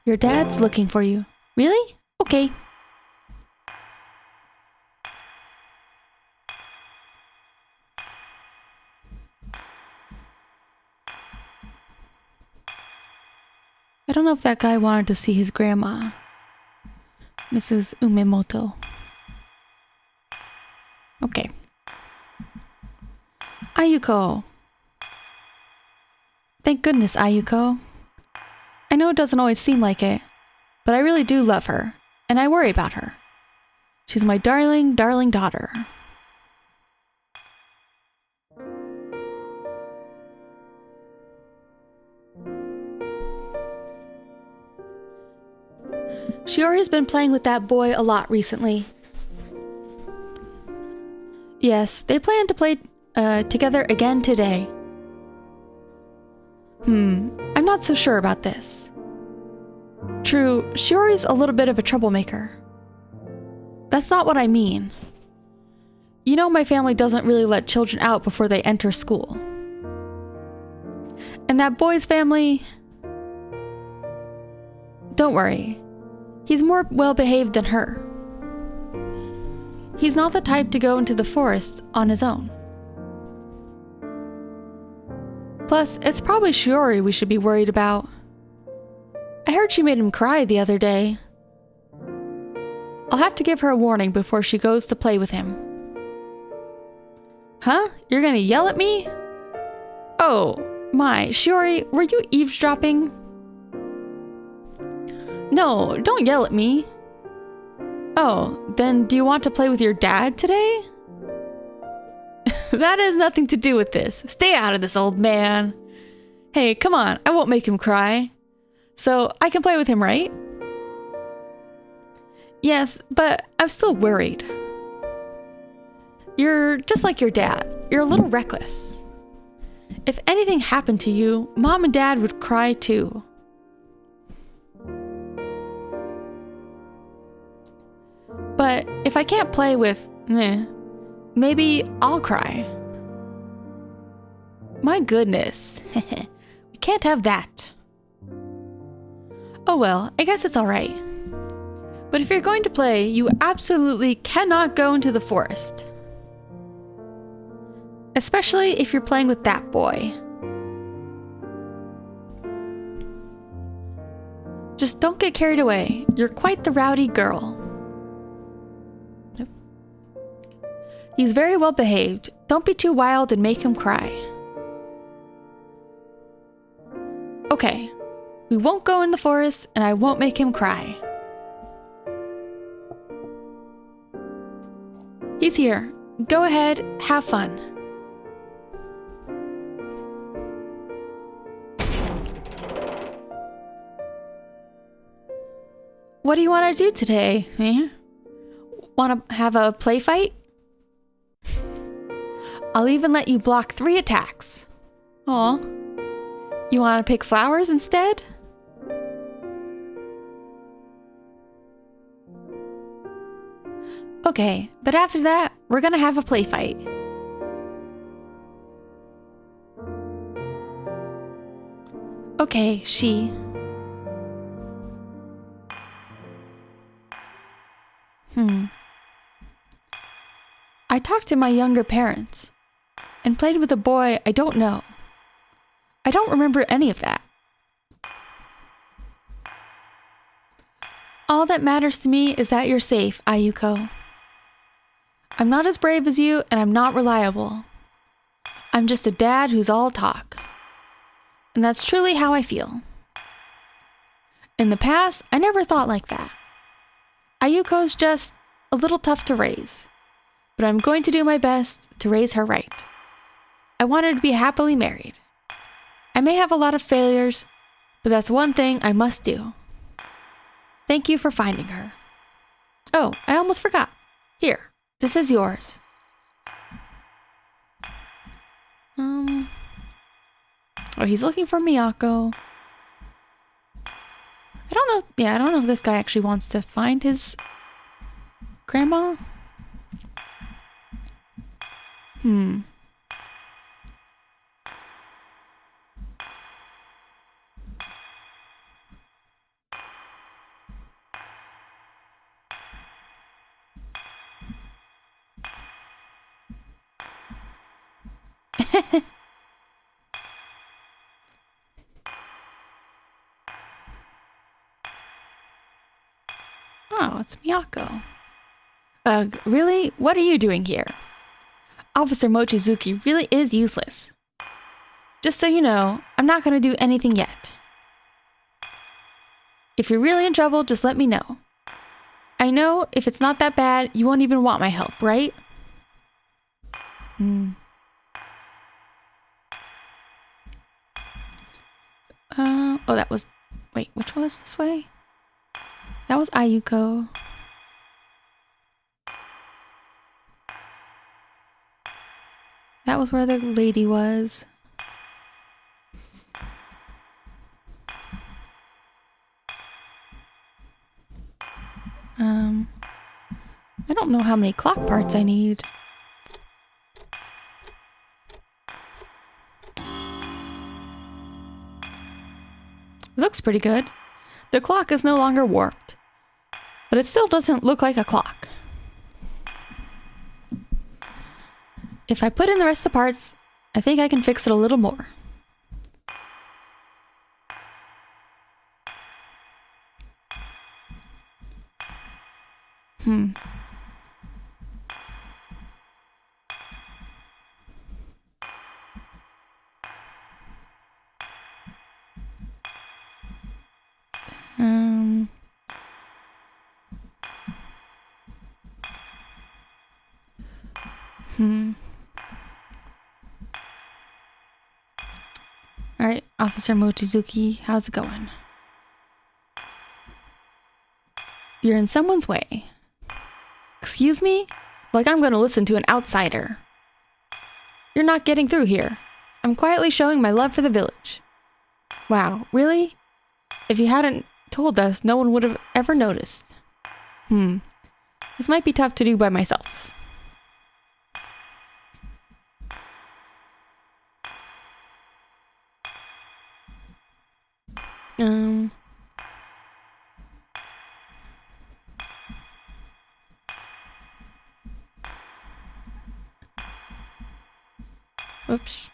Your dad's looking for you. Really? Okay. I don't know if that guy wanted to see his grandma, Mrs. Umemoto. Okay. Ayuko. Thank goodness, Ayuko. I know it doesn't always seem like it, but I really do love her, and I worry about her. She's my darling, darling daughter. Shiori's been playing with that boy a lot recently. Yes, they plan to play together again today. I'm not so sure about this. True, Shiori's a little bit of a troublemaker. That's not what I mean. You know my family doesn't really let children out before they enter school. And that boy's family... Don't worry. He's more well-behaved than her. He's not the type to go into the forest on his own. Plus, it's probably Shiori we should be worried about. I heard she made him cry the other day. I'll have to give her a warning before she goes to play with him. Huh? You're gonna yell at me? Oh, my, Shiori, were you eavesdropping? No, don't yell at me. Oh, then do you want to play with your dad today? That has nothing to do with this. Stay out of this, old man. Hey, come on, I won't make him cry. So, I can play with him, right? Yes, but I'm still worried. You're just like your dad. You're a little reckless. If anything happened to you, Mom and Dad would cry too. But if I can't play with maybe I'll cry. My goodness. We can't have that. Oh well, I guess it's alright. But if you're going to play, you absolutely cannot go into the forest. Especially if you're playing with that boy. Just don't get carried away. You're quite the rowdy girl. He's very well behaved. Don't be too wild and make him cry. Okay, we won't go in the forest and I won't make him cry. He's here. Go ahead, have fun. What do you want to do today? Want to have a play fight? I'll even let you block 3 attacks. Aw. You want to pick flowers instead? Okay, but after that, we're gonna have a play fight. Okay, she. I talked to my younger parents and played with a boy I don't know. I don't remember any of that. All that matters to me is that you're safe, Ayuko. I'm not as brave as you, and I'm not reliable. I'm just a dad who's all talk. And that's truly how I feel. In the past, I never thought like that. Ayuko's just a little tough to raise, but I'm going to do my best to raise her right. I want her to be happily married. I may have a lot of failures, but that's one thing I must do. Thank you for finding her. Oh, I almost forgot. Here, this is yours. Oh, he's looking for Miyako. I don't know. Yeah, I don't know if this guy actually wants to find his grandma. Oh, it's Miyako. Ugh, really? What are you doing here? Officer Mochizuki really is useless. Just so you know, I'm not going to do anything yet. If you're really in trouble, just let me know. I know if it's not that bad, you won't even want my help, right? Oh, that was... Wait, which one was this way? That was Ayuko. That was where the lady was. I don't know how many clock parts I need. It looks pretty good. The clock is no longer warped, but it still doesn't look like a clock. If I put in the rest of the parts, I think I can fix it a little more. Alright, Officer Mochizuki, how's it going? You're in someone's way. Excuse me? Like I'm gonna listen to an outsider. You're not getting through here. I'm quietly showing my love for the village. Wow, really? If you hadn't told us, no one would have ever noticed. This might be tough to do by myself. Oops.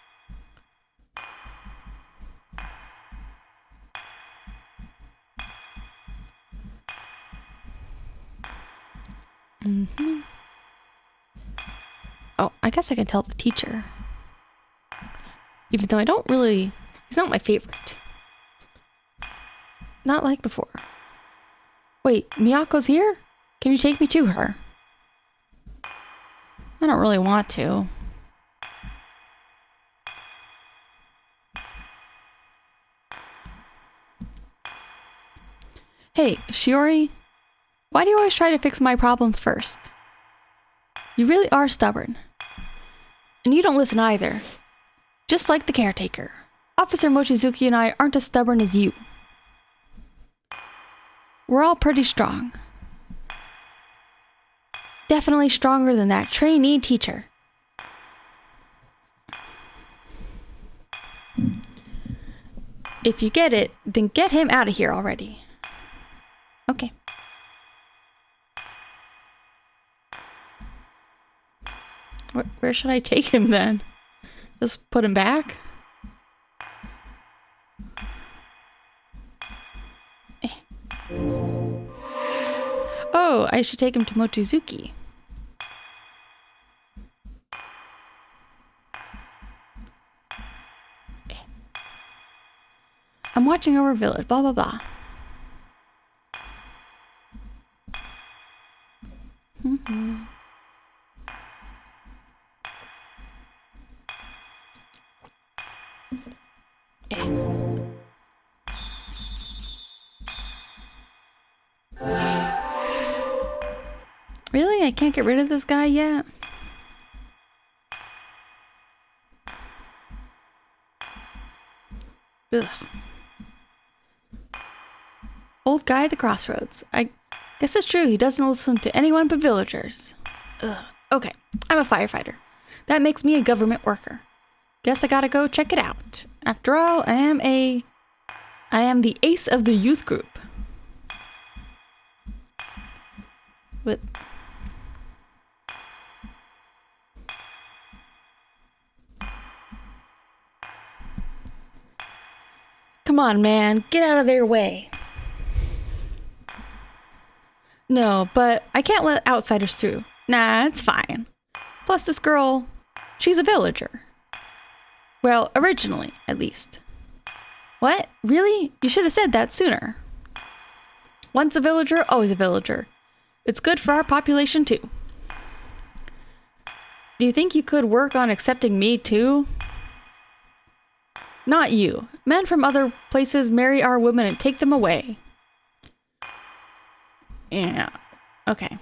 Oh, I guess I can tell the teacher. Even though I don't really... He's not my favorite. Not like before. Wait, Miyako's here? Can you take me to her? I don't really want to. Hey, Shiori, why do you always try to fix my problems first? You really are stubborn. And you don't listen either. Just like the caretaker. Officer Mochizuki and I aren't as stubborn as you. We're all pretty strong. Definitely stronger than that trainee teacher. If you get it, then get him out of here already. Okay. Where should I take him then? Just put him back? Oh, I should take him to Mochizuki. I'm watching over village, blah, blah, blah. Really? I can't get rid of this guy yet? Ugh. Old guy at the crossroads. I guess it's true, he doesn't listen to anyone but villagers. Ugh. Okay, I'm a firefighter. That makes me a government worker. Guess I gotta go check it out. After all, I am the ace of the youth group. What? Come on, man, get out of their way. No, but I can't let outsiders through. Nah, it's fine. Plus this girl, she's a villager. Well, originally, at least. What? Really? You should have said that sooner. Once a villager, always a villager. It's good for our population too. Do you think you could work on accepting me too? Not you. Men from other places marry our women and take them away. Yeah. Okay.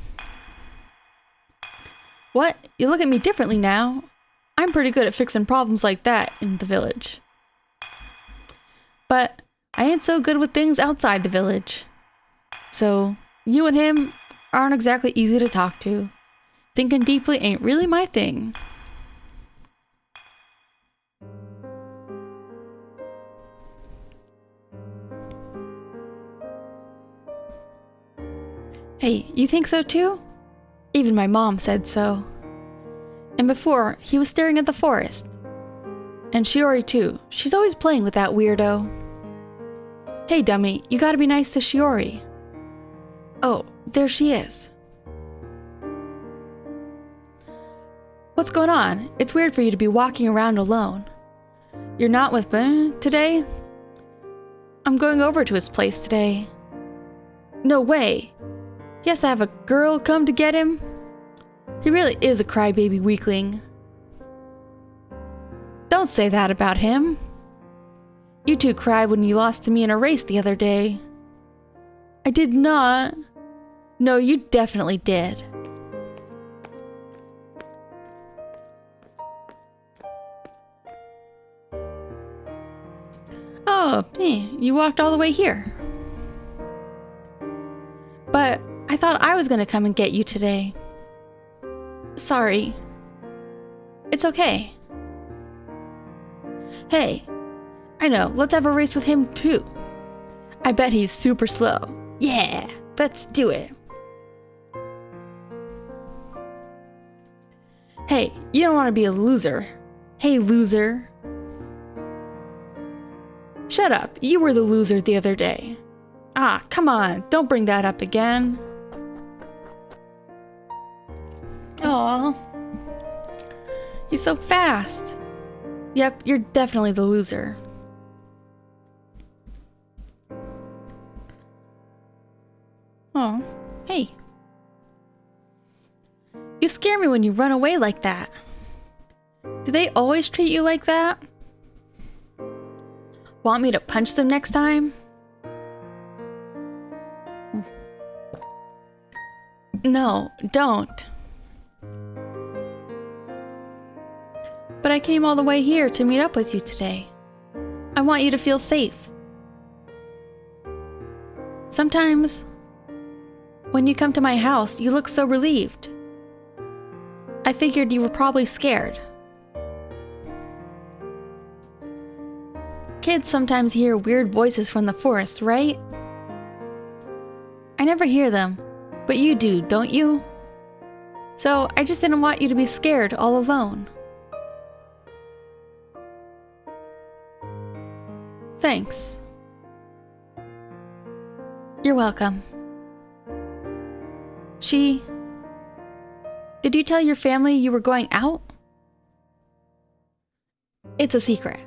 What? You look at me differently now. I'm pretty good at fixing problems like that in the village. But I ain't so good with things outside the village. So, you and him aren't exactly easy to talk to. Thinking deeply ain't really my thing. Hey, you think so too? Even my mom said so. And before, he was staring at the forest. And Shiori too. She's always playing with that weirdo. Hey dummy, you gotta be nice to Shiori. Oh, there she is. What's going on? It's weird for you to be walking around alone. You're not with Ben today? I'm going over to his place today. No way. He has to have a girl come to get him? He really is a crybaby weakling. Don't say that about him. You two cried when you lost to me in a race the other day. I did not. No, you definitely did. Oh, you walked all the way here. But I thought I was gonna come and get you today. Sorry. It's okay. Hey, I know, let's have a race with him too. I bet he's super slow. Yeah, let's do it. Hey, you don't want to be a loser. Hey, loser. Shut up, you were the loser the other day. Ah, come on, don't bring that up again. Aw. He's so fast. Yep, you're definitely the loser. Oh, hey. You scare me when you run away like that. Do they always treat you like that? Want me to punch them next time? No, don't. But I came all the way here to meet up with you today. I want you to feel safe. Sometimes, when you come to my house, you look so relieved. I figured you were probably scared. Kids sometimes hear weird voices from the forest, right? I never hear them, but you do, don't you? So I just didn't want you to be scared all alone. Thanks. You're welcome. Did you tell your family you were going out? It's a secret.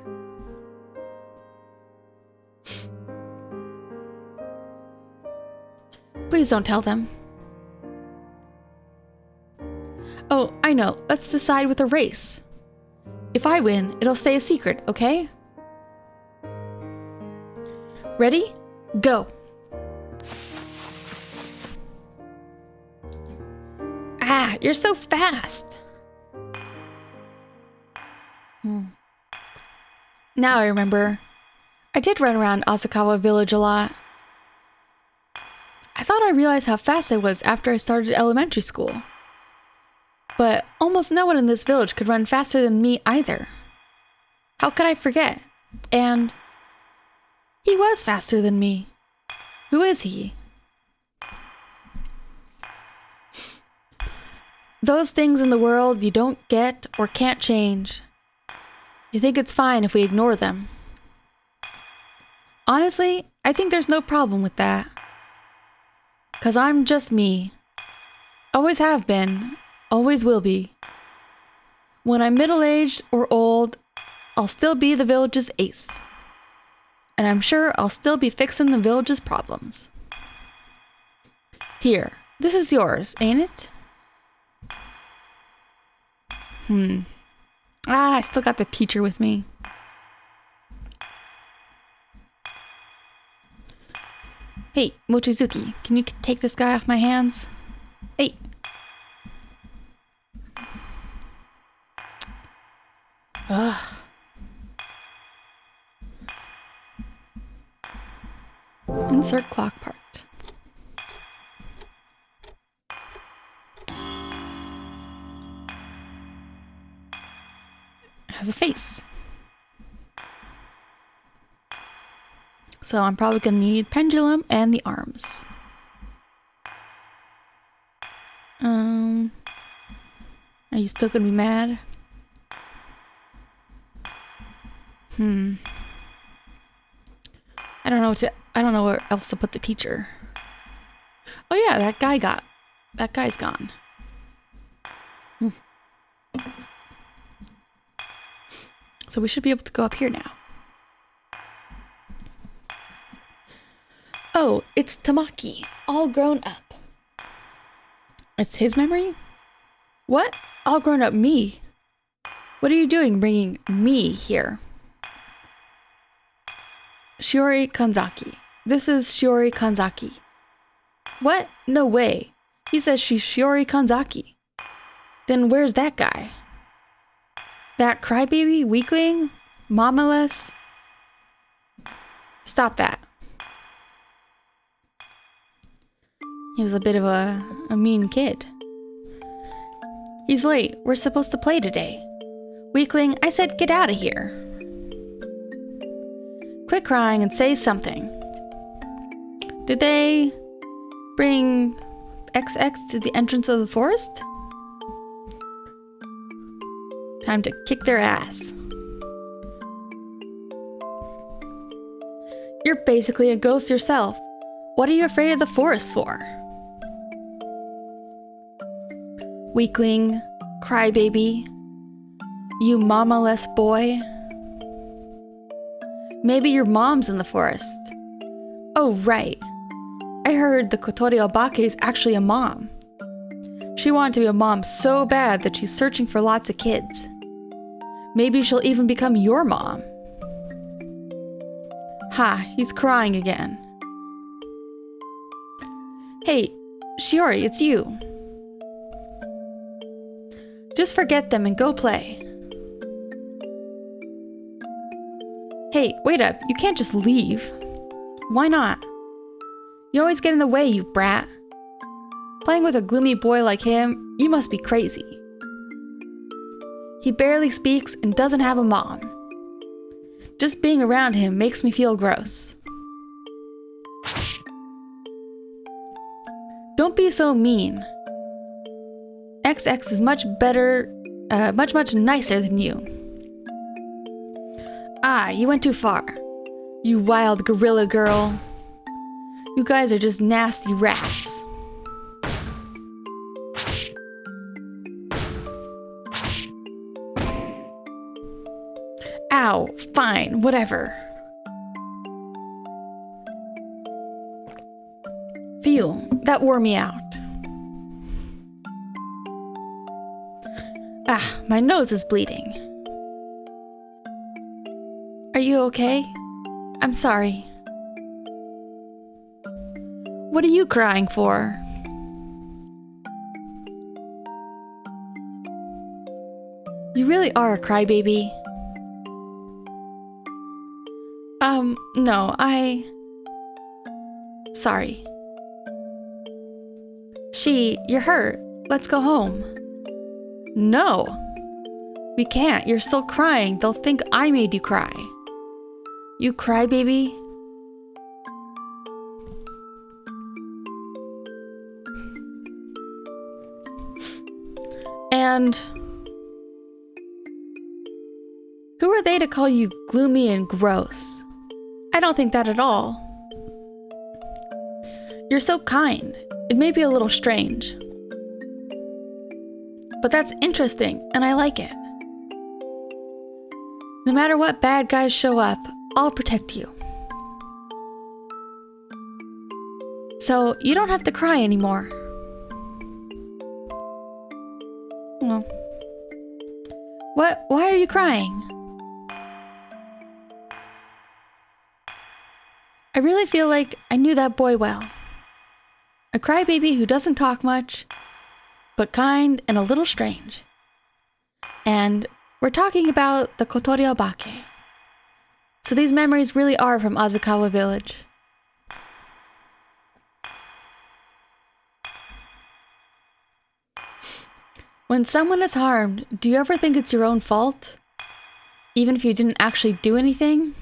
Please don't tell them. Oh, I know. Let's decide with a race. If I win, it'll stay a secret, okay? Ready? Go. Ah, you're so fast. Now I remember. I did run around Asakawa Village a lot. I thought I realized how fast I was after I started elementary school. But almost no one in this village could run faster than me either. How could I forget? And he was faster than me. Who is he? Those things in the world you don't get or can't change. You think it's fine if we ignore them. Honestly, I think there's no problem with that. 'Cause I'm just me. Always have been, always will be. When I'm middle-aged or old, I'll still be the village's ace. And I'm sure I'll still be fixing the village's problems. Here, this is yours, ain't it? I still got the teacher with me. Hey, Mochizuki, can you take this guy off my hands? Hey. Ugh. Insert clock part. Has a face. So I'm probably gonna need pendulum and the arms. Are you still gonna be mad? I don't know where else to put the teacher. Oh yeah, that guy's gone. So we should be able to go up here now. Oh, it's Tamaki, all grown up. It's his memory? What? All grown up me? What are you doing bringing me here? Shiori Kanzaki. This is Shiori Kanzaki. What? No way. He says she's Shiori Kanzaki. Then where's that guy? That crybaby, weakling, mamaless? Stop that. He was a bit of a mean kid. He's late. We're supposed to play today. Weakling, I said get out of here. Quit crying and say something. Did they bring XX to the entrance of the forest? Time to kick their ass. You're basically a ghost yourself. What are you afraid of the forest for? Weakling, crybaby, you mama-less boy. Maybe your mom's in the forest. Oh, right. I heard the Kotori Obake is actually a mom. She wanted to be a mom so bad that she's searching for lots of kids. Maybe she'll even become your mom. Ha, he's crying again. Hey, Shiori, it's you. Just forget them and go play. Hey, wait up. You can't just leave. Why not? You always get in the way, you brat. Playing with a gloomy boy like him, you must be crazy. He barely speaks and doesn't have a mom. Just being around him makes me feel gross. Don't be so mean. XX is much better, much nicer than you. Ah, you went too far. You wild gorilla girl. You guys are just nasty rats. Ow, fine, whatever. Phew, that wore me out. Ah, my nose is bleeding. Are you okay? I'm sorry. What are you crying for? You really are a crybaby. No, Sorry. You're hurt. Let's go home. No. We can't. You're still crying. They'll think I made you cry. You crybaby. And who are they to call you gloomy and gross? I don't think that at all. You're so kind. It may be a little strange. But that's interesting, and I like it. No matter what bad guys show up, I'll protect you. So you don't have to cry anymore. Well, why are you crying? I really feel like I knew that boy well. A crybaby who doesn't talk much, but kind and a little strange. And we're talking about the Kotoriobake. So these memories really are from Azukawa Village. When someone is harmed, do you ever think it's your own fault? Even if you didn't actually do anything?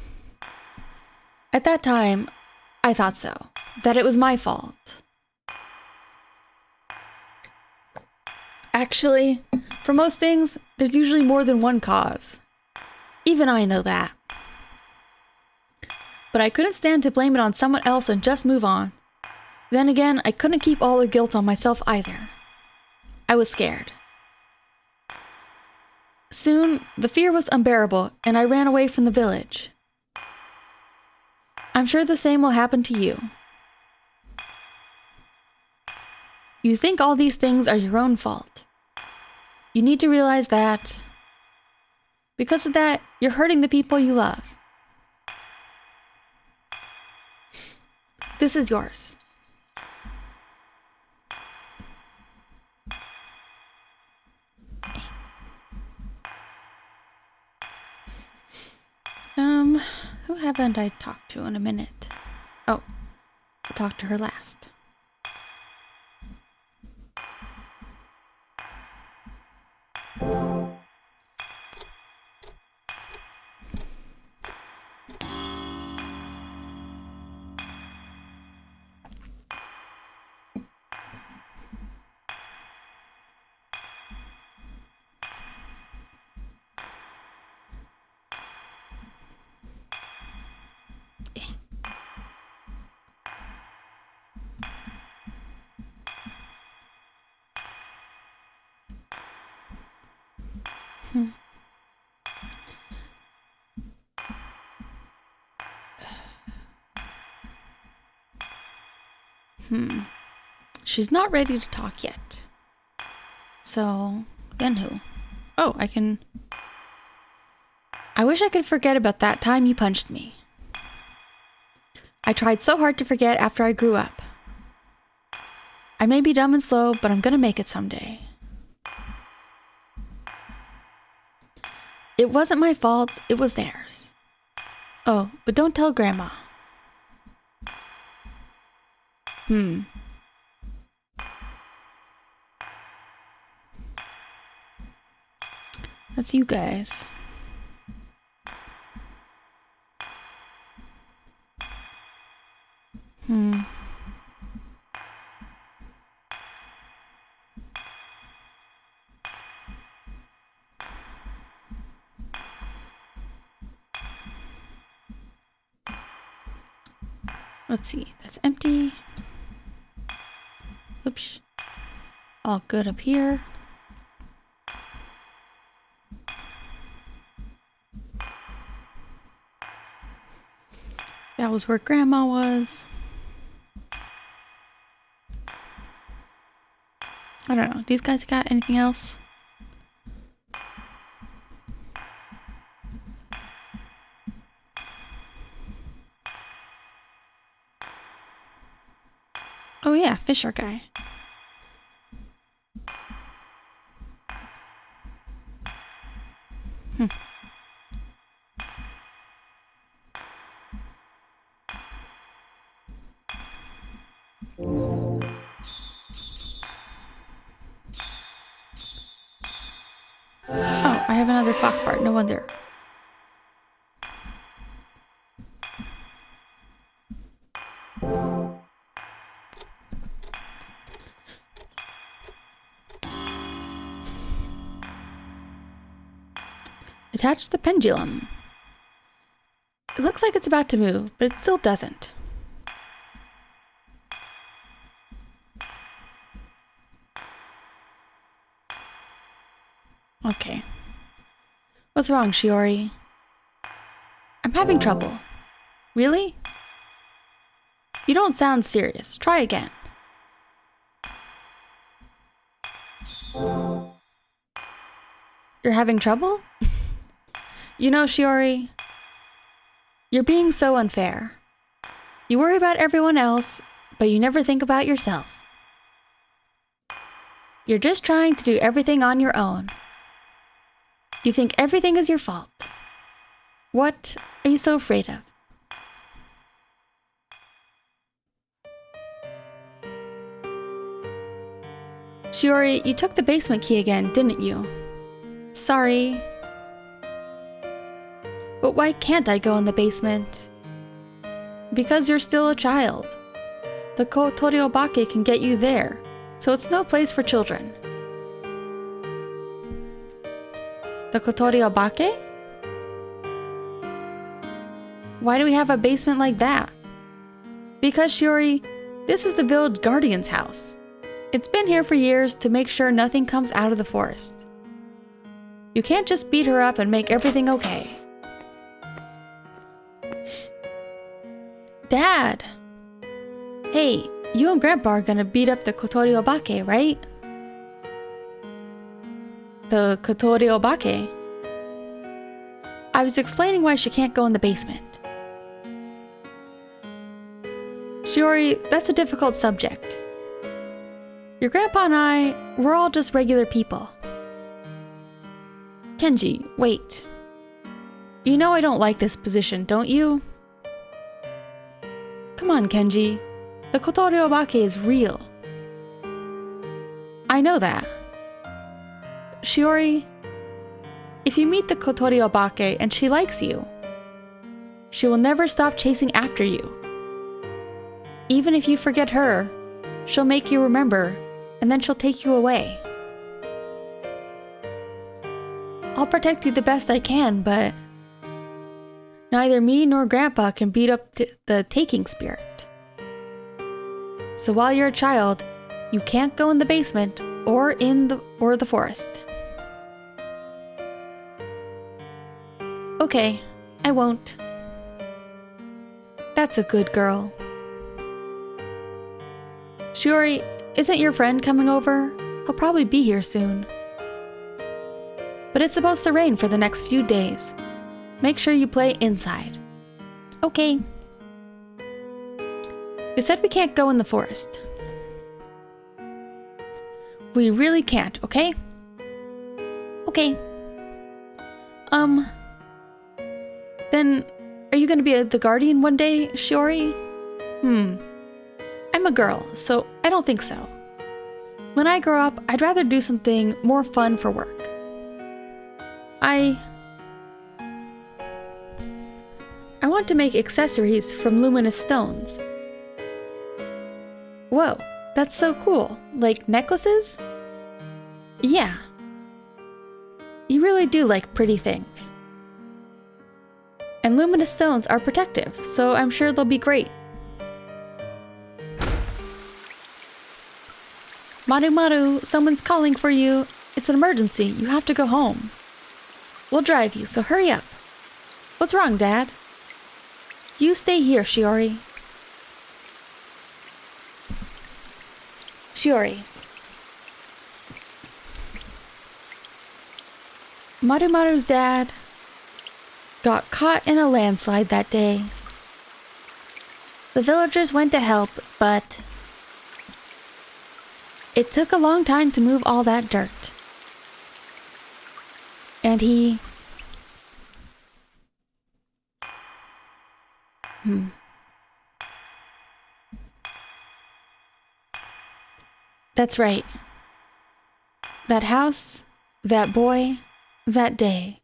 At that time, I thought so. That it was my fault. Actually, for most things, there's usually more than one cause. Even I know that. But I couldn't stand to blame it on someone else and just move on. Then again, I couldn't keep all the guilt on myself either. I was scared. Soon, the fear was unbearable, and I ran away from the village. I'm sure the same will happen to you. You think all these things are your own fault. You need to realize that because of that, you're hurting the people you love. This is yours. Who haven't I talked to in a minute? Oh, I talked to her last. She's not ready to talk yet. So, then who? Oh, I wish I could forget about that time you punched me. I tried so hard to forget after I grew up. I may be dumb and slow, but I'm gonna make it someday. It wasn't my fault, it was theirs. Oh, but don't tell Grandma. That's you guys. Let's see, that's empty. Oops. All good up here. That was where Grandma was. I don't know. These guys got anything else? Oh yeah, Fisher guy. Oh, I have another clock part, no wonder. Attach the pendulum. It looks like it's about to move, but it still doesn't. Okay. What's wrong, Shiori? I'm having trouble. Really? You don't sound serious. Try again. You're having trouble? You know, Shiori, you're being so unfair. You worry about everyone else, but you never think about yourself. You're just trying to do everything on your own. You think everything is your fault. What are you so afraid of? Shiori, you took the basement key again, didn't you? Sorry. But why can't I go in the basement? Because you're still a child. The Kotoriobake can get you there, so it's no place for children. The Kotoriobake? Why do we have a basement like that? Because, Shiori, this is the village guardian's house. It's been here for years to make sure nothing comes out of the forest. You can't just beat her up and make everything okay. Dad! Hey, you and Grandpa are gonna beat up the Kotoriobake, right? The Kotoriobake? I was explaining why she can't go in the basement. Shiori, that's a difficult subject. Your grandpa and I, we're all just regular people. Kenji, wait. You know I don't like this position, don't you? Come on, Kenji. The Kotoriobake is real. I know that. Shiori, if you meet the Kotoriobake and she likes you, she will never stop chasing after you. Even if you forget her, she'll make you remember, and then she'll take you away. I'll protect you the best I can, but neither me nor Grandpa can beat up the taking spirit. So while you're a child, you can't go in the basement or the forest. Okay, I won't. That's a good girl. Shiori, isn't your friend coming over? He'll probably be here soon. But it's supposed to rain for the next few days. Make sure you play inside. Okay. You said we can't go in the forest. We really can't, okay? Okay. Then, are you gonna be the guardian one day, Shiori? I'm a girl, so I don't think so. When I grow up, I'd rather do something more fun for work. I want to make accessories from luminous stones. Whoa, that's so cool. Like necklaces? Yeah. You really do like pretty things. And luminous stones are protective, so I'm sure they'll be great. Maru Maru, someone's calling for you. It's an emergency. You have to go home. We'll drive you, so hurry up. What's wrong, Dad? You stay here, Shiori. Shiori. Maru Maru's dad got caught in a landslide that day. The villagers went to help, but it took a long time to move all that dirt. And he... That's right. That house, that boy, that day.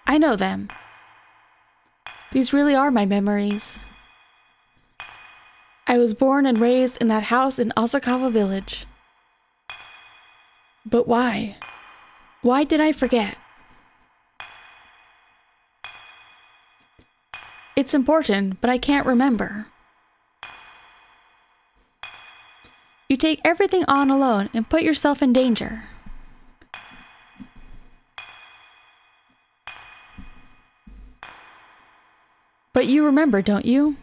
I know them. These really are my memories. I was born and raised in that house in Asakawa village. But why? Why did I forget? It's important, but I can't remember. You take everything on alone and put yourself in danger. But you remember, don't you?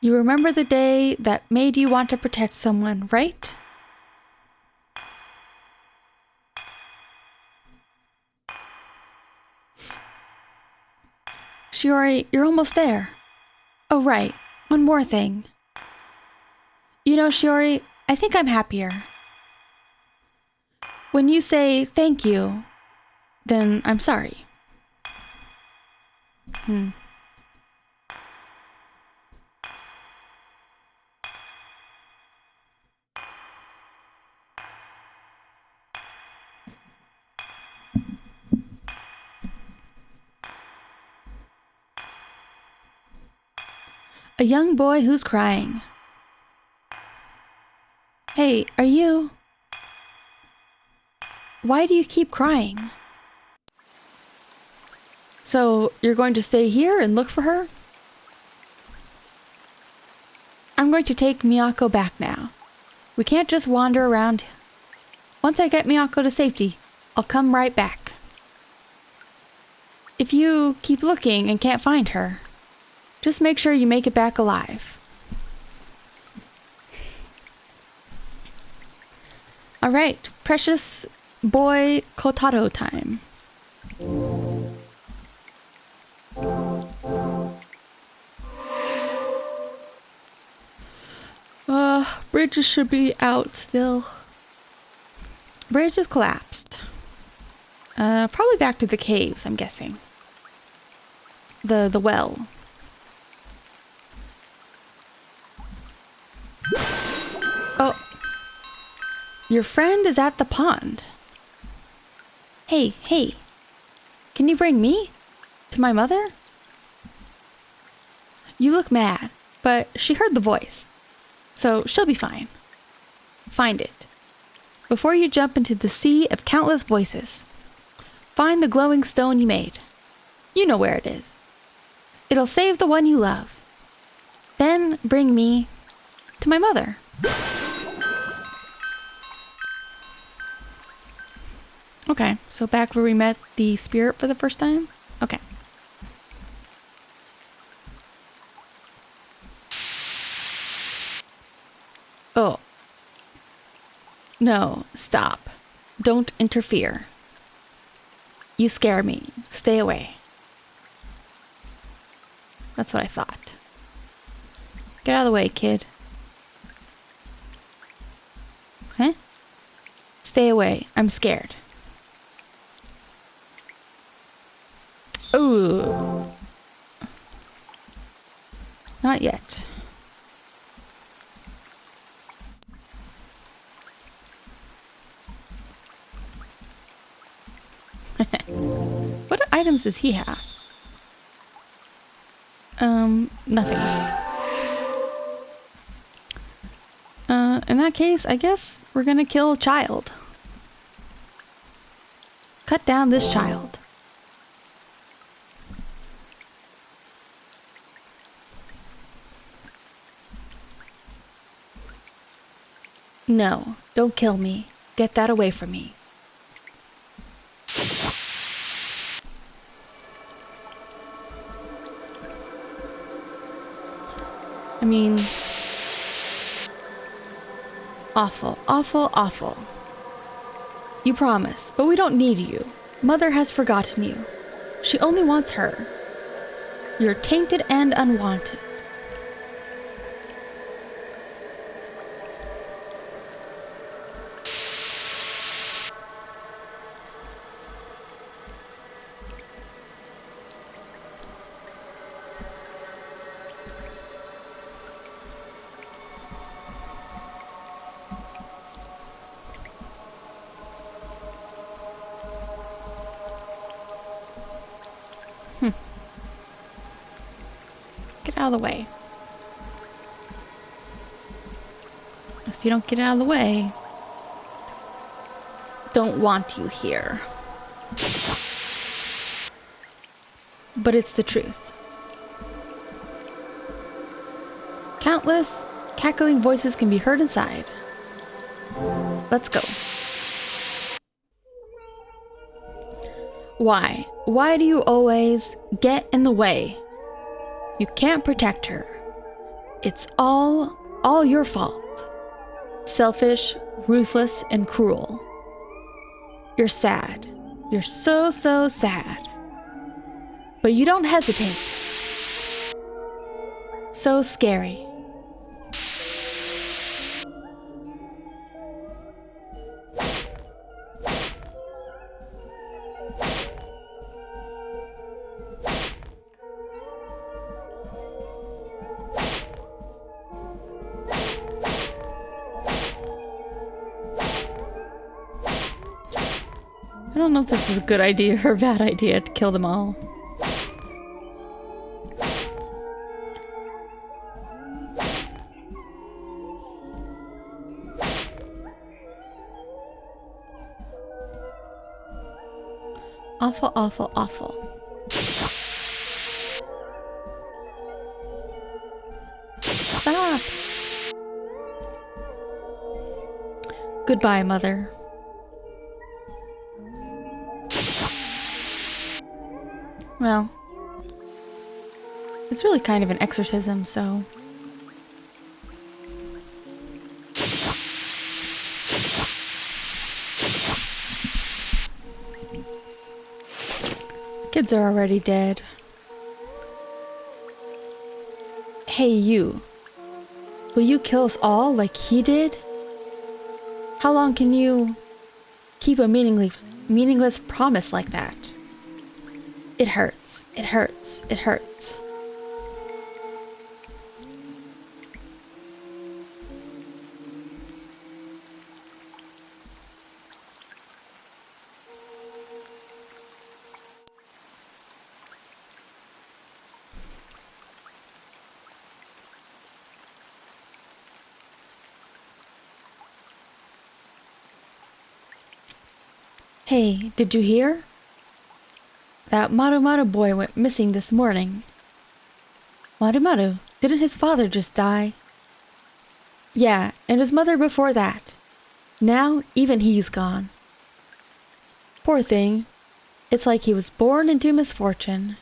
You remember the day that made you want to protect someone, right? Shiori, you're almost there. Oh, right. One more thing. You know, Shiori, I think I'm happier. When you say thank you, then I'm sorry. A young boy who's crying. Hey, are you... Why do you keep crying? So, you're going to stay here and look for her? I'm going to take Miyako back now. We can't just wander around. Once I get Miyako to safety, I'll come right back. If you keep looking and can't find her, just make sure you make it back alive. Alright, precious boy Kotaro time. Bridges should be out still. Bridge is collapsed. Probably back to the caves, I'm guessing. The well. Oh. Your friend is at the pond. Hey. Can you bring me? To my mother? You look mad, but she heard the voice. So she'll be fine. Find it. Before you jump into the sea of countless voices. Find the glowing stone you made. You know where it is. It'll save the one you love. Then bring me to my mother. Okay, so back where we met the spirit for the first time? Okay. Oh. No, stop. Don't interfere. You scare me. Stay away. That's what I thought. Get out of the way, kid. Huh? Stay away. I'm scared. Ooh. Not yet. What items does he have? Nothing. In that case, I guess we're gonna kill a child. Cut down this child. No, don't kill me. Get that away from me. I mean, awful, awful, awful. You promised, but we don't need you. Mother has forgotten you. She only wants her. You're tainted and unwanted. Get out of the way. If you don't get out of the way, don't want you here. But it's the truth. Countless cackling voices can be heard inside. Let's go. Why? Why do you always get in the way? You can't protect her. It's all your fault. Selfish, ruthless, and cruel. You're sad. You're so sad. But you don't hesitate. So scary. I don't know if this is a good idea or a bad idea to kill them all. Awful, awful, awful. Stop! Goodbye, Mother. Well, it's really kind of an exorcism, so... Kids are already dead. Hey, you. Will you kill us all like he did? How long can you keep a meaningless promise like that? It hurts. It hurts. It hurts. Hey, did you hear? That Maru boy went missing this morning. Maru, didn't his father just die? Yeah, and his mother before that. Now, even he's gone. Poor thing. It's like he was born into misfortune.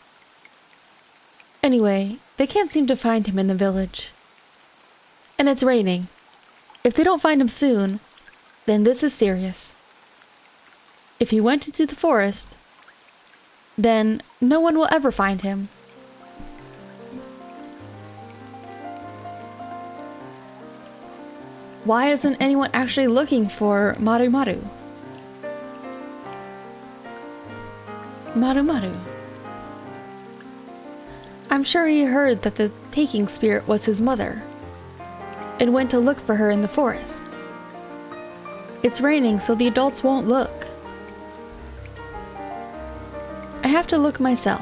Anyway, they can't seem to find him in the village. And it's raining. If they don't find him soon, then this is serious. If he went into the forest, then no one will ever find him. Why isn't anyone actually looking for Maru? Maru. I'm sure he heard that the taking spirit was his mother, and went to look for her in the forest. It's raining, so the adults won't look. have to look myself.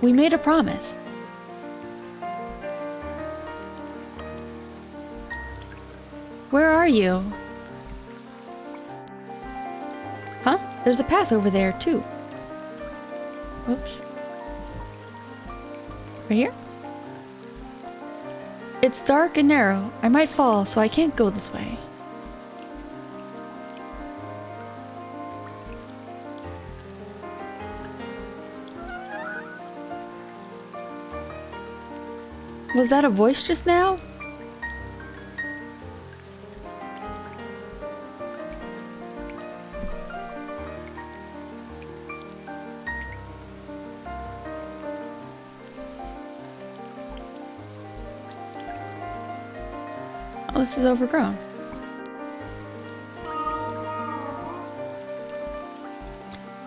We made a promise. Where are you? Huh? There's a path over there, too. Oops. Right here? It's dark and narrow. I might fall, so I can't go this way. Was that a voice just now? Oh, this is overgrown.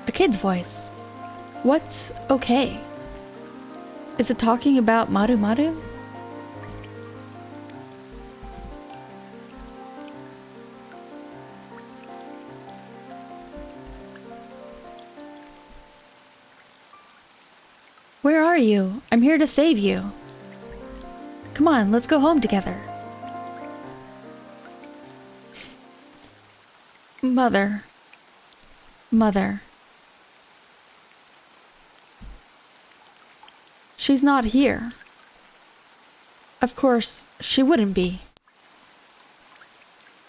A kid's voice. What's okay? Is it talking about Maru Maru? Where are you? I'm here to save you. Come on, let's go home together. Mother. Mother. She's not here. Of course, she wouldn't be.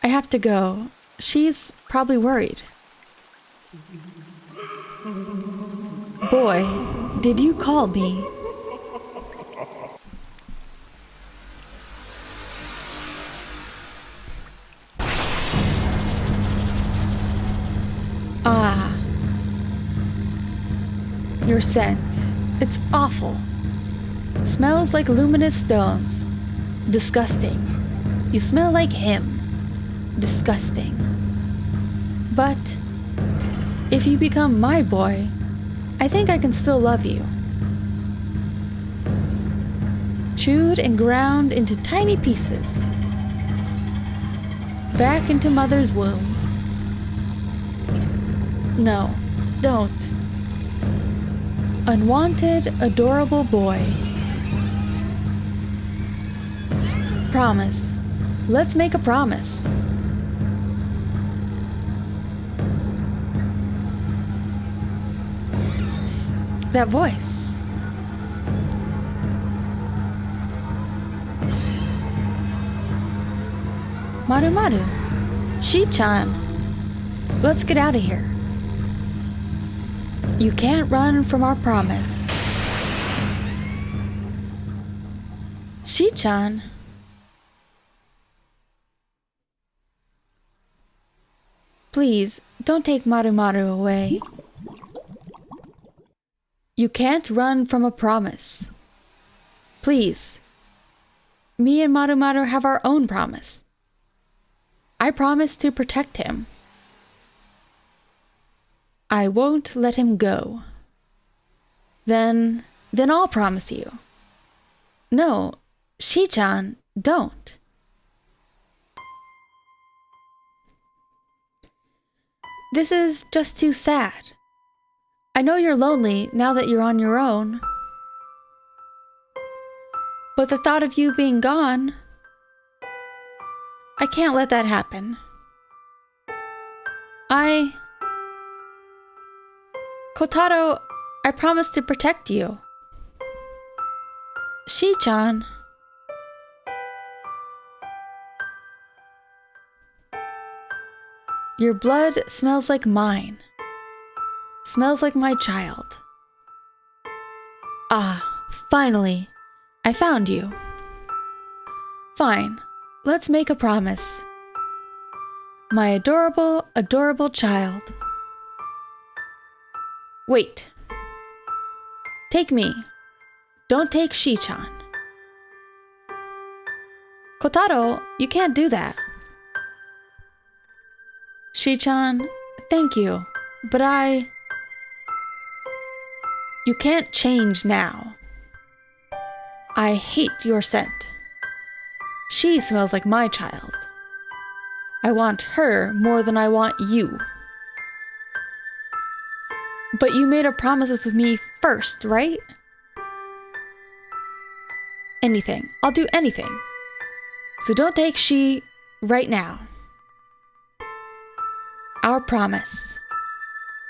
I have to go. She's probably worried. Boy, did you call me? Ah. Your scent. It's awful. Smells like luminous stones. Disgusting. You smell like him. Disgusting. But if you become my boy, I think I can still love you. Chewed and ground into tiny pieces. Back into mother's womb. No, don't. Unwanted, adorable boy. Promise. Let's make a promise. That voice. Maru Maru. Shi-chan. Let's get out of here. You can't run from our promise. Shi-chan. Please, don't take Maru Maru away. You can't run from a promise. Please. Me and Maru Maru have our own promise. I promise to protect him. I won't let him go. Then I'll promise you. No, Shi-chan, don't. This is just too sad. I know you're lonely now that you're on your own. But the thought of you being gone, I can't let that happen. Kotaro, I promise to protect you. Shi-chan. Your blood smells like mine. Smells like my child. Ah, finally. I found you. Fine. Let's make a promise. My adorable, adorable child. Wait. Take me. Don't take Shi-chan. Kotaro, you can't do that. Shi-chan, thank you, but You can't change now. I hate your scent. She smells like my child. I want her more than I want you. But you made a promise with me first, right? Anything. I'll do anything. So don't take she right now. Our promise.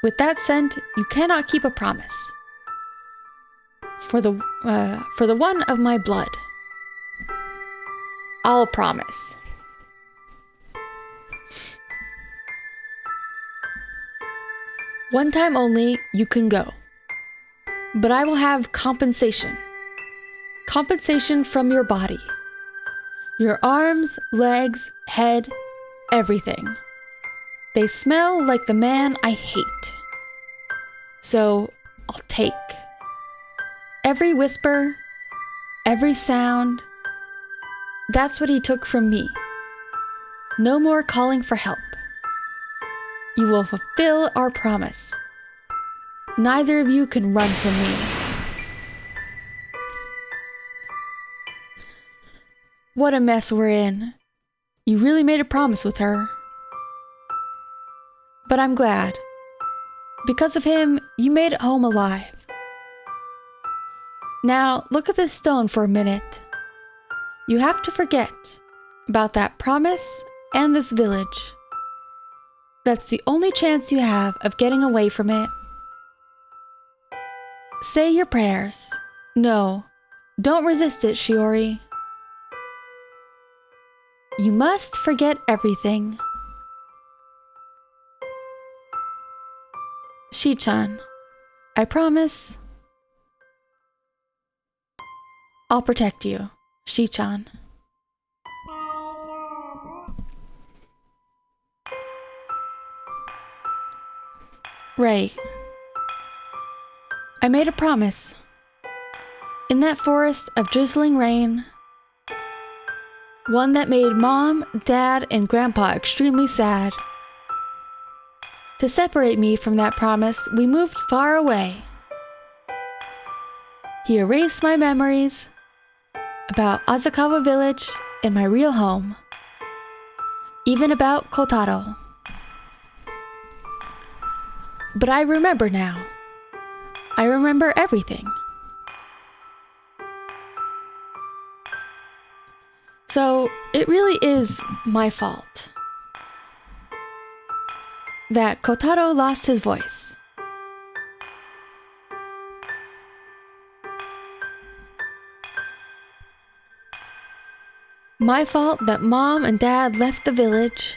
With that scent, you cannot keep a promise. For the one of my blood. I'll promise. One time only, you can go. But I will have compensation. Compensation from your body. Your arms, legs, head, everything. They smell like the man I hate. So, I'll take. Every whisper, every sound, that's what he took from me. No more calling for help. You will fulfill our promise. Neither of you can run from me. What a mess we're in. You really made a promise with her. But I'm glad. Because of him, you made it home alive. Now, look at this stone for a minute. You have to forget about that promise and this village. That's the only chance you have of getting away from it. Say your prayers. No, don't resist it, Shiori. You must forget everything. Shi-chan, I promise. I'll protect you, Shi-chan. Ray, I made a promise. In that forest of drizzling rain, one that made Mom, Dad, and Grandpa extremely sad. To separate me from that promise, we moved far away. He erased my memories about Asakawa Village and my real home, even about Kotaro. But I remember now. I remember everything. So it really is my fault that Kotaro lost his voice. My fault that Mom and Dad left the village,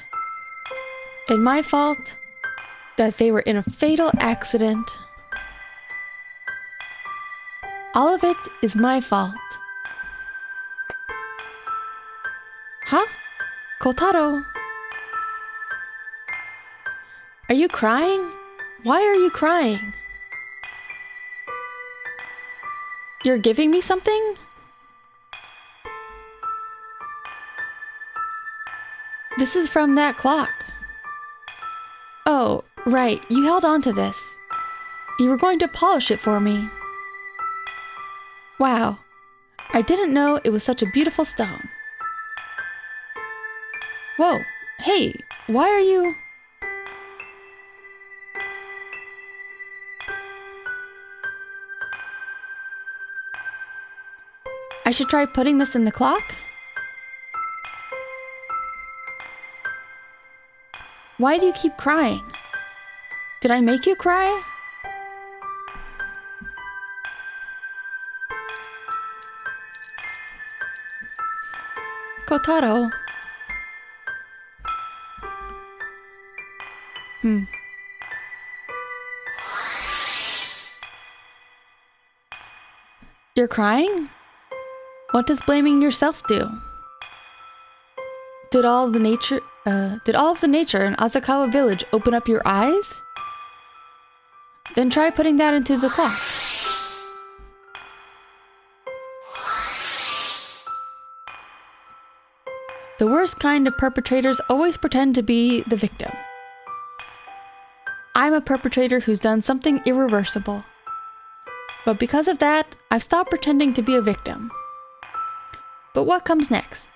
and my fault that they were in a fatal accident. All of it is my fault. Huh? Kotaro? Are you crying? Why are you crying? You're giving me something? This is from that clock. Oh, right, you held on to this. You were going to polish it for me. Wow, I didn't know it was such a beautiful stone. Whoa, hey, why are you... I should try putting this in the clock? Why do you keep crying? Did I make you cry? Kotaro. You're crying? What does blaming yourself do? Did all of the nature in Asakawa Village open up your eyes? Then try putting that into the clock. The worst kind of perpetrators always pretend to be the victim. I'm a perpetrator who's done something irreversible. But because of that, I've stopped pretending to be a victim. But what comes next?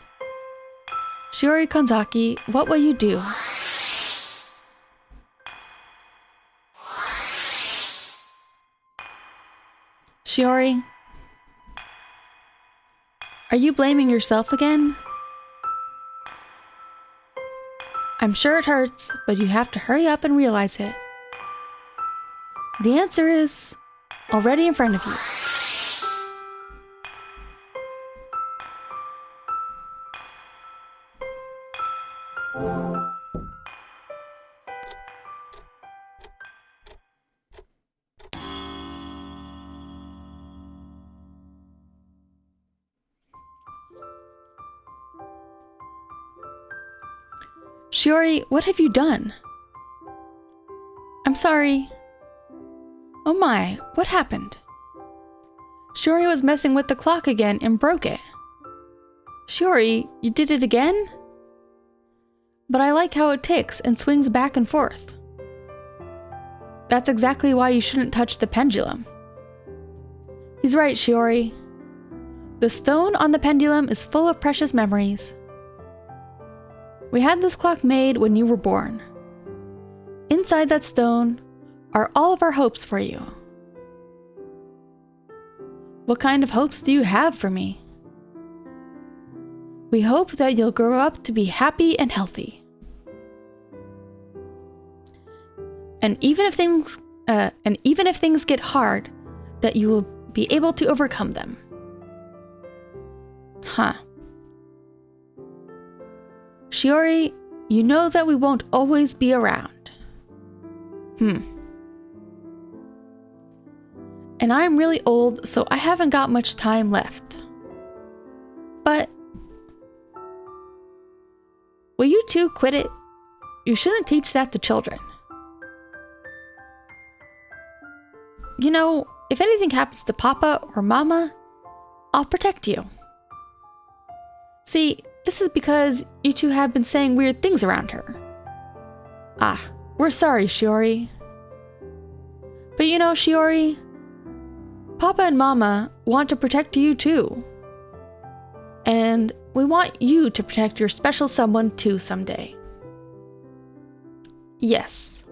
Shiori Kanzaki, what will you do? Shiori, are you blaming yourself again? I'm sure it hurts, but you have to hurry up and realize it. The answer is already in front of you. Shiori, what have you done? I'm sorry. Oh my, what happened? Shiori was messing with the clock again and broke it. Shiori, you did it again? But I like how it ticks and swings back and forth. That's exactly why you shouldn't touch the pendulum. He's right, Shiori. The stone on the pendulum is full of precious memories. We had this clock made when you were born. Inside that stone are all of our hopes for you. What kind of hopes do you have for me? We hope that you'll grow up to be happy and healthy. And even if things get hard, that you will be able to overcome them. Huh. Shiori, you know that we won't always be around. And I'm really old, so I haven't got much time left. But will you two quit it? You shouldn't teach that to children. You know, if anything happens to Papa or Mama, I'll protect you. See, this is because you two have been saying weird things around her. Ah, we're sorry, Shiori. But you know, Shiori, Papa and Mama want to protect you too. And we want you to protect your special someone too someday. Yes.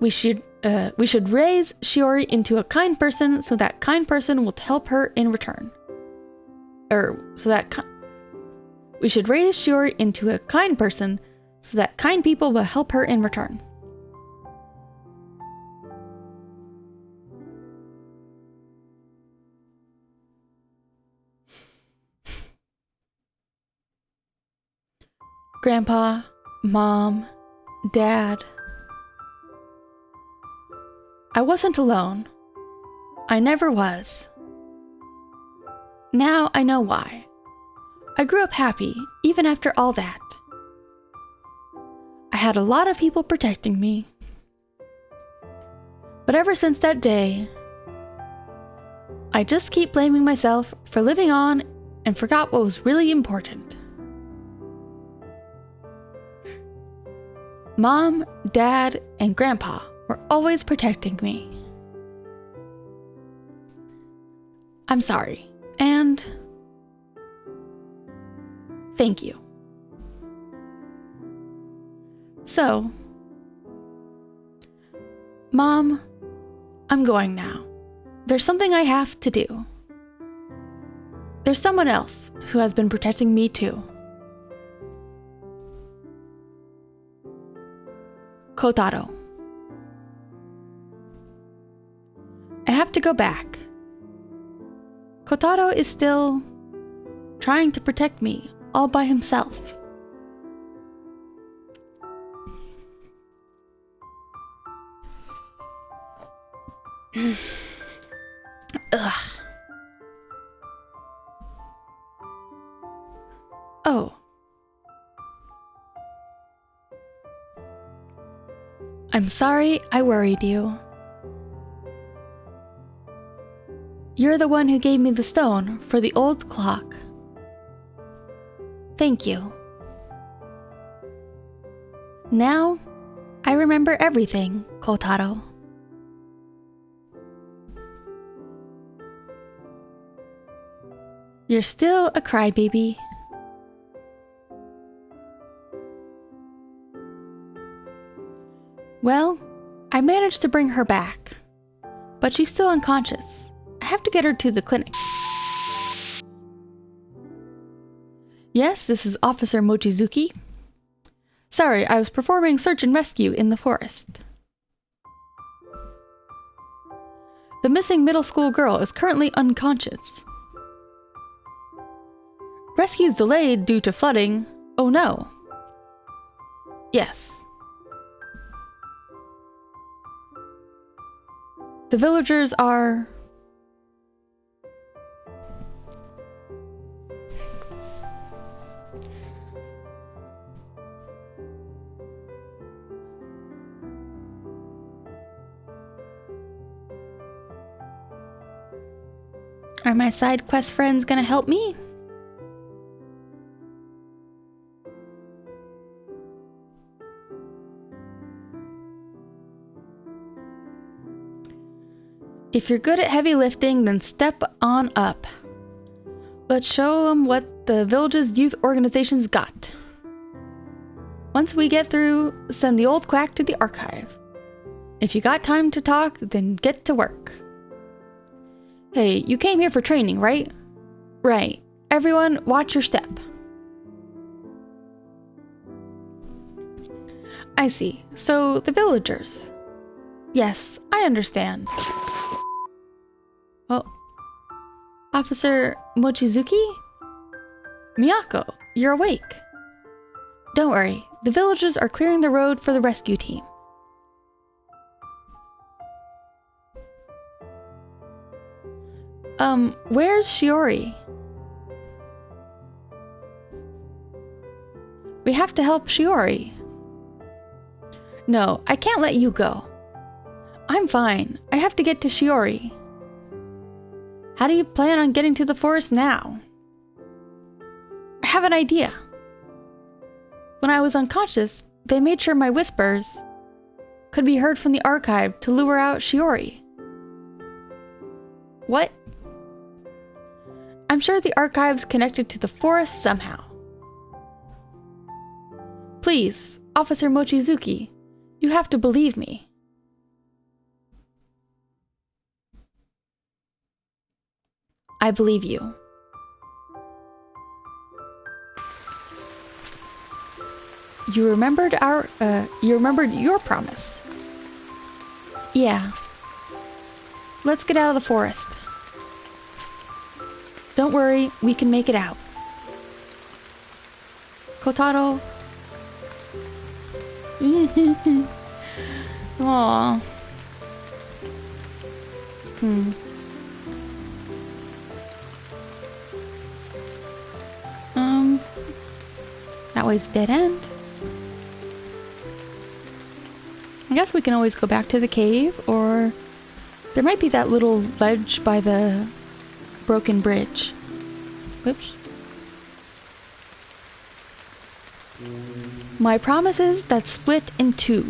We should raise Shiori into a kind person so that kind person will help her in return. We should raise Shiori into a kind person so that kind people will help her in return. Grandpa, Mom, Dad. I wasn't alone. I never was. Now I know why. I grew up happy, even after all that. I had a lot of people protecting me. But ever since that day, I just keep blaming myself for living on and forgot what was really important. Mom, Dad, and Grandpa were always protecting me. I'm sorry, and thank you. So, Mom, I'm going now. There's something I have to do. There's someone else who has been protecting me too. Kotaro. I have to go back. Kotaro is still trying to protect me all by himself. Ugh. Oh. I'm sorry I worried you. You're the one who gave me the stone for the old clock. Thank you. Now, I remember everything, Kotaro. You're still a crybaby. Well, I managed to bring her back. but she's still unconscious. I have to get her to the clinic. Yes, this is Officer Mochizuki. Sorry, I was performing search and rescue in the forest. The missing middle school girl is currently unconscious. Rescue's delayed due to flooding. Oh no. Yes. The villagers are... Are my side quest friends gonna help me? If you're good at heavy lifting, then step on up. Let's show them what the village's youth organization's got. Once we get through, send the old quack to the archive. If you got time to talk, then get to work. Hey, you came here for training, right? Right. Everyone, watch your step. I see. So, the villagers. Yes, I understand. Oh. Officer Mochizuki? Miyako, you're awake. Don't worry, the villagers are clearing the road for the rescue team. Where's Shiori? We have to help Shiori. No, I can't let you go. I'm fine. I have to get to Shiori. How do you plan on getting to the forest now? I have an idea. When I was unconscious, they made sure my whispers could be heard from the archive to lure out Shiori. What? I'm sure the archive's connected to the forest somehow. Please, Officer Mochizuki, you have to believe me. I believe you. You remembered your promise. Yeah. Let's get out of the forest. Don't worry, we can make it out. Kotaro. Aww. That way's a dead end. I guess we can always go back to the cave, or there might be that little ledge by the broken bridge. Whoops. My promises that split in two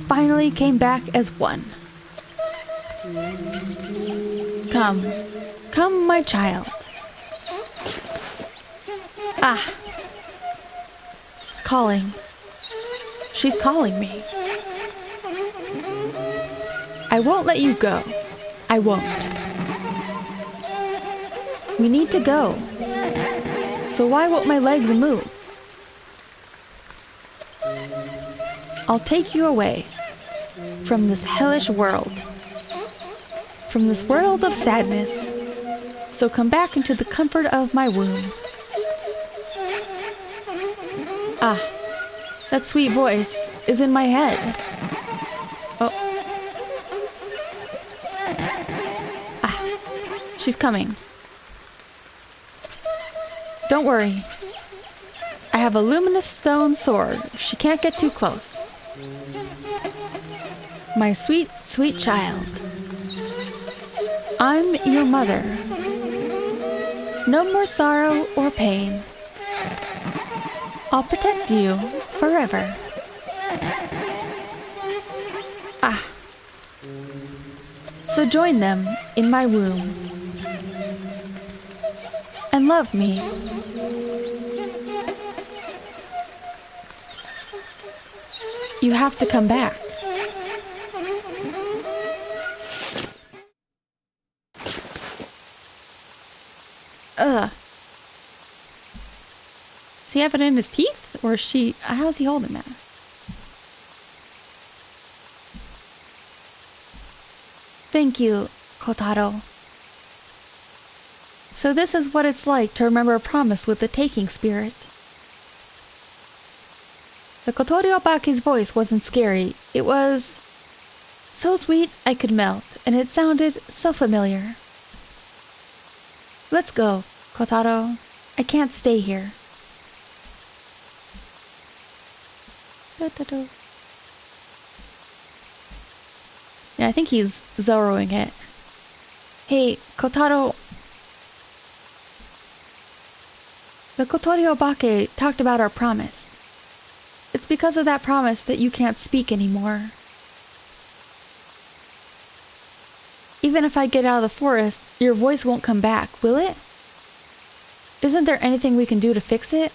finally came back as one. Come, come, my child. Ah. Calling. She's calling me. I won't let you go. I won't. We need to go. So why won't my legs move? I'll take you away from this hellish world. From this world of sadness. So come back into the comfort of my womb. Ah, that sweet voice is in my head. Oh. Ah, she's coming. Don't worry. I have a luminous stone sword. She can't get too close. My sweet, sweet child. I'm your mother. No more sorrow or pain. I'll protect you forever. Ah. So join them in my womb. And love me. You have to come back. Ugh. Does he have it in his teeth? Or is she... How's he holding that? Thank you, Kotaro. So this is what it's like to remember a promise with the taking spirit. The Kotoriobake's voice wasn't scary. It was so sweet I could melt, and it sounded so familiar. Let's go, Kotaro. I can't stay here. Yeah, I think he's Zoroing it. Hey, Kotaro. The Kotoriobake talked about our promise. It's because of that promise that you can't speak anymore. Even if I get out of the forest, your voice won't come back, will it? Isn't there anything we can do to fix it?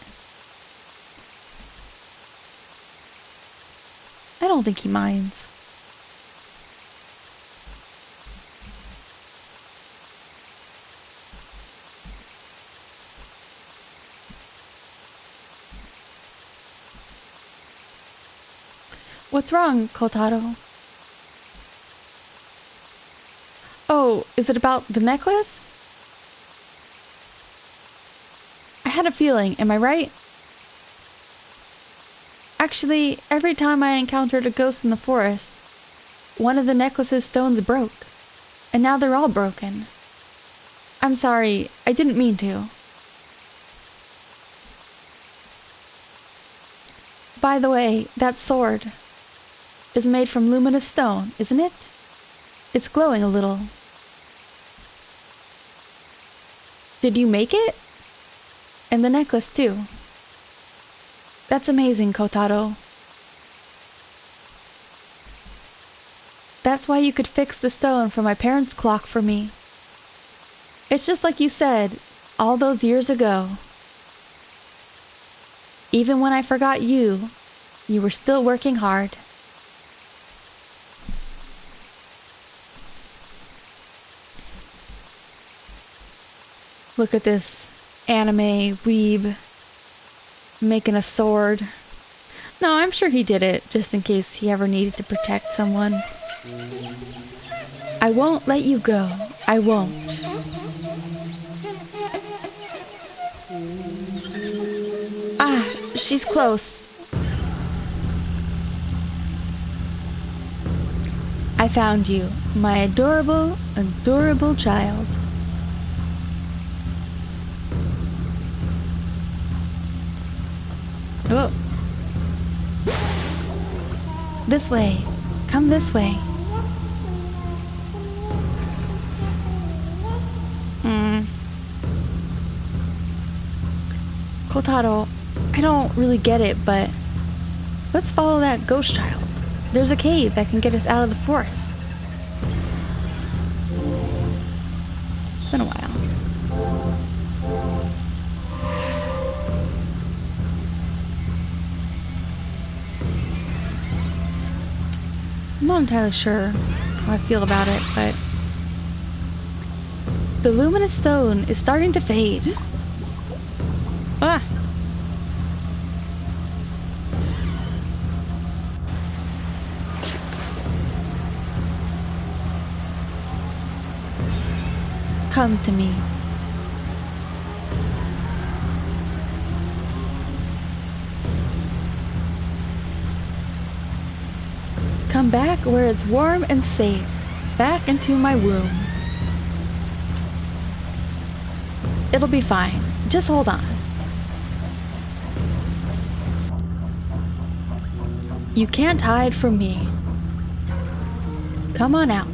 I don't think he minds. What's wrong, Kotaro? Oh, is it about the necklace? I had a feeling, am I right? Actually, every time I encountered a ghost in the forest, one of the necklace's stones broke, and now they're all broken. I'm sorry, I didn't mean to. By the way, that sword is made from luminous stone, isn't it? It's glowing a little. Did you make it? And the necklace too. That's amazing, Kotaro. That's why you could fix the stone for my parents' clock for me. It's just like you said, all those years ago. Even when I forgot you, you were still working hard. Look at this anime weeb making a sword. No, I'm sure he did it just in case he ever needed to protect someone. I won't let you go. I won't. Ah, she's close. I found you, my adorable, adorable child. Oh. This way. Come this way. Kotaro, I don't really get it, but let's follow that ghost child. There's a cave that can get us out of the forest. It's been a while. I'm not entirely sure how I feel about it, but the luminous stone is starting to fade. Ah! Come to me. Come back where it's warm and safe. Back into my womb. It'll be fine. Just hold on. You can't hide from me. Come on out.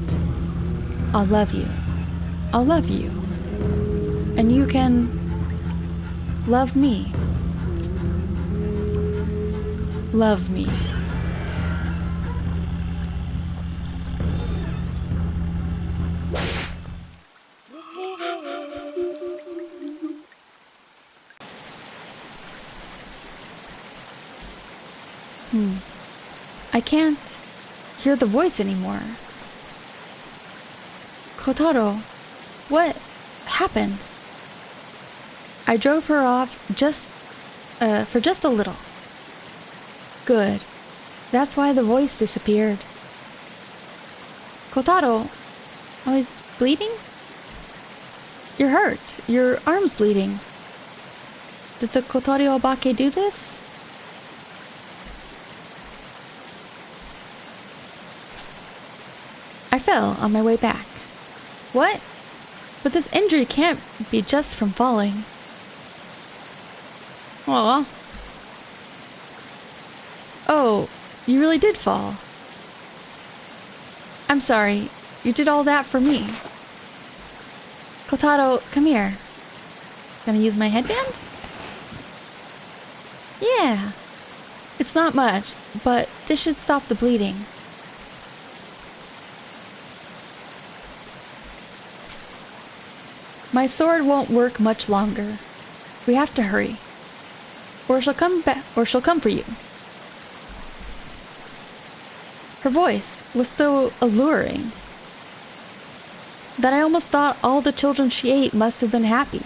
I'll love you. I'll love you. And you can love me. Love me. I can't hear the voice anymore. Kotaro, what happened? I drove her off for just a little. Good. That's why the voice disappeared. Kotaro, oh, he's bleeding? You're hurt. Your arm's bleeding. Did the Kotori Obake do this? I fell on my way back. What? But this injury can't be just from falling. Aw. Oh, you really did fall. I'm sorry. You did all that for me. Kotaro, come here. Gonna use my headband? Yeah. It's not much, but this should stop the bleeding. My sword won't work much longer. We have to hurry. Or she'll come back, or she'll come for you. Her voice was so alluring that I almost thought all the children she ate must have been happy.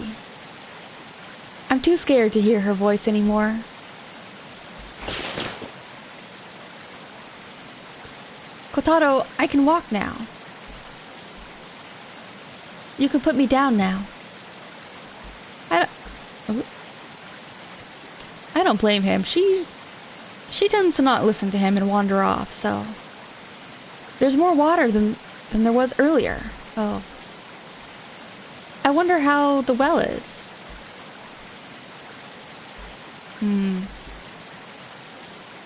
I'm too scared to hear her voice anymore. Kotaro, I can walk now. You can put me down now. I don't blame him. She tends to not listen to him and wander off, so... There's more water than there was earlier. Oh. I wonder how the well is.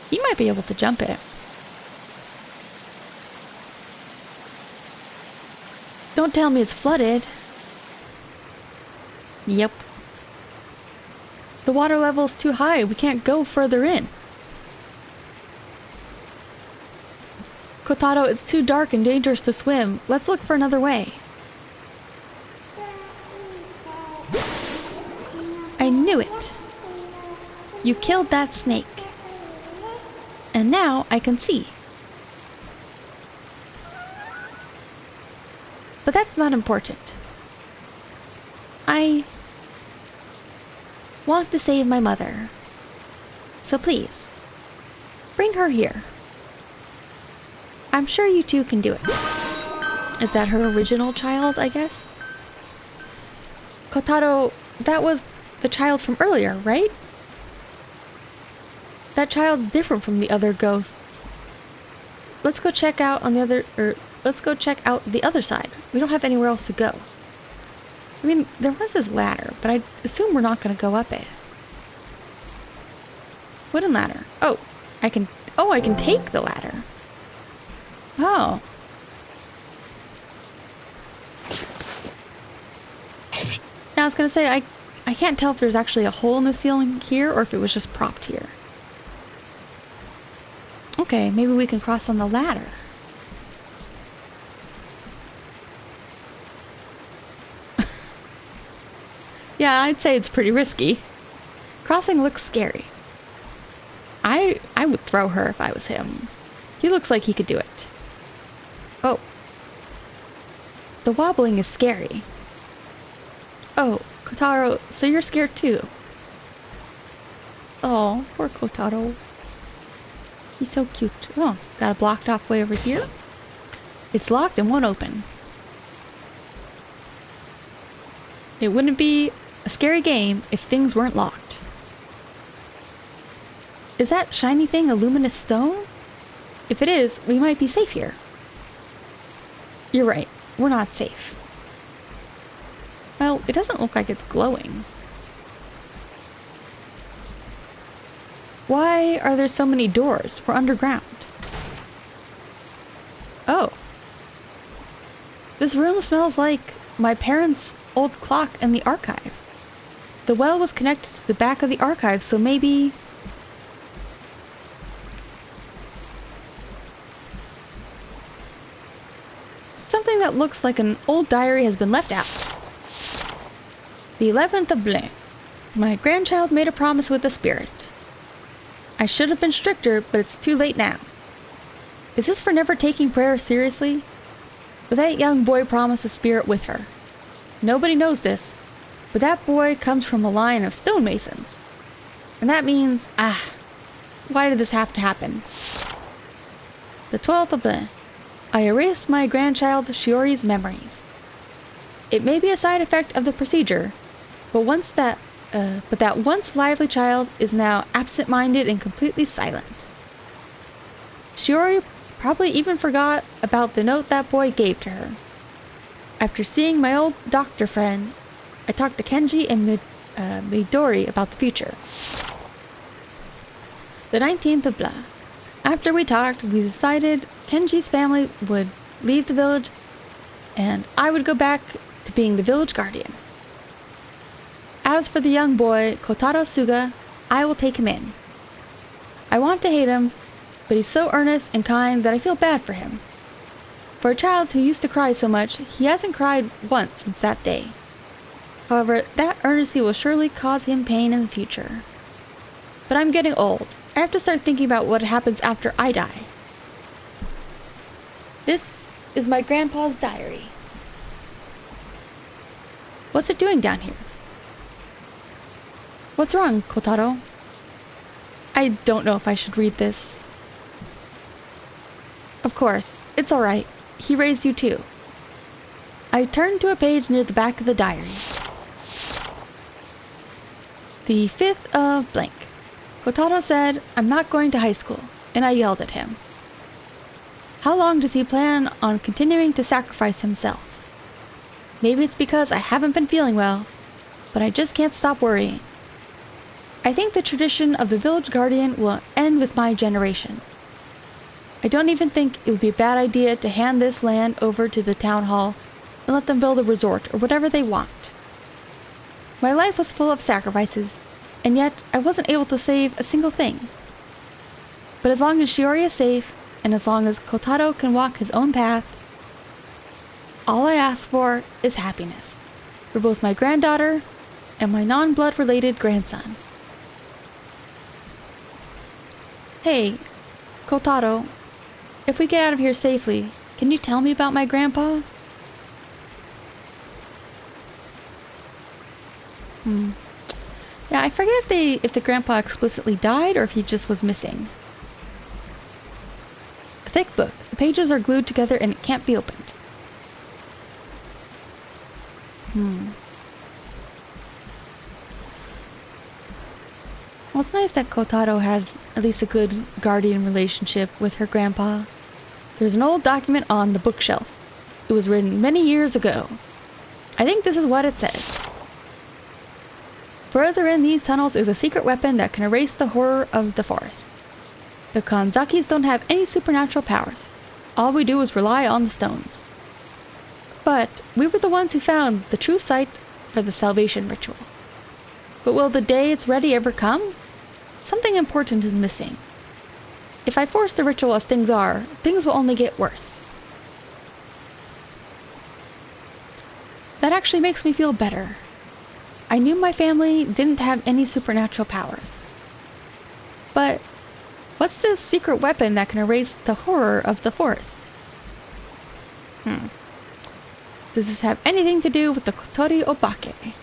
He might be able to jump it. Don't tell me it's flooded. Yep. The water level's too high. We can't go further in. Kotaro, it's too dark and dangerous to swim. Let's look for another way. I knew it. You killed that snake. And now I can see. But that's not important. I want to save my mother. So please, bring her here. I'm sure you two can do it. Is that her original child, I guess? Kotaro, that was the child from earlier, right? That child's different from the other ghosts. Let's go check out let's go check out the other side. We don't have anywhere else to go. I mean, there was this ladder, but I assume we're not going to go up it. Wooden ladder. Oh, I can take the ladder. Oh. Now I was going to say, I can't tell if there's actually a hole in the ceiling here or if it was just propped here. Okay, maybe we can cross on the ladder. Yeah, I'd say it's pretty risky. Crossing looks scary. I would throw her if I was him. He looks like he could do it. Oh. The wobbling is scary. Oh, Kotaro, so you're scared too. Oh, poor Kotaro. He's so cute. Oh, got a blocked off way over here. It's locked and won't open. It wouldn't be a scary game if things weren't locked. Is that shiny thing a luminous stone? If it is, we might be safe here. You're right. We're not safe. Well, it doesn't look like it's glowing. Why are there so many doors? We're underground. Oh. This room smells like my parents' old clock in the archive. The well was connected to the back of the archive, so maybe... Something that looks like an old diary has been left out. The 11th of Blin. My grandchild made a promise with the spirit. I should have been stricter, but it's too late now. Is this for never taking prayer seriously? But that young boy promised the spirit with her. Nobody knows this, but that boy comes from a line of stonemasons. And that means, why did this have to happen? The 12th of Bleh. I erased my grandchild Shiori's memories. It may be a side effect of the procedure, but that once lively child is now absent-minded and completely silent. Shiori probably even forgot about the note that boy gave to her. After seeing my old doctor friend, I talked to Kenji and Midori about the future. The 19th of Blah. After we talked, we decided Kenji's family would leave the village and I would go back to being the village guardian. As for the young boy, Kotaro Suga, I will take him in. I want to hate him, but he's so earnest and kind that I feel bad for him. For a child who used to cry so much, he hasn't cried once since that day. However, that earnesty will surely cause him pain in the future. But I'm getting old. I have to start thinking about what happens after I die. This is my grandpa's diary. What's it doing down here? What's wrong, Kotaro? I don't know if I should read this. Of course, it's alright. He raised you too. I turned to a page near the back of the diary. The 5th of blank. Kotaro said, I'm not going to high school, and I yelled at him. How long does he plan on continuing to sacrifice himself? Maybe it's because I haven't been feeling well, but I just can't stop worrying. I think the tradition of the village guardian will end with my generation. I don't even think it would be a bad idea to hand this land over to the town hall and let them build a resort or whatever they want. My life was full of sacrifices, and yet I wasn't able to save a single thing. But as long as Shiori is safe, and as long as Kotaro can walk his own path, all I ask for is happiness for both my granddaughter and my non-blood related grandson. Hey, Kotaro, if we get out of here safely, can you tell me about my grandpa? Yeah, I forget if the grandpa explicitly died or if he just was missing. A thick book. The pages are glued together and it can't be opened. Well, it's nice that Kotaro had at least a good guardian relationship with her grandpa. There's an old document on the bookshelf. It was written many years ago. I think this is what it says. Further in these tunnels is a secret weapon that can erase the horror of the forest. The Kanzakis don't have any supernatural powers. All we do is rely on the stones. But we were the ones who found the true site for the salvation ritual. But will the day it's ready ever come? Something important is missing. If I force the ritual as things are, things will only get worse. That actually makes me feel better. I knew my family didn't have any supernatural powers. But what's this secret weapon that can erase the horror of the forest? Does this have anything to do with the Kotori Obake?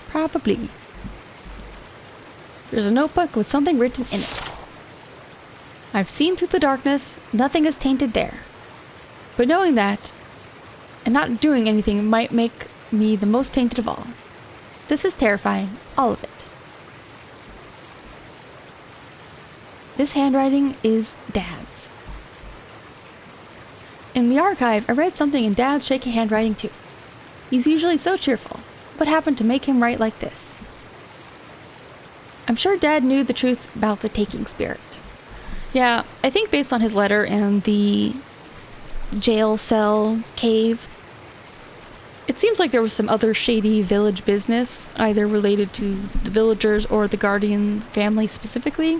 Probably. There's a notebook with something written in it. I've seen through the darkness, nothing is tainted there. But knowing that, and not doing anything might make me the most tainted of all. This is terrifying, all of it. This handwriting is Dad's. In the archive, I read something in Dad's shaky handwriting too. He's usually so cheerful. What happened to make him write like this? I'm sure Dad knew the truth about the taking spirit. Yeah, I think based on his letter and the jail cell cave, it seems like there was some other shady village business, either related to the villagers or the guardian family specifically.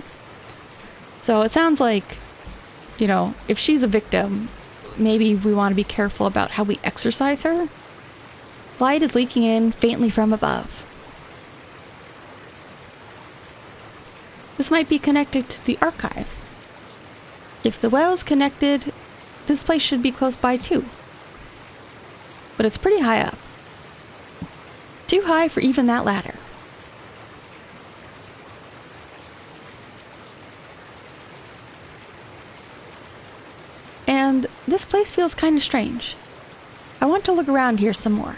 So it sounds like, you know, if she's a victim, maybe we want to be careful about how we exorcise her. Light is leaking in faintly from above. This might be connected to the archive. If the well is connected, this place should be close by too. But it's pretty high up. Too high for even that ladder. And this place feels kind of strange. I want to look around here some more.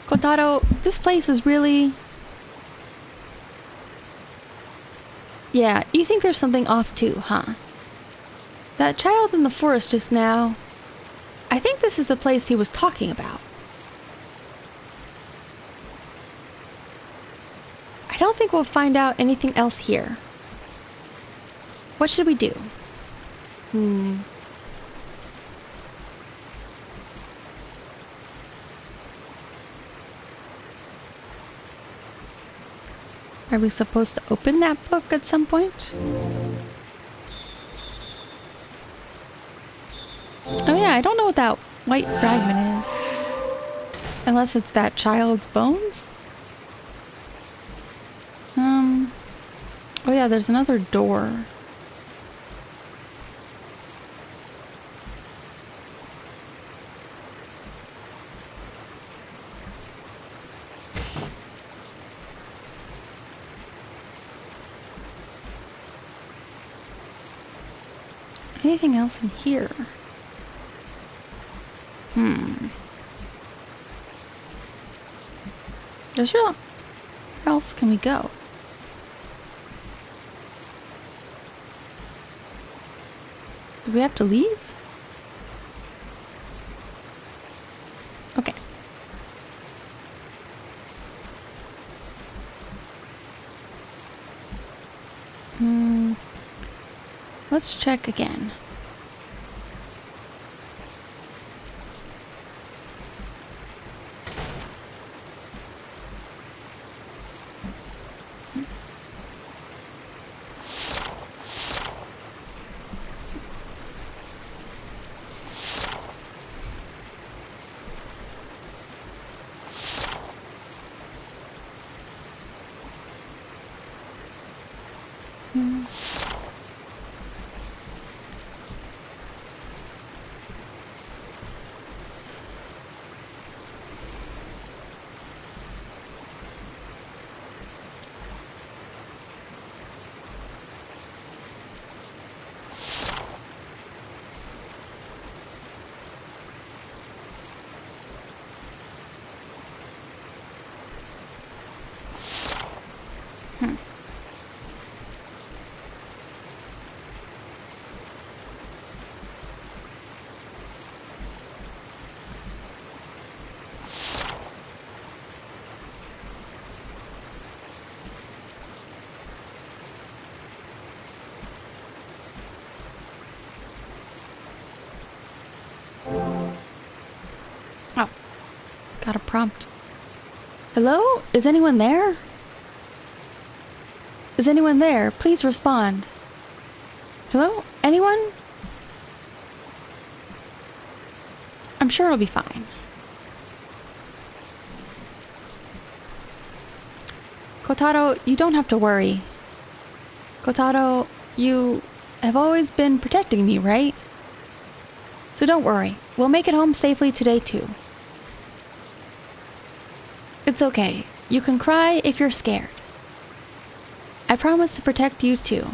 Kotaro, this place is really... Yeah, you think there's something off too, huh? That child in the forest just now... I think this is the place he was talking about. I don't think we'll find out anything else here. What should we do? Are we supposed to open that book at some point? Oh yeah, I don't know what that white fragment is. Unless it's that child's bones? Oh yeah, there's another door. Anything else in here? There's real... Where else can we go? Do we have to leave? Okay. Let's check again. Oh, got a prompt. Hello? Is anyone there? Is anyone there? Please respond. Hello? Anyone? I'm sure it'll be fine. Kotaro, you don't have to worry. Kotaro, you have always been protecting me, right? So don't worry. We'll make it home safely today, too. It's okay. You can cry if you're scared. I promise to protect you, too.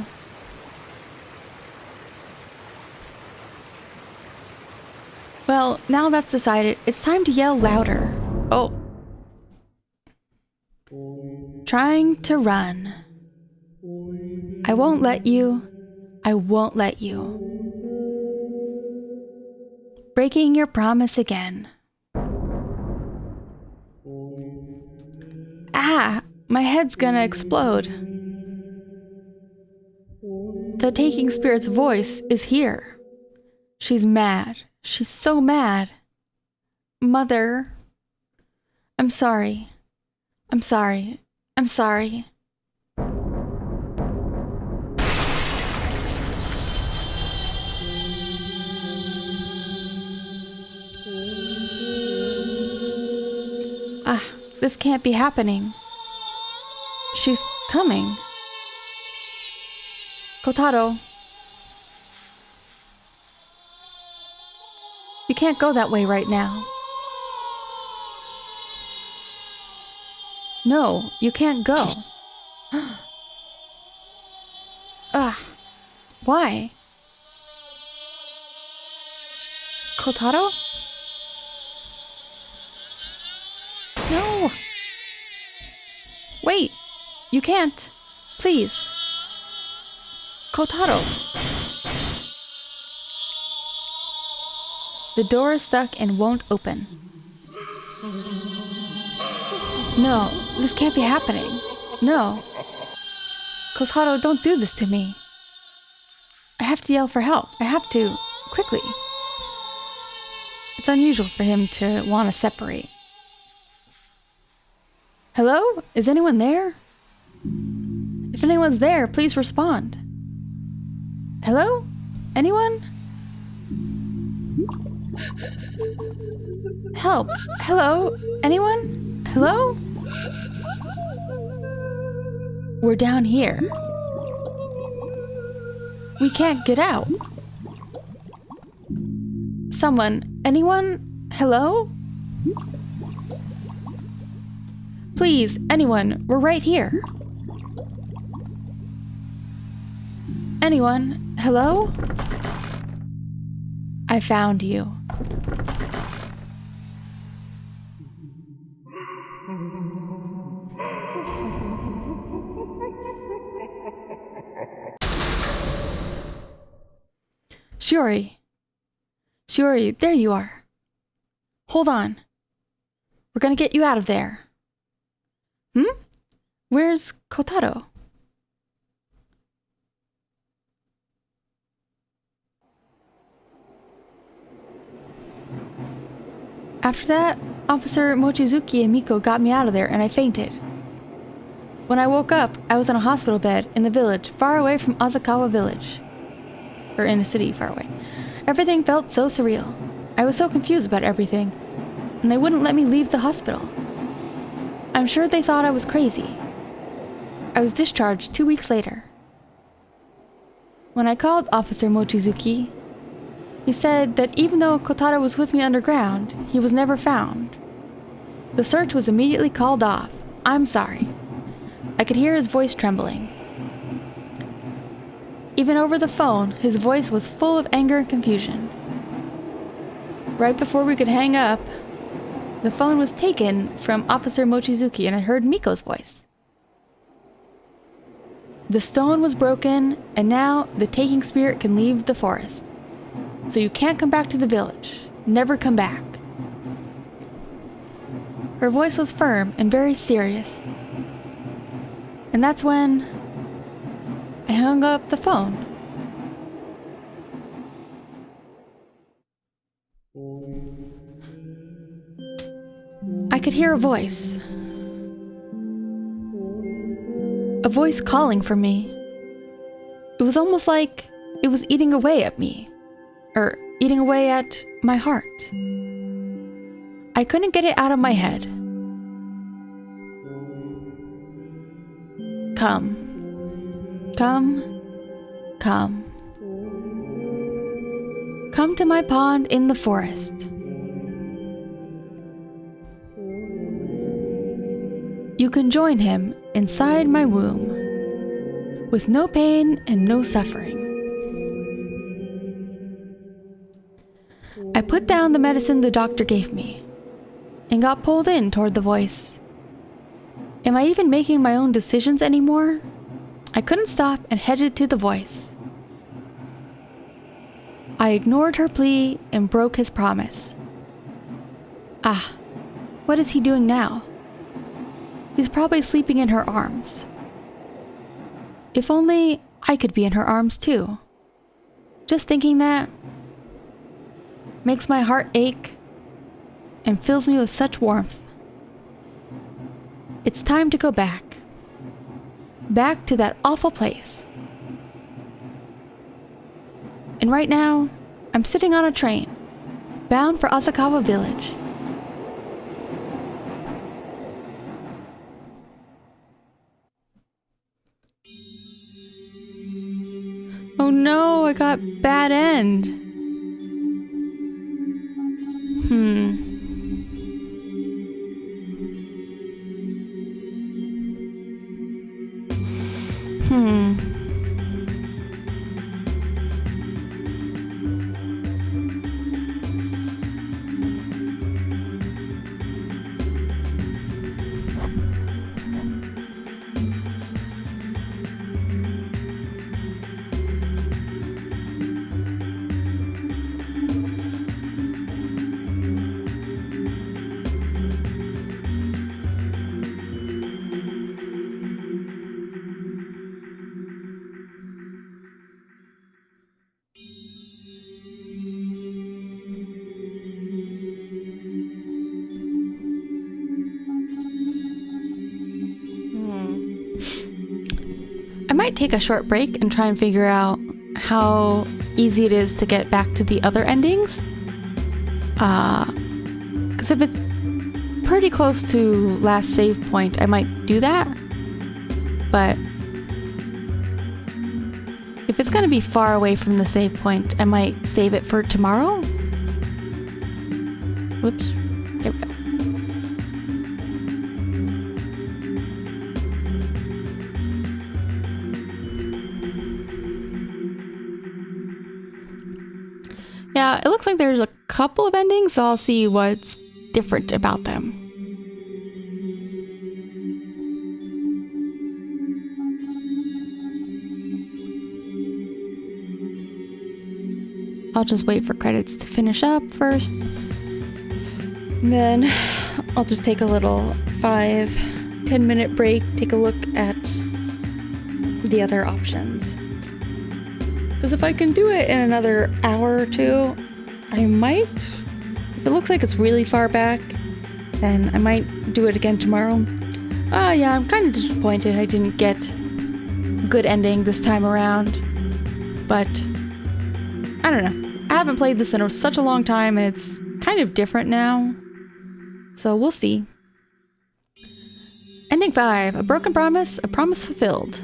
Well, now that's decided, it's time to yell louder. Oh. Trying to run. I won't let you. I won't let you. Breaking your promise again. Ah, my head's gonna explode. The taking spirit's voice is here. She's mad. She's so mad. Mother. I'm sorry. I'm sorry. I'm sorry. Ah, this can't be happening. She's coming. Kotaro. You can't go that way right now. No, you can't go. Why? Kotaro? No! Wait! You can't! Please! Kotaro! The door is stuck and won't open. No, this can't be happening. No. Kotaro, don't do this to me. I have to yell for help. I have to. Quickly. It's unusual for him to want to separate. Hello? Is anyone there? If anyone's there, please respond. Hello? Anyone? Help! Hello? Anyone? Hello? We're down here. We can't get out. Someone, anyone? Hello? Please, anyone, we're right here. Anyone? Hello? I found you. Shiori, there you are. Hold on. We're gonna get you out of there. Where's Kotaro? After that, Officer Mochizuki and Miko got me out of there and I fainted. When I woke up, I was in a hospital bed in the village, far away from Asakawa village. Or in a city far away. Everything felt so surreal. I was so confused about everything, and they wouldn't let me leave the hospital. I'm sure they thought I was crazy. I was discharged 2 weeks later. When I called Officer Mochizuki, he said that even though Kotaro was with me underground, he was never found. The search was immediately called off. I'm sorry. I could hear his voice trembling. Even over the phone, his voice was full of anger and confusion. Right before we could hang up, the phone was taken from Officer Mochizuki and I heard Miko's voice. The stone was broken, and now the taking spirit can leave the forest. So you can't come back to the village. Never come back. Her voice was firm and very serious. And that's when I hung up the phone. I could hear a voice. A voice calling for me. It was almost like it was eating away at me. Or eating away at my heart. I couldn't get it out of my head. Come. Come. Come. Come to my pond in the forest. You can join him inside my womb, with no pain and no suffering. I put down the medicine the doctor gave me, and got pulled in toward the voice. Am I even making my own decisions anymore? I couldn't stop and headed to the voice. I ignored her plea and broke his promise. Ah, what is he doing now? He's probably sleeping in her arms. If only I could be in her arms too. Just thinking that makes my heart ache and fills me with such warmth. It's time to go back. Back to that awful place. And right now, I'm sitting on a train, bound for Asakawa village. got bad end. I might take a short break and try and figure out how easy it is to get back to the other endings. Because if it's pretty close to last save point, I might do that. But if it's going to be far away from the save point, I might save it for tomorrow. Whoops. There we go. Yeah, it looks like there's a couple of endings, so I'll see what's different about them. I'll just wait for credits to finish up first. And then I'll just take a little 5-10 minute break, take a look at the other options. Because if I can do it in another hour or two, I might. If it looks like it's really far back, then I might do it again tomorrow. Yeah, I'm kind of disappointed I didn't get a good ending this time around. But I don't know. I haven't played this in such a long time, and it's kind of different now. So we'll see. Ending 5. A broken promise, a promise fulfilled.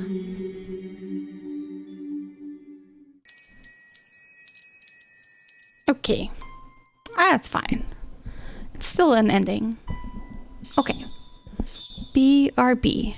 Okay. That's fine. It's still an ending. Okay. BRB.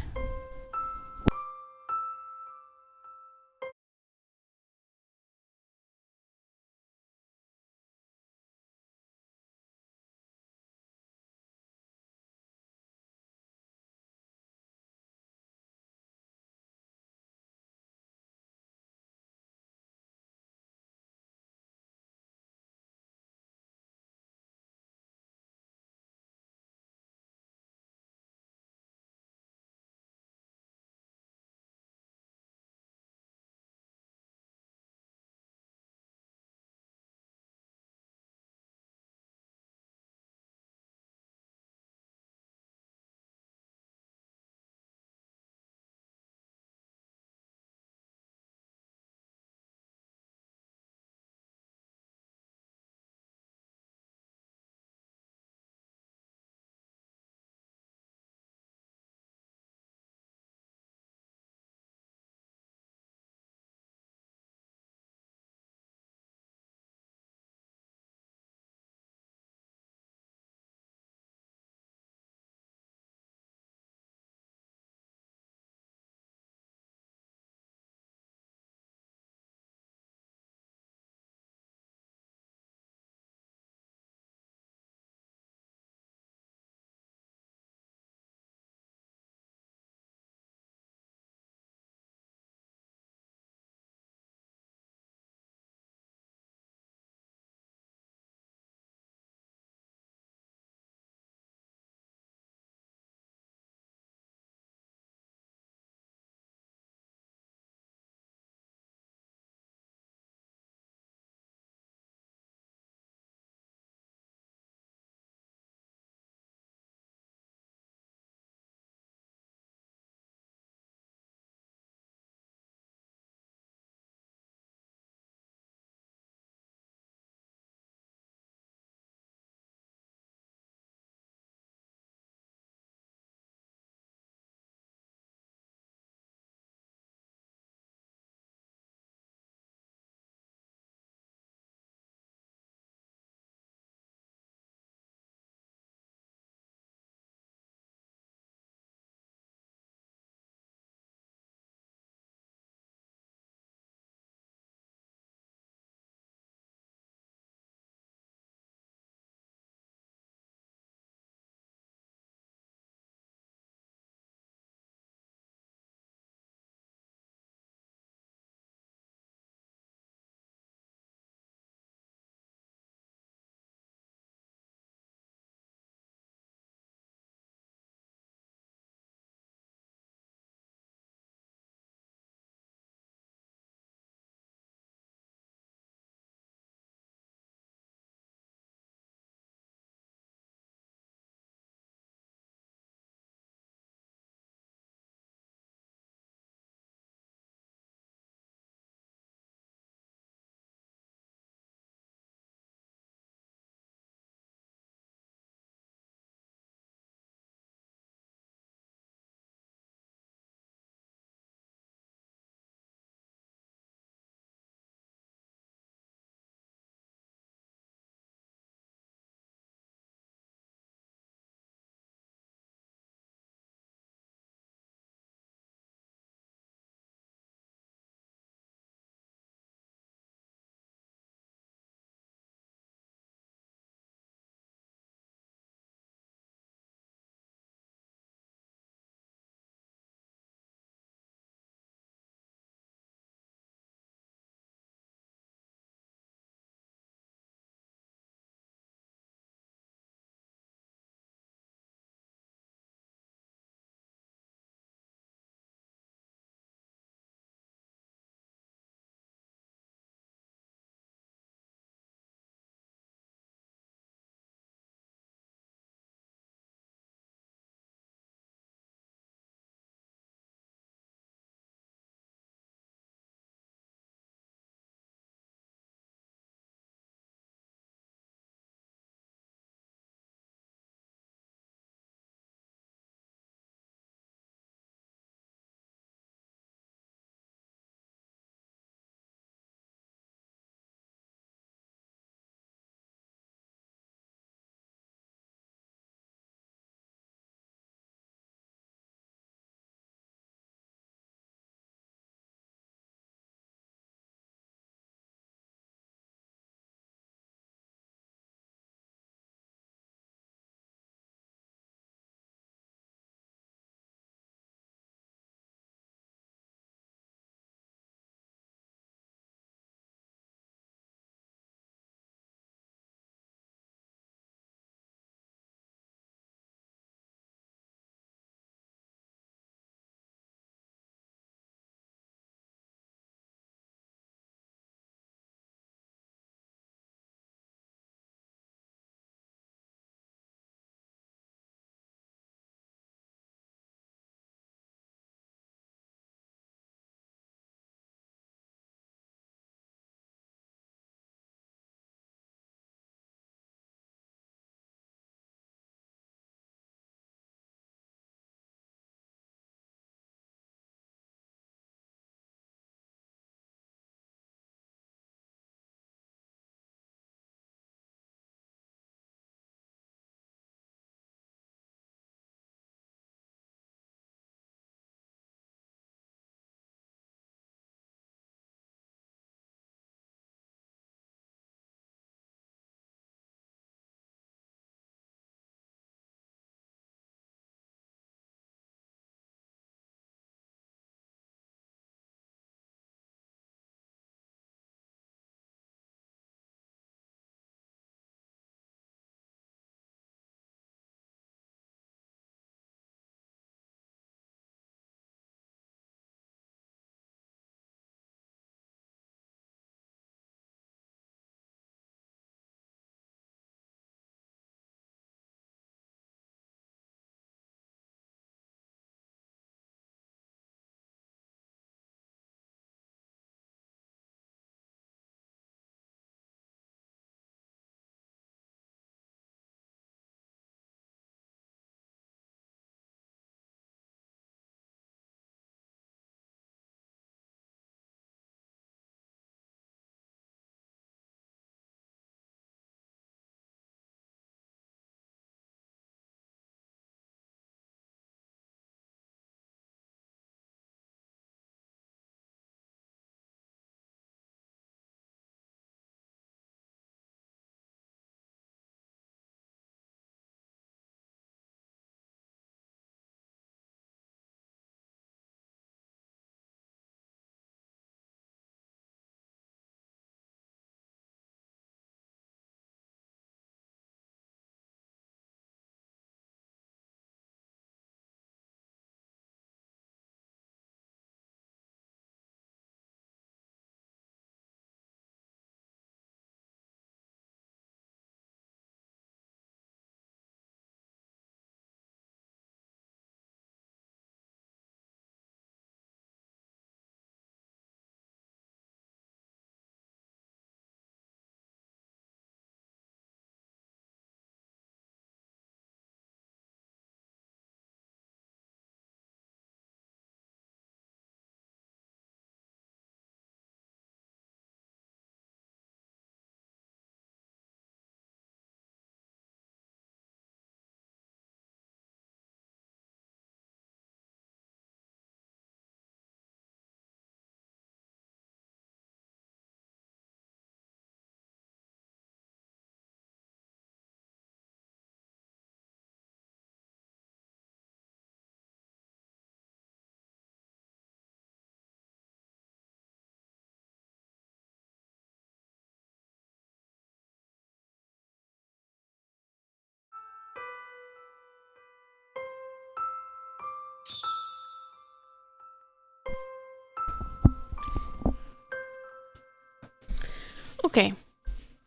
Okay,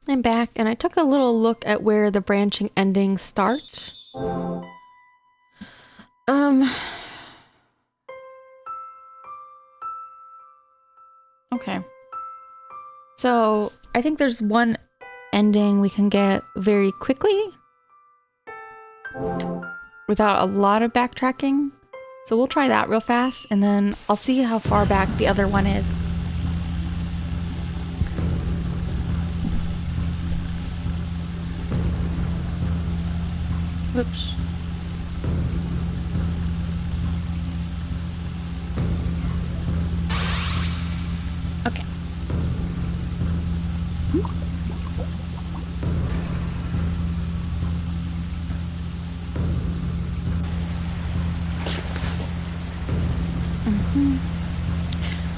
I'm back and I took a little look at where the branching endings start. Okay. So I think there's one ending we can get very quickly without a lot of backtracking. So we'll try that real fast and then I'll see how far back the other one is. Whoops. Okay.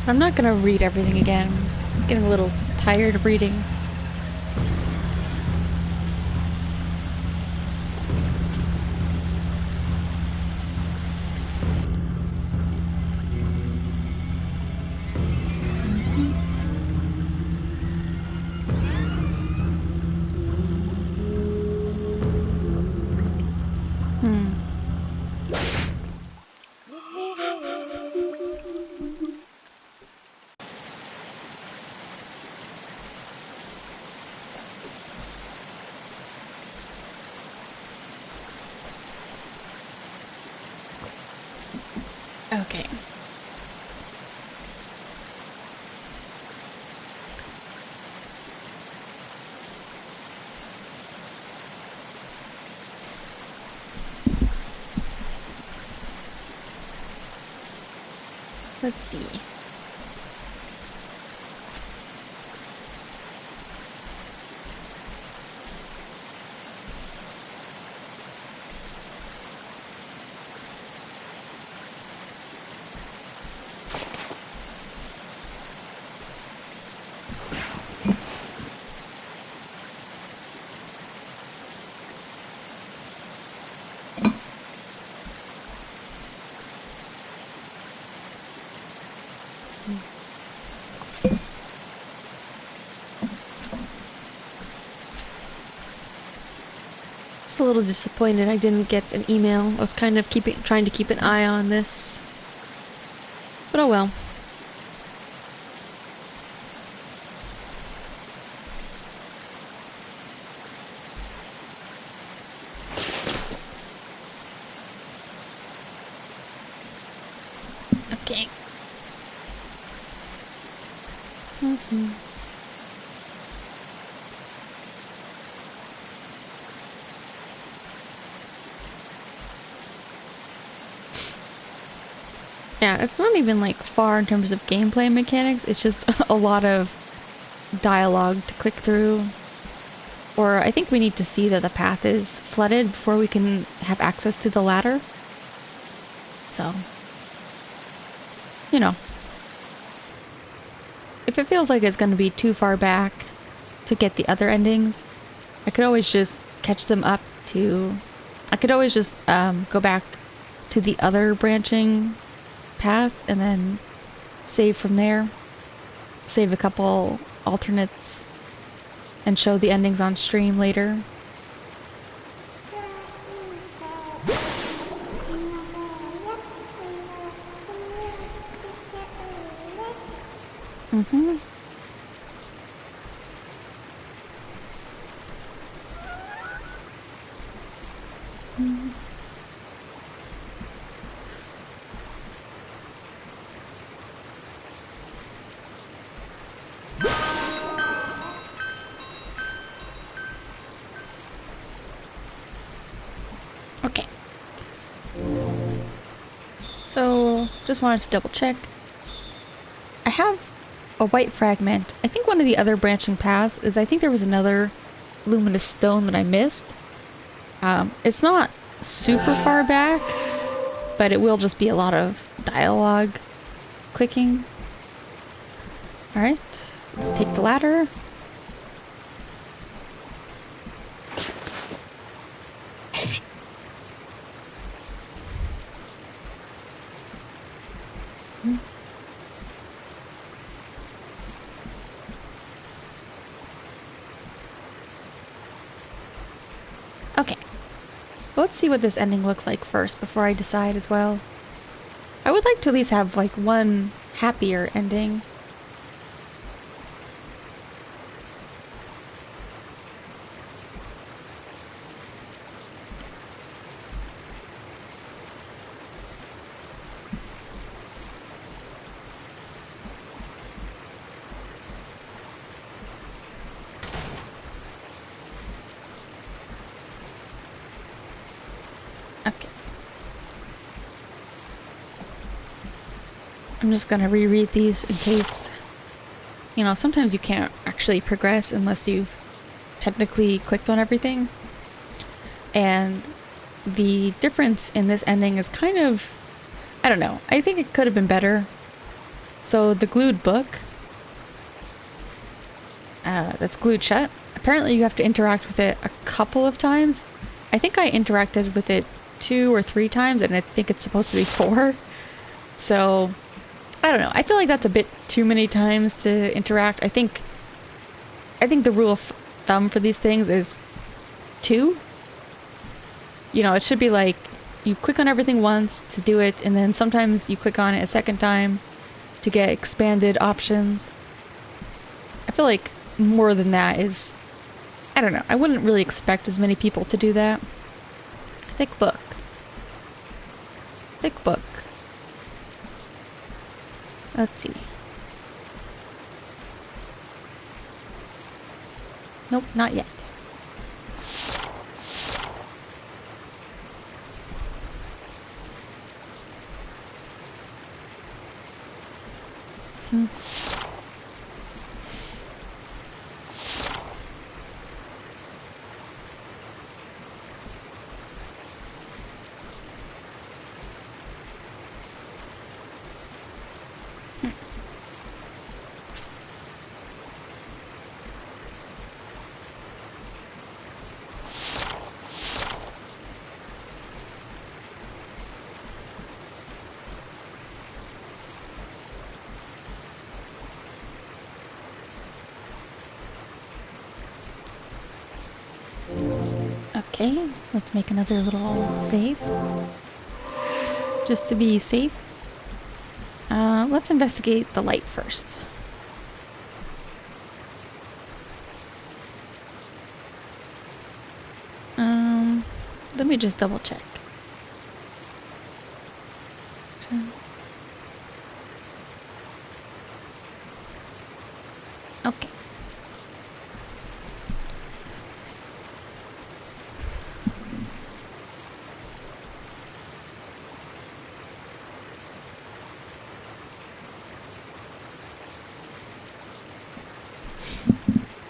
I'm not gonna read everything again. I'm getting a little tired of reading. Okay. Let's see. Just a little disappointed I didn't get an email. I was kind of trying to keep an eye on this. But oh well. Okay. Yeah, it's not even like far in terms of gameplay mechanics, it's just a lot of dialogue to click through. Or I think we need to see that the path is flooded before we can have access to the ladder. So, you know. If it feels like it's going to be too far back to get the other endings, I could always just catch them up to... I could always just go back to the other branching path and then save from there. Save a couple alternates and show the endings on stream later. Mm-hmm. Okay. So, just wanted to double check. I have a white fragment. I think one of the other branching paths is I think there was another luminous stone that I missed. It's not super far back, but it will just be a lot of dialogue clicking. Alright, let's take the ladder. Okay. Let's see what this ending looks like first before I decide as well. I would like to at least have like one happier ending. Okay. I'm just gonna reread these in case, you know, sometimes you can't actually progress unless you've technically clicked on everything. And the difference in this ending is kind of, I don't know, I think it could have been better. So the glued book, that's glued shut, apparently you have to interact with it a couple of times. I think I interacted with it 2 or 3 times, and I think it's supposed to be 4. So, I don't know. I feel like that's a bit too many times to interact. I think the rule of thumb for these things is 2. You know, it should be like you click on everything once to do it, and then sometimes you click on it a second time to get expanded options. I feel like more than that is, I don't know. I wouldn't really expect as many people to do that. Thick book. Thick book. Let's see. Nope, not yet. Okay, let's make another little save. Just to be safe. Let's investigate the light first. Let me just double check. Okay.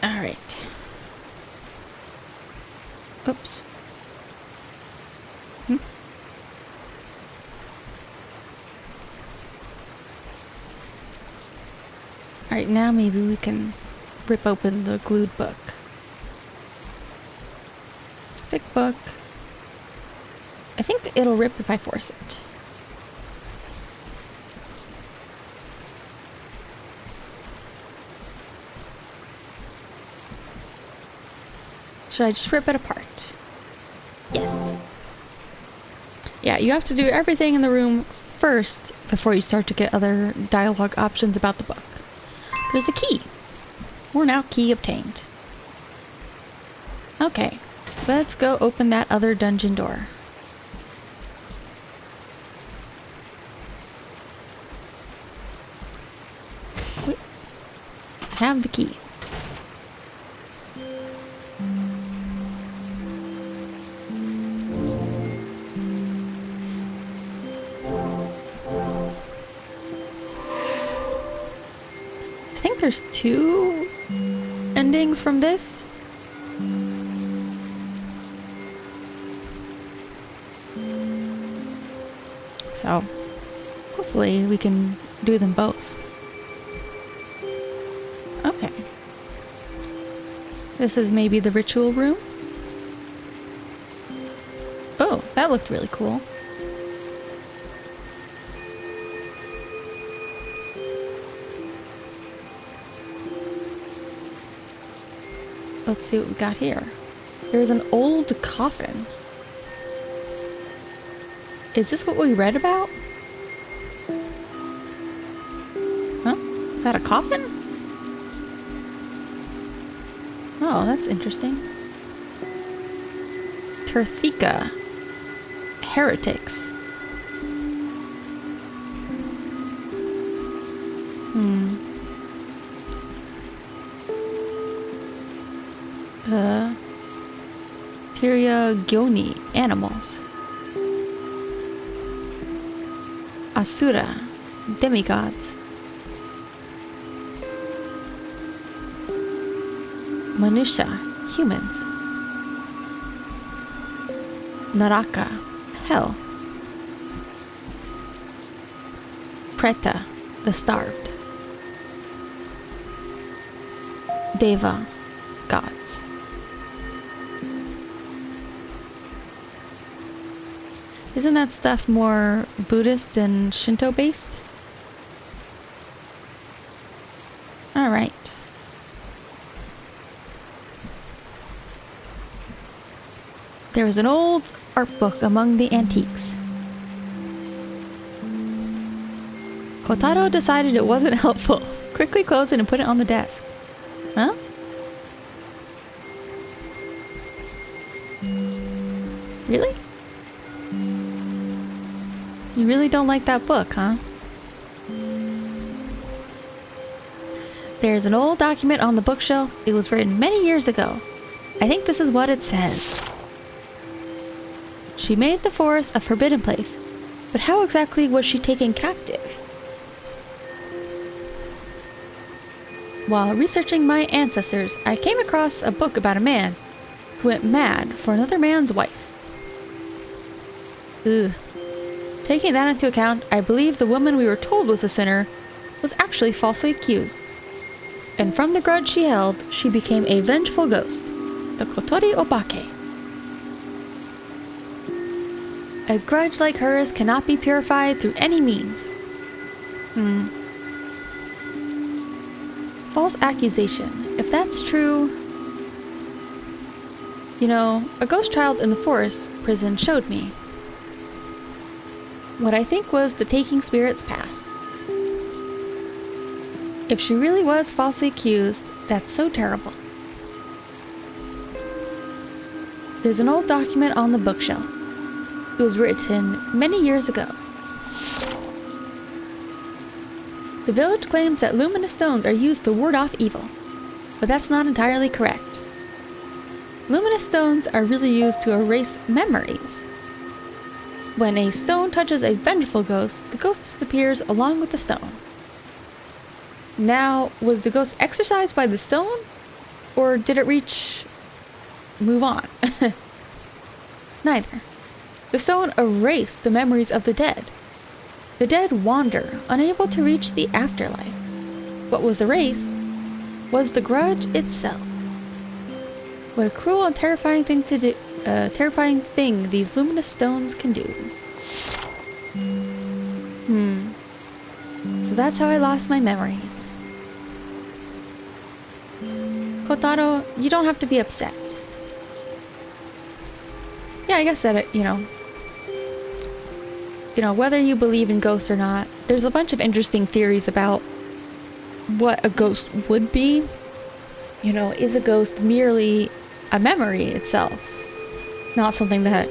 All right. Oops. All right, now maybe we can rip open the glued book. Thick book. I think it'll rip if I force it. Should I just rip it apart? Yes. Yeah, you have to do everything in the room first before you start to get other dialogue options about the book. There's a key. We're now key obtained. Okay, let's go open that other dungeon door. Wait. I have the key. There's 2 endings from this. So, hopefully we can do them both. Okay. This is maybe the ritual room. Oh, that looked really cool. Let's see what we got here. There's an old coffin. Is this what we read about? Huh? Is that a coffin? Oh, that's interesting. Terthika. Heretics. Tyria animals. Asura, demigods. Manusha, humans. Naraka, hell. Preta, the starved. Deva, gods. Isn't that stuff more Buddhist than Shinto based? Alright. There was an old art book among the antiques. Kotaro decided it wasn't helpful. Quickly closed it and put it on the desk. Huh? Really? You really don't like that book, huh? There's an old document on the bookshelf. It was written many years ago. I think this is what it says. She made the forest a forbidden place, but how exactly was she taken captive? While researching my ancestors, I came across a book about a man who went mad for another man's wife. Ugh. Taking that into account, I believe the woman we were told was a sinner was actually falsely accused. And from the grudge she held, she became a vengeful ghost, the Kotori Obake. A grudge like hers cannot be purified through any means. False accusation. If that's true... You know, a ghost child in the forest prison showed me what I think was the taking spirit's past. If she really was falsely accused, that's so terrible. There's an old document on the bookshelf. It was written many years ago. The village claims that luminous stones are used to ward off evil, but that's not entirely correct. Luminous stones are really used to erase memories. When a stone touches a vengeful ghost, the ghost disappears along with the stone. Now, was the ghost exorcised by the stone? Or did it move on? Neither. The stone erased the memories of the dead. The dead wander, unable to reach the afterlife. What was erased was the grudge itself. What a cruel and terrifying thing to do. Terrifying thing these luminous stones can do. So that's how I lost my memories. Kotaro, you don't have to be upset. Yeah, I guess that, you know, whether you believe in ghosts or not, there's a bunch of interesting theories about what a ghost would be. You know, is a ghost merely a memory itself? Not something that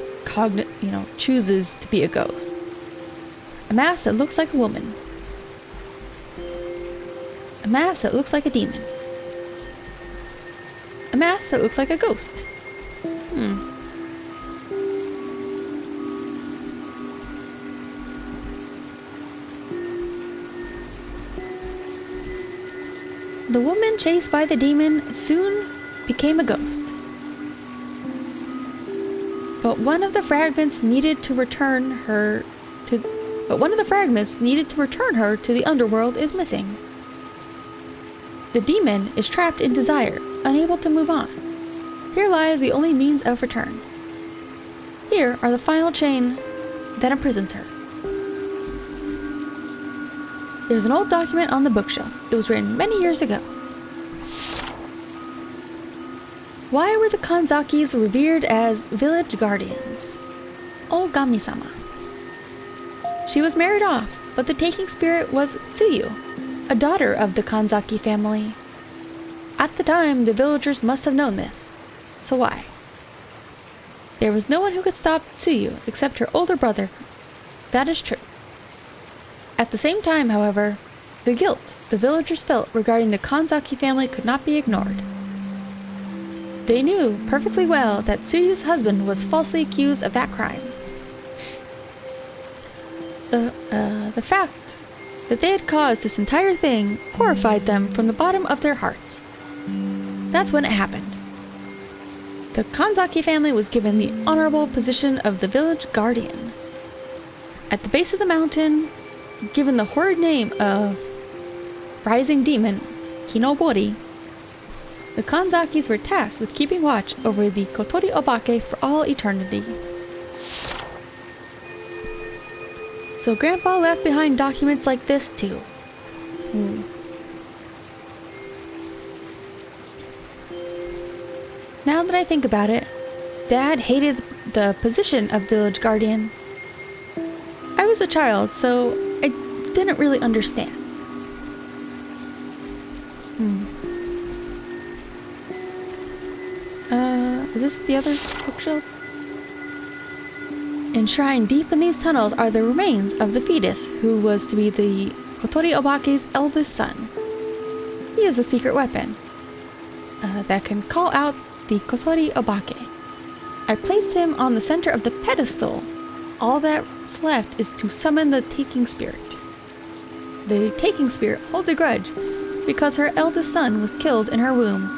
chooses to be a ghost. A mask that looks like a woman. A mask that looks like a demon. A mask that looks like a ghost. The woman chased by the demon soon became a ghost. But one of the fragments needed to return her to the underworld is missing. The demon is trapped in desire, unable to move on. Here lies the only means of return. Here are the final chain that imprisons her. There's an old document on the bookshelf. It was written many years ago. Why were the Kanzakis revered as village guardians? Ogami-sama. She was married off, but the taking spirit was Tsuyu, a daughter of the Kanzaki family. At the time, the villagers must have known this. So why? There was no one who could stop Tsuyu except her older brother. That is true. At the same time, however, the guilt the villagers felt regarding the Kanzaki family could not be ignored. They knew perfectly well that Tsuyu's husband was falsely accused of that crime. The fact that they had caused this entire thing horrified them from the bottom of their hearts. That's when it happened. The Kanzaki family was given the honorable position of the village guardian. At the base of the mountain, given the horrid name of Rising Demon, Kinobori, the Kanzakis were tasked with keeping watch over the Kotori Obake for all eternity. So Grandpa left behind documents like this too. Now that I think about it, Dad hated the position of village guardian. I was a child, so I didn't really understand. Is this the other bookshelf? Enshrined deep in these tunnels are the remains of the fetus who was to be the Kotori Obake's eldest son. He is a secret weapon that can call out the Kotori Obake. I placed him on the center of the pedestal. All that's left is to summon the taking spirit. The taking spirit holds a grudge because her eldest son was killed in her womb.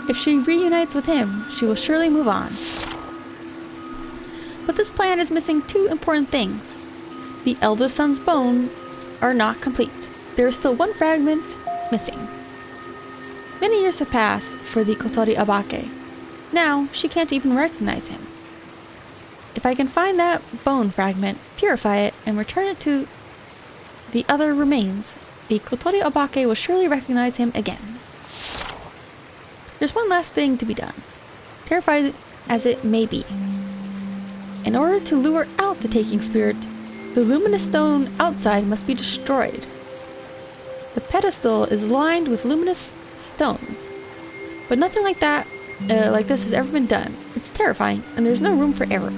If she reunites with him, she will surely move on. But this plan is missing two important things. The eldest son's bones are not complete. There is still one fragment missing. Many years have passed for the Kotori Obake. Now, she can't even recognize him. If I can find that bone fragment, purify it, and return it to the other remains, the Kotori Obake will surely recognize him again. There's one last thing to be done, terrified as it may be. In order to lure out the taking spirit, the luminous stone outside must be destroyed. The pedestal is lined with luminous stones, but nothing like this has ever been done. It's terrifying, and there's no room for error.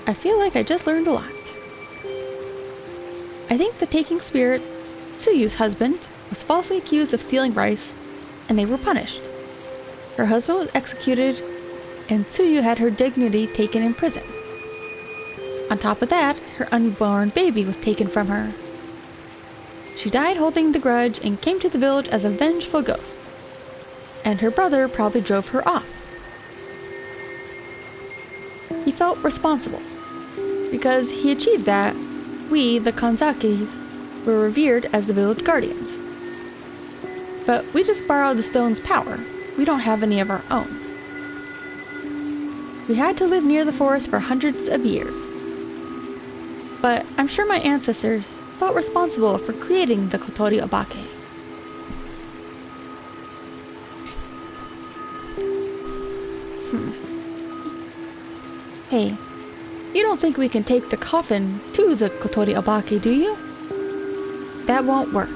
I feel like I just learned a lot. I think the taking spirit, Tsuyu's husband, was falsely accused of stealing rice, and they were punished. Her husband was executed, and Tsuyu had her dignity taken in prison. On top of that, her unborn baby was taken from her. She died holding the grudge and came to the village as a vengeful ghost. And her brother probably drove her off. He felt responsible. Because he achieved that, we, the Kanzakis, were revered as the village guardians. But we just borrowed the stone's power. We don't have any of our own. We had to live near the forest for hundreds of years. But I'm sure my ancestors felt responsible for creating the Kotori Obake. Hey, you don't think we can take the coffin to the Kotori Obake, do you? That won't work.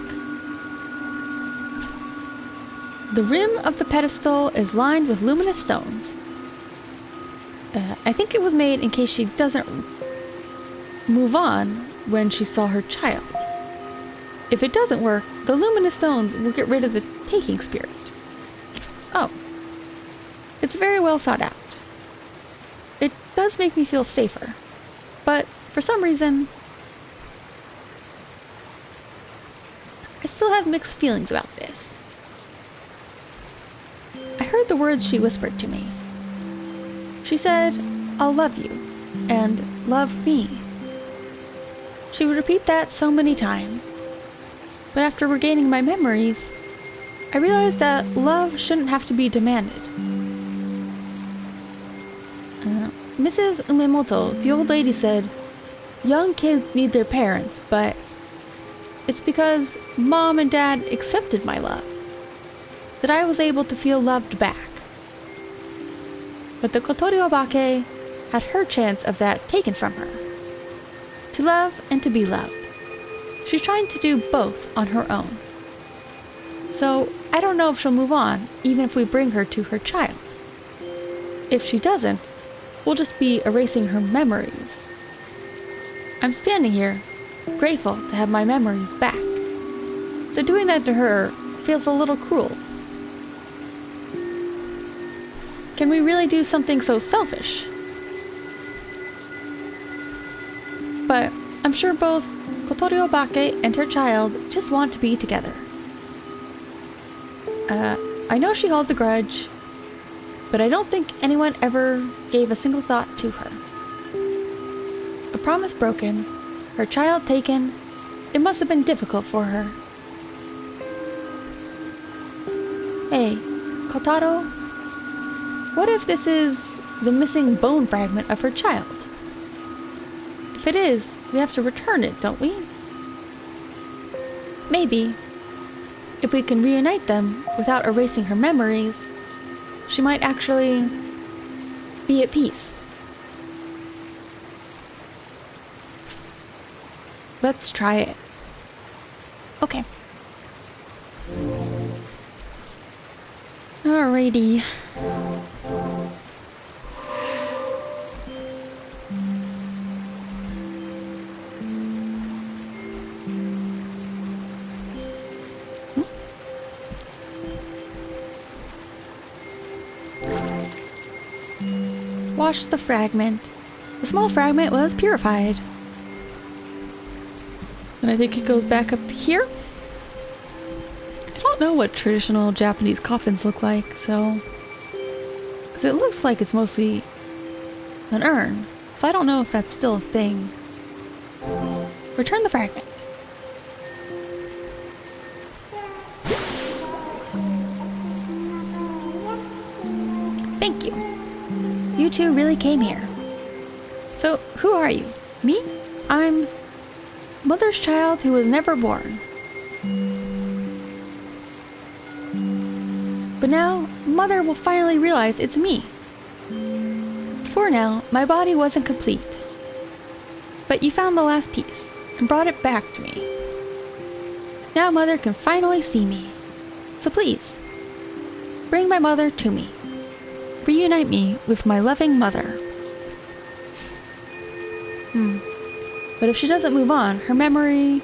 The rim of the pedestal is lined with luminous stones. I think it was made in case she doesn't move on when she saw her child. If it doesn't work, the luminous stones will get rid of the taking spirit. Oh. It's very well thought out. It does make me feel safer. But for some reason, I still have mixed feelings about this. I heard the words she whispered to me. She said, "I'll love you," and "love me." She would repeat that so many times. But after regaining my memories, I realized that love shouldn't have to be demanded. Mrs. Umemoto, the old lady, said, "Young kids need their parents, but it's because Mom and Dad accepted my love that I was able to feel loved back. But the Kotori Obake had her chance of that taken from her. To love and to be loved. She's trying to do both on her own. So I don't know if she'll move on, even if we bring her to her child. If she doesn't, we'll just be erasing her memories. I'm standing here, grateful to have my memories back. So doing that to her feels a little cruel. Can we really do something so selfish? But I'm sure both Kotori Obake and her child just want to be together. I know she holds a grudge, but I don't think anyone ever gave a single thought to her. A promise broken, her child taken, it must have been difficult for her. Hey, Kotaro, what if this is the missing bone fragment of her child? If it is, we have to return it, don't we? Maybe, if we can reunite them without erasing her memories, she might actually be at peace. Let's try it. Okay. Alrighty. Wash the fragment. The small fragment was purified. And I think it goes back up here. I don't know what traditional Japanese coffins look like, so... because it looks like it's mostly an urn, so I don't know if that's still a thing. Return the fragment. Thank you. You two really came here. So, who are you? Me? I'm Mother's child who was never born. But now, Mother will finally realize it's me. Before now, my body wasn't complete. But you found the last piece and brought it back to me. Now Mother can finally see me. So please, bring my mother to me. Reunite me with my loving mother. But if she doesn't move on, her memory...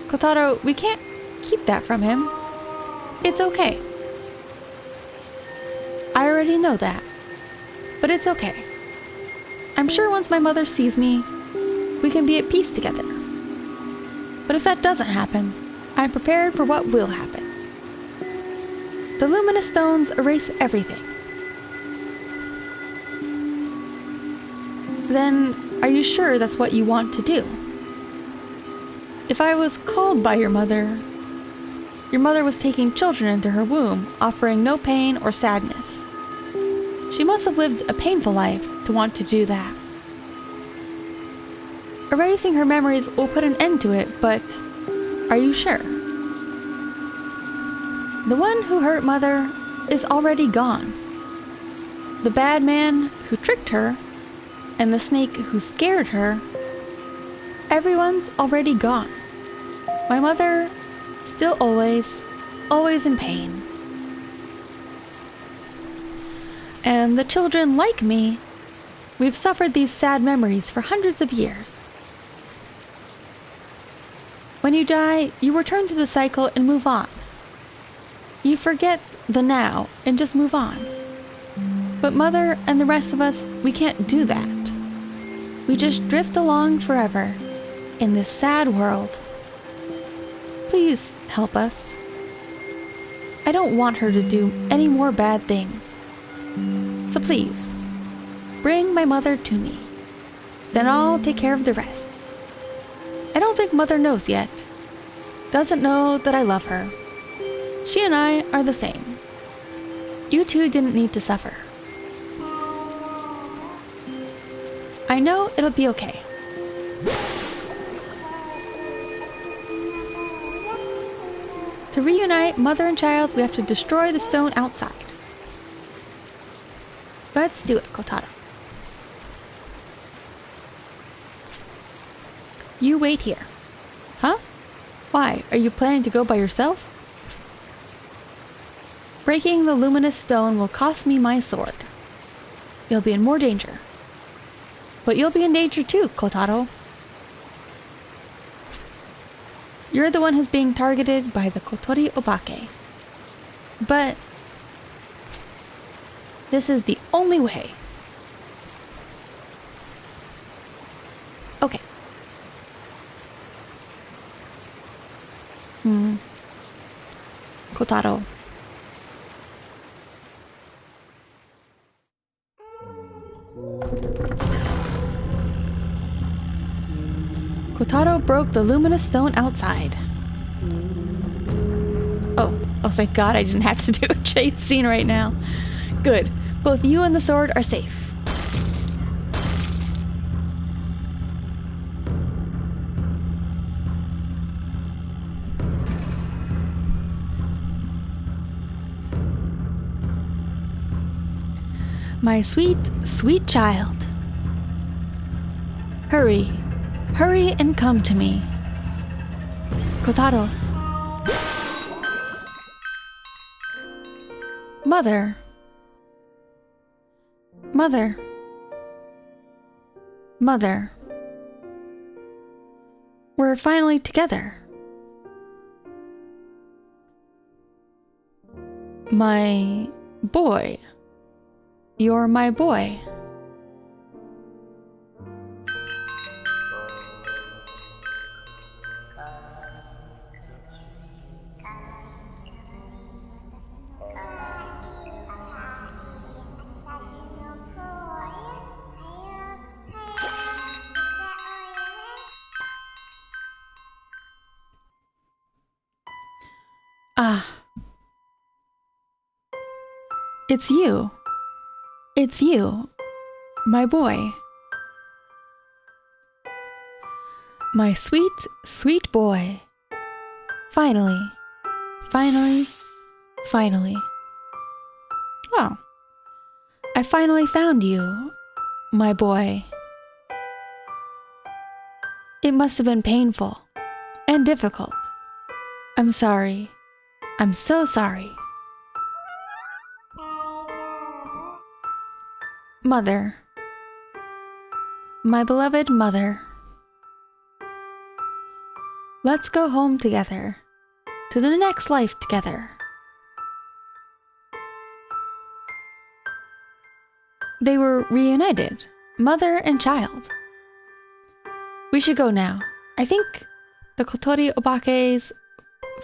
Kotaro, we can't keep that from him. It's okay. I already know that. But it's okay. I'm sure once my mother sees me, we can be at peace together. But if that doesn't happen, I'm prepared for what will happen. The luminous stones erase everything. Then, are you sure that's what you want to do? If I was called by your mother was taking children into her womb, offering no pain or sadness. She must have lived a painful life to want to do that. Erasing her memories will put an end to it, but are you sure? The one who hurt Mother is already gone. The bad man who tricked her, and the snake who scared her, everyone's already gone. My mother, still always in pain. And the children like me, we've suffered these sad memories for hundreds of years. When you die, you return to the cycle and move on. You forget the now and just move on. But Mother and the rest of us, we can't do that. We just drift along forever in this sad world. Please help us. I don't want her to do any more bad things. So please, bring my mother to me. Then I'll take care of the rest. I don't think Mother knows yet. Doesn't know that I love her. She and I are the same. You two didn't need to suffer. I know it'll be okay. To reunite mother and child, we have to destroy the stone outside. Let's do it, Kotaro. You wait here. Huh? Why? Are you planning to go by yourself? Breaking the luminous stone will cost me my sword. You'll be in more danger. But you'll be in danger too, Kotaro. You're the one who's being targeted by the Kotori Obake. But this is the only way. Okay. Kotaro. Kotaro broke the luminous stone outside. Oh, thank God I didn't have to do a chase scene right now. Good. Both you and the sword are safe. My sweet, sweet child. Hurry. Hurry and come to me. Kotaro. Mother. Mother. Mother. We're finally together. My boy. You're my boy. Ah. It's you. It's you, my boy. My sweet, sweet boy. Finally. Finally. Finally. Oh. I finally found you, my boy. It must have been painful and difficult. I'm sorry. I'm so sorry. Mother. My beloved mother. Let's go home together. To the next life together. They were reunited, mother and child. We should go now. I think the Kotori Obake's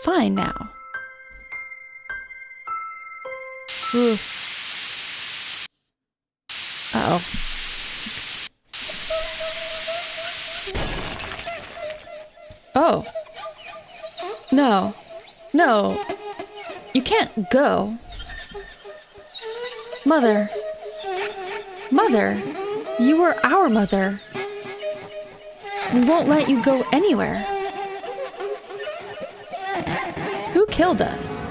fine now. Ooh. Uh-oh. Oh. No. No. You can't go. Mother. Mother. You were our mother. We won't let you go anywhere. Who killed us?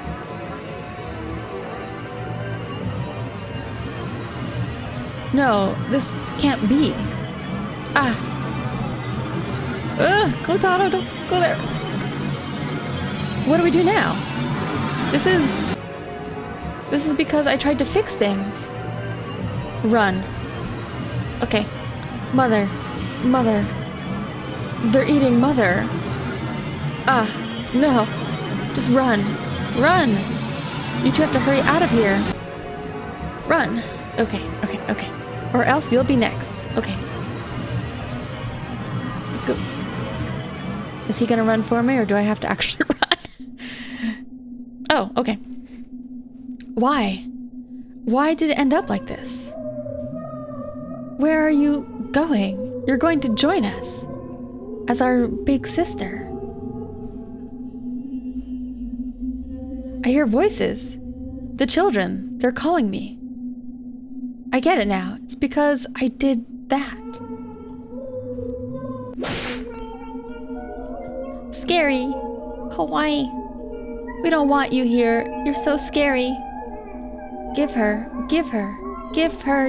No, this can't be. Ah. Kotaro, don't go there. What do we do now? This is because I tried to fix things. Run. Okay. Mother. Mother. They're eating Mother. Ah, no. Just run. Run! You two have to hurry out of here. Run. Okay. Or else you'll be next. Okay. Go. Is he gonna run for me, or do I have to actually run? Oh, okay. Why? Why did it end up like this? Where are you going? You're going to join us as our big sister. I hear voices. The children, they're calling me. I get it now. It's because I did that. Scary. Kawaii. We don't want you here. You're so scary. Give her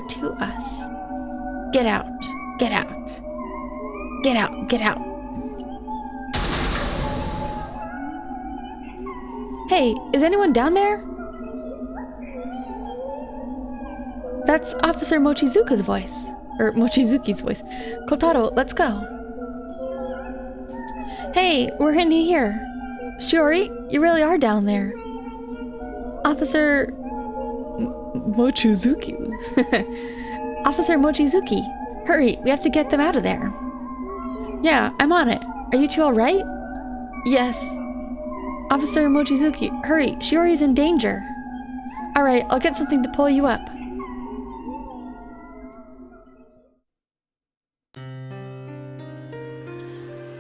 to us. Get out. Get out. Get out. Get out. Hey, is anyone down there? That's Officer Mochizuki's voice. Or Mochizuki's voice. Kotaro, let's go. Hey, we're in here. Shiori, you really are down there. Officer Mochizuki. Officer Mochizuki, hurry, we have to get them out of there. Yeah, I'm on it. Are you two alright? Yes. Officer Mochizuki, hurry, Shiori's in danger. Alright, I'll get something to pull you up.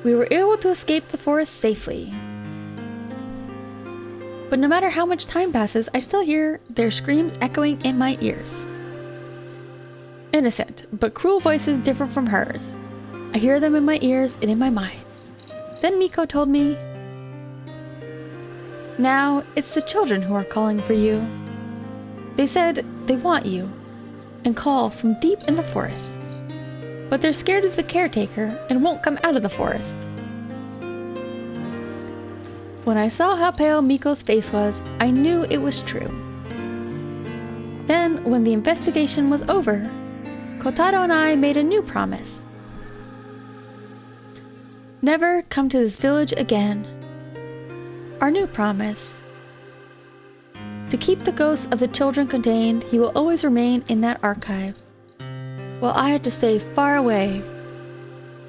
We were able to escape the forest safely. But no matter how much time passes, I still hear their screams echoing in my ears. Innocent, but cruel voices different from hers. I hear them in my ears and in my mind. Then Miko told me, now it's the children who are calling for you. They said they want you and call from deep in the forest. But they're scared of the caretaker and won't come out of the forest. When I saw how pale Miko's face was, I knew it was true. Then, when the investigation was over, Kotaro and I made a new promise. Never come to this village again. Our new promise. To keep the ghosts of the children contained, he will always remain in that archive. Well, I had to stay far away.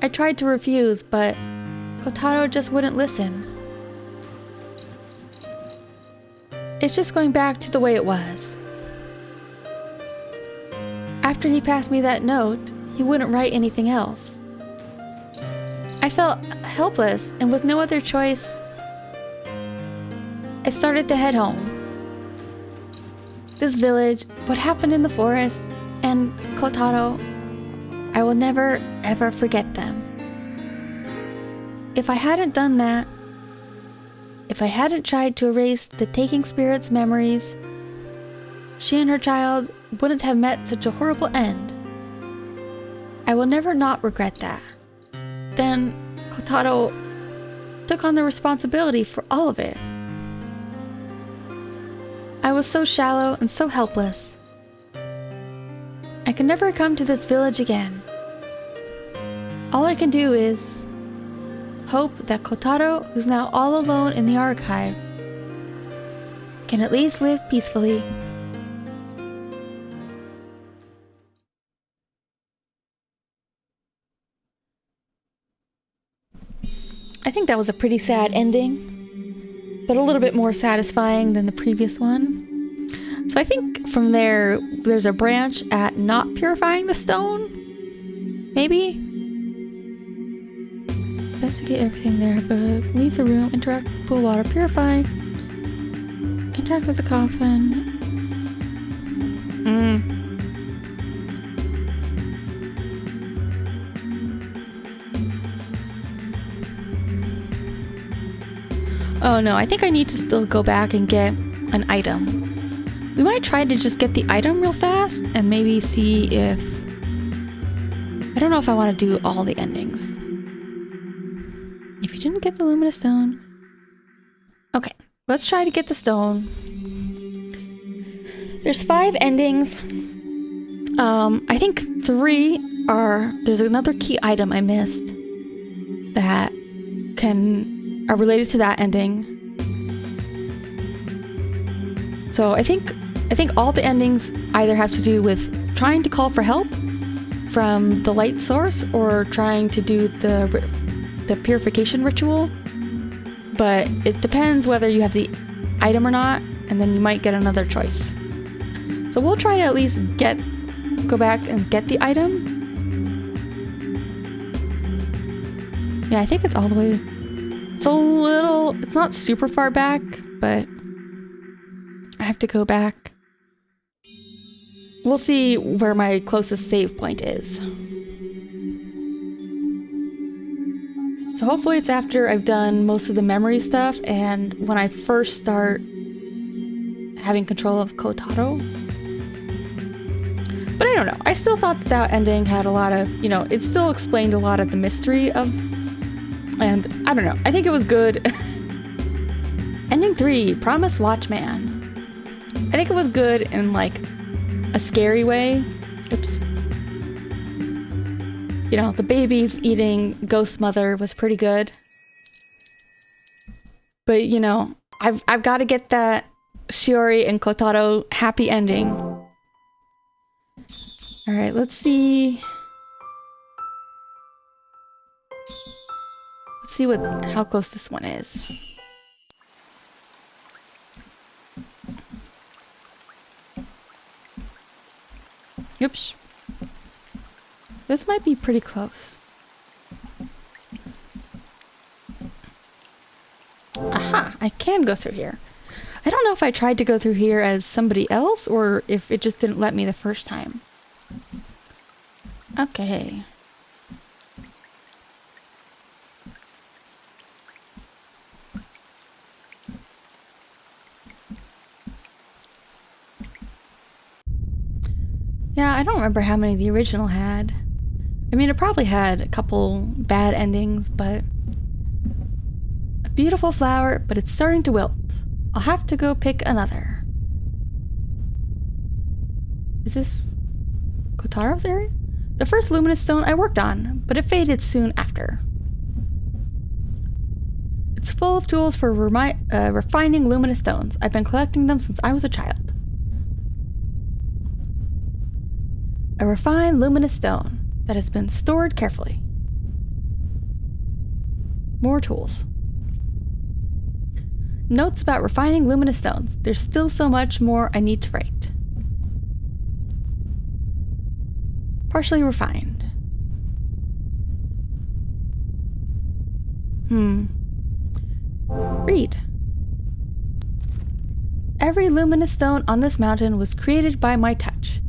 I tried to refuse, but Kotaro just wouldn't listen. It's just going back to the way it was. After he passed me that note, he wouldn't write anything else. I felt helpless, and with no other choice, I started to head home. This village, what happened in the forest, and Kotaro, I will never ever forget them. If I hadn't done that, if I hadn't tried to erase the taking spirit's memories, she and her child wouldn't have met such a horrible end. I will never not regret that. Then Kotaro took on the responsibility for all of it. I was so shallow and so helpless. I can never come to this village again. All I can do is hope that Kotaro, who's now all alone in the archive, can at least live peacefully. I think that was a pretty sad ending, but a little bit more satisfying than the previous one. So I think from there's a branch at not purifying the stone? Maybe? Investigate everything there, but leave the room, interact with the pool water, purify, interact with the coffin. Oh no, I think I need to still go back and get an item. We might try to just get the item real fast and maybe see if... I don't know if I want to do all the endings. If you didn't get the luminous stone... Okay, let's try to get the stone. There's 5 endings. I think 3 are... There's another key item I missed that are related to that ending. So I think all the endings either have to do with trying to call for help from the light source or trying to do the purification ritual. But it depends whether you have the item or not, and then you might get another choice. So we'll try to at least go back and get the item. Yeah, I think it's all the way... It's not super far back, but I have to go back. We'll see where my closest save point is. So hopefully it's after I've done most of the memory stuff and when I first start having control of Kotaro. But I don't know. I still thought that ending had a lot of, it still explained a lot of the mystery of, and I don't know. I think it was good. Ending 3, Promised Watchman. I think it was good in like a scary way. Oops. The babies eating ghost mother was pretty good. But I've got to get that Shiori and Kotaro happy ending. All right, let's see. Let's see how close this one is. Oops. This might be pretty close. Aha, I can go through here. I don't know if I tried to go through here as somebody else or if it just didn't let me the first time. Okay. Yeah, I don't remember how many the original had. I mean, it probably had a couple bad endings, but... A beautiful flower, but it's starting to wilt. I'll have to go pick another. Is this Kotaro's area? The first luminous stone I worked on, but it faded soon after. It's full of tools for refining luminous stones. I've been collecting them since I was a child. A refined luminous stone that has been stored carefully. More tools. Notes about refining luminous stones. There's still so much more I need to write. Partially refined. Read. Every luminous stone on this mountain was created by my touch.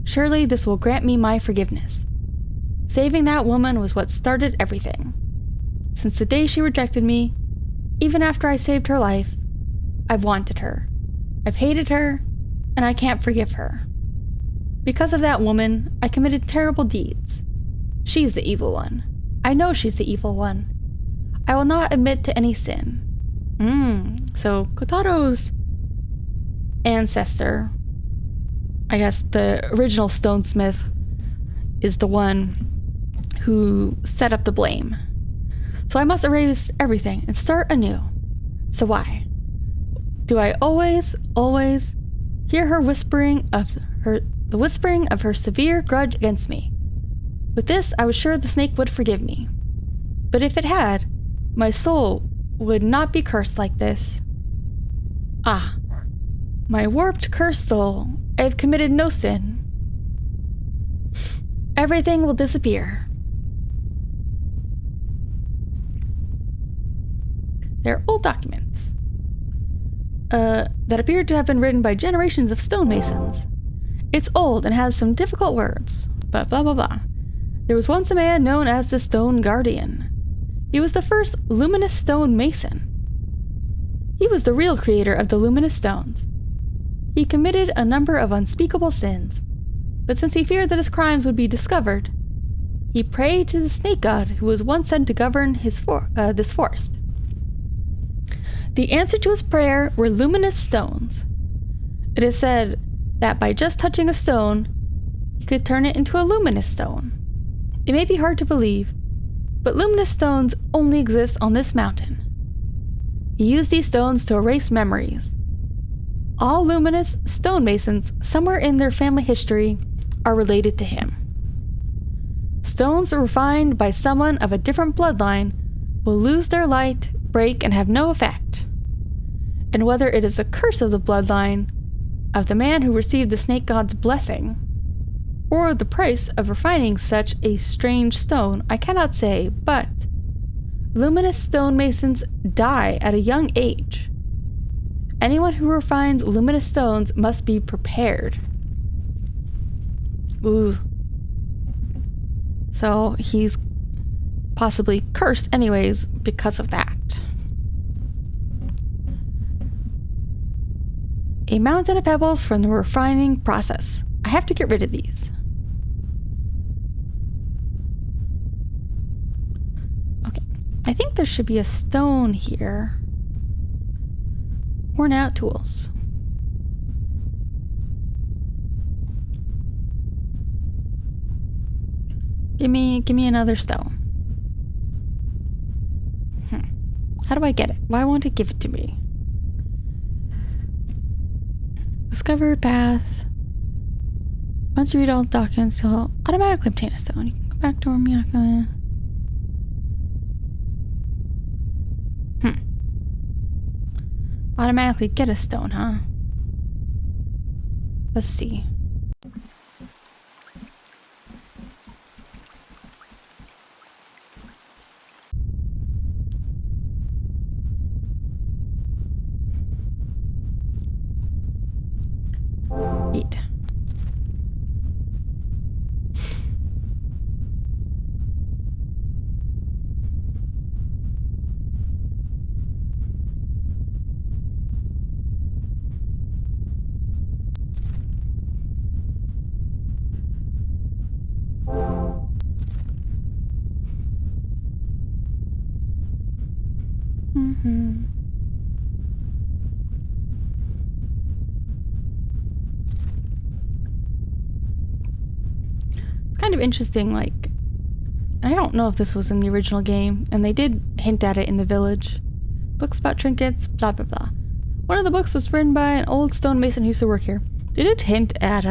Surely this will grant me my forgiveness. Saving that woman was what started everything. Since the day she rejected me, even after I saved her life, I've wanted her. I've hated her, and I can't forgive her. Because of that woman, I committed terrible deeds. She's the evil one. I know she's the evil one. I will not admit to any sin. So Kotaro's ancestor, I guess the original stonesmith, is the one who set up the blame. So I must erase everything and start anew. So why? Do I always hear her whispering of the whispering of her severe grudge against me? With this, I was sure the snake would forgive me. But if it had, my soul would not be cursed like this. Ah, my warped, cursed soul, I have committed no sin. Everything will disappear. They're old documents that appear to have been written by generations of stonemasons. It's old and has some difficult words, but blah blah blah. There was once a man known as the Stone Guardian. He was the first luminous stone mason. He was the real creator of the luminous stones. He committed a number of unspeakable sins, but since he feared that his crimes would be discovered, he prayed to the snake god who was once sent to govern this forest. The answer to his prayer were luminous stones. It is said that by just touching a stone, he could turn it into a luminous stone. It may be hard to believe, but luminous stones only exist on this mountain. He used these stones to erase memories. All luminous stonemasons, somewhere in their family history, are related to him. Stones refined by someone of a different bloodline will lose their light, break, and have no effect. And whether it is a curse of the bloodline, of the man who received the snake god's blessing, or the price of refining such a strange stone, I cannot say, but luminous stonemasons die at a young age. Anyone who refines luminous stones must be prepared. Ooh. So he's possibly cursed anyways because of that. A mountain of pebbles from the refining process. I have to get rid of these. Okay, I think there should be a stone here. Worn out tools. Give me another stone. How do I get it? Why won't it give it to me? Discover path. Once you read all the documents, you'll automatically obtain a stone. You can go back to Miyako. Automatically get a stone, huh? Let's see. Read. Kind of interesting, like, I don't know if this was in the original game, and they did hint at it in the village. Books about trinkets, blah blah blah. One of the books was written by an old stonemason who used to work here. They did hint at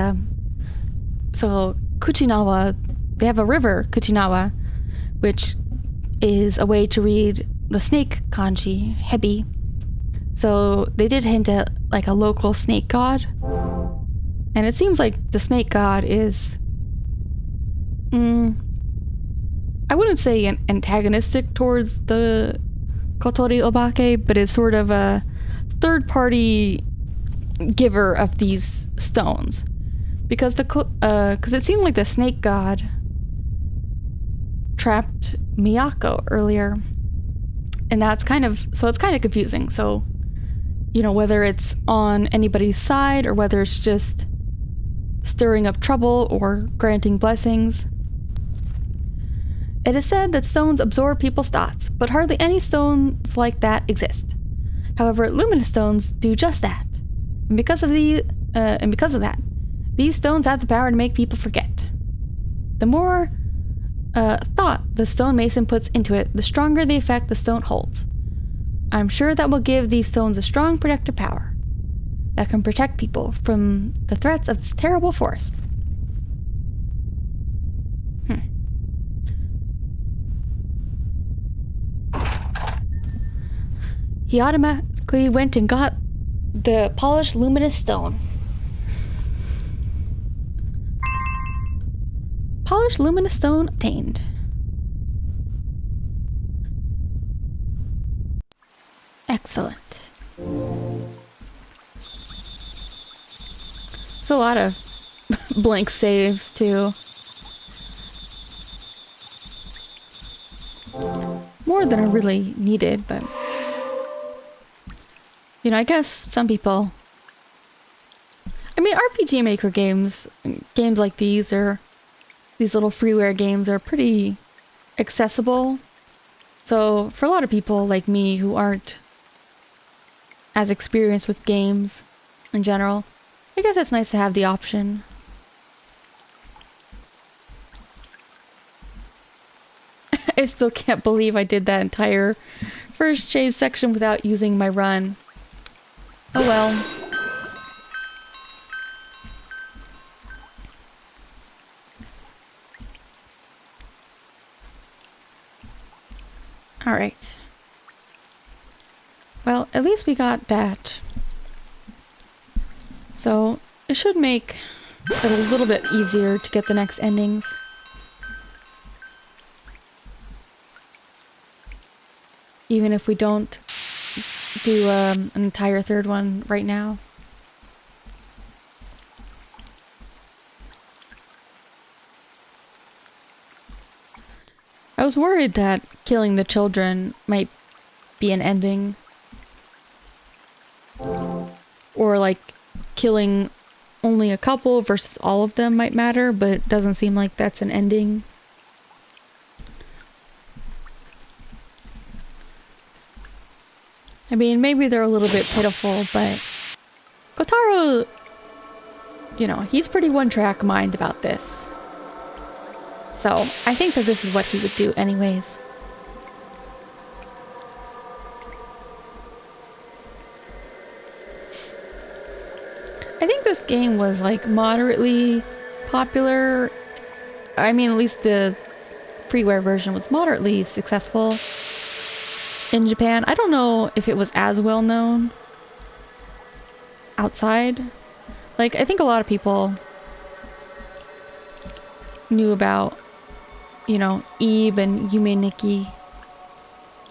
so Kuchinawa, they have a river, Kuchinawa, which is a way to read the snake kanji, hebi. So they did hint at like a local snake god. And it seems like the snake god is I wouldn't say antagonistic towards the Kotori Obake, but is sort of a third-party giver of these stones. Because it seemed like the snake god trapped Miyako earlier. And that's it's kind of confusing. So, you know, whether it's on anybody's side or whether it's just stirring up trouble or granting blessings. It is said that stones absorb people's thoughts, but hardly any stones like that exist. However, luminous stones do just that. And because of that, these stones have the power to make people forget. The more thought the stonemason puts into it, the stronger the effect the stone holds. I'm sure that will give these stones a strong protective power that can protect people from the threats of this terrible forest. He automatically went and got the polished luminous stone. Polished luminous stone obtained. Excellent. There's a lot of blank saves too. More than I really needed, but you know, I guess some people, I mean, RPG Maker games like these, or these little freeware games, are pretty accessible. So for a lot of people like me who aren't as experienced with games in general, I guess it's nice to have the option. I still can't believe I did that entire first chase section without using my run. Oh well. Alright. Well, at least we got that. So, it should make it a little bit easier to get the next endings. Even if we don't do an entire third one right now. I was worried that killing the children might be an ending. Or like killing only a couple versus all of them might matter, but it doesn't seem like that's an ending. I mean, maybe they're a little bit pitiful, but Kotaro, you know, he's pretty one-track mind about this. So I think that this is what he would do anyways. I think this game was like moderately popular. I mean, at least the freeware version was moderately successful in Japan. I don't know if it was as well known outside. Like, I think a lot of people knew about, you know, Eve and Yume Nikki.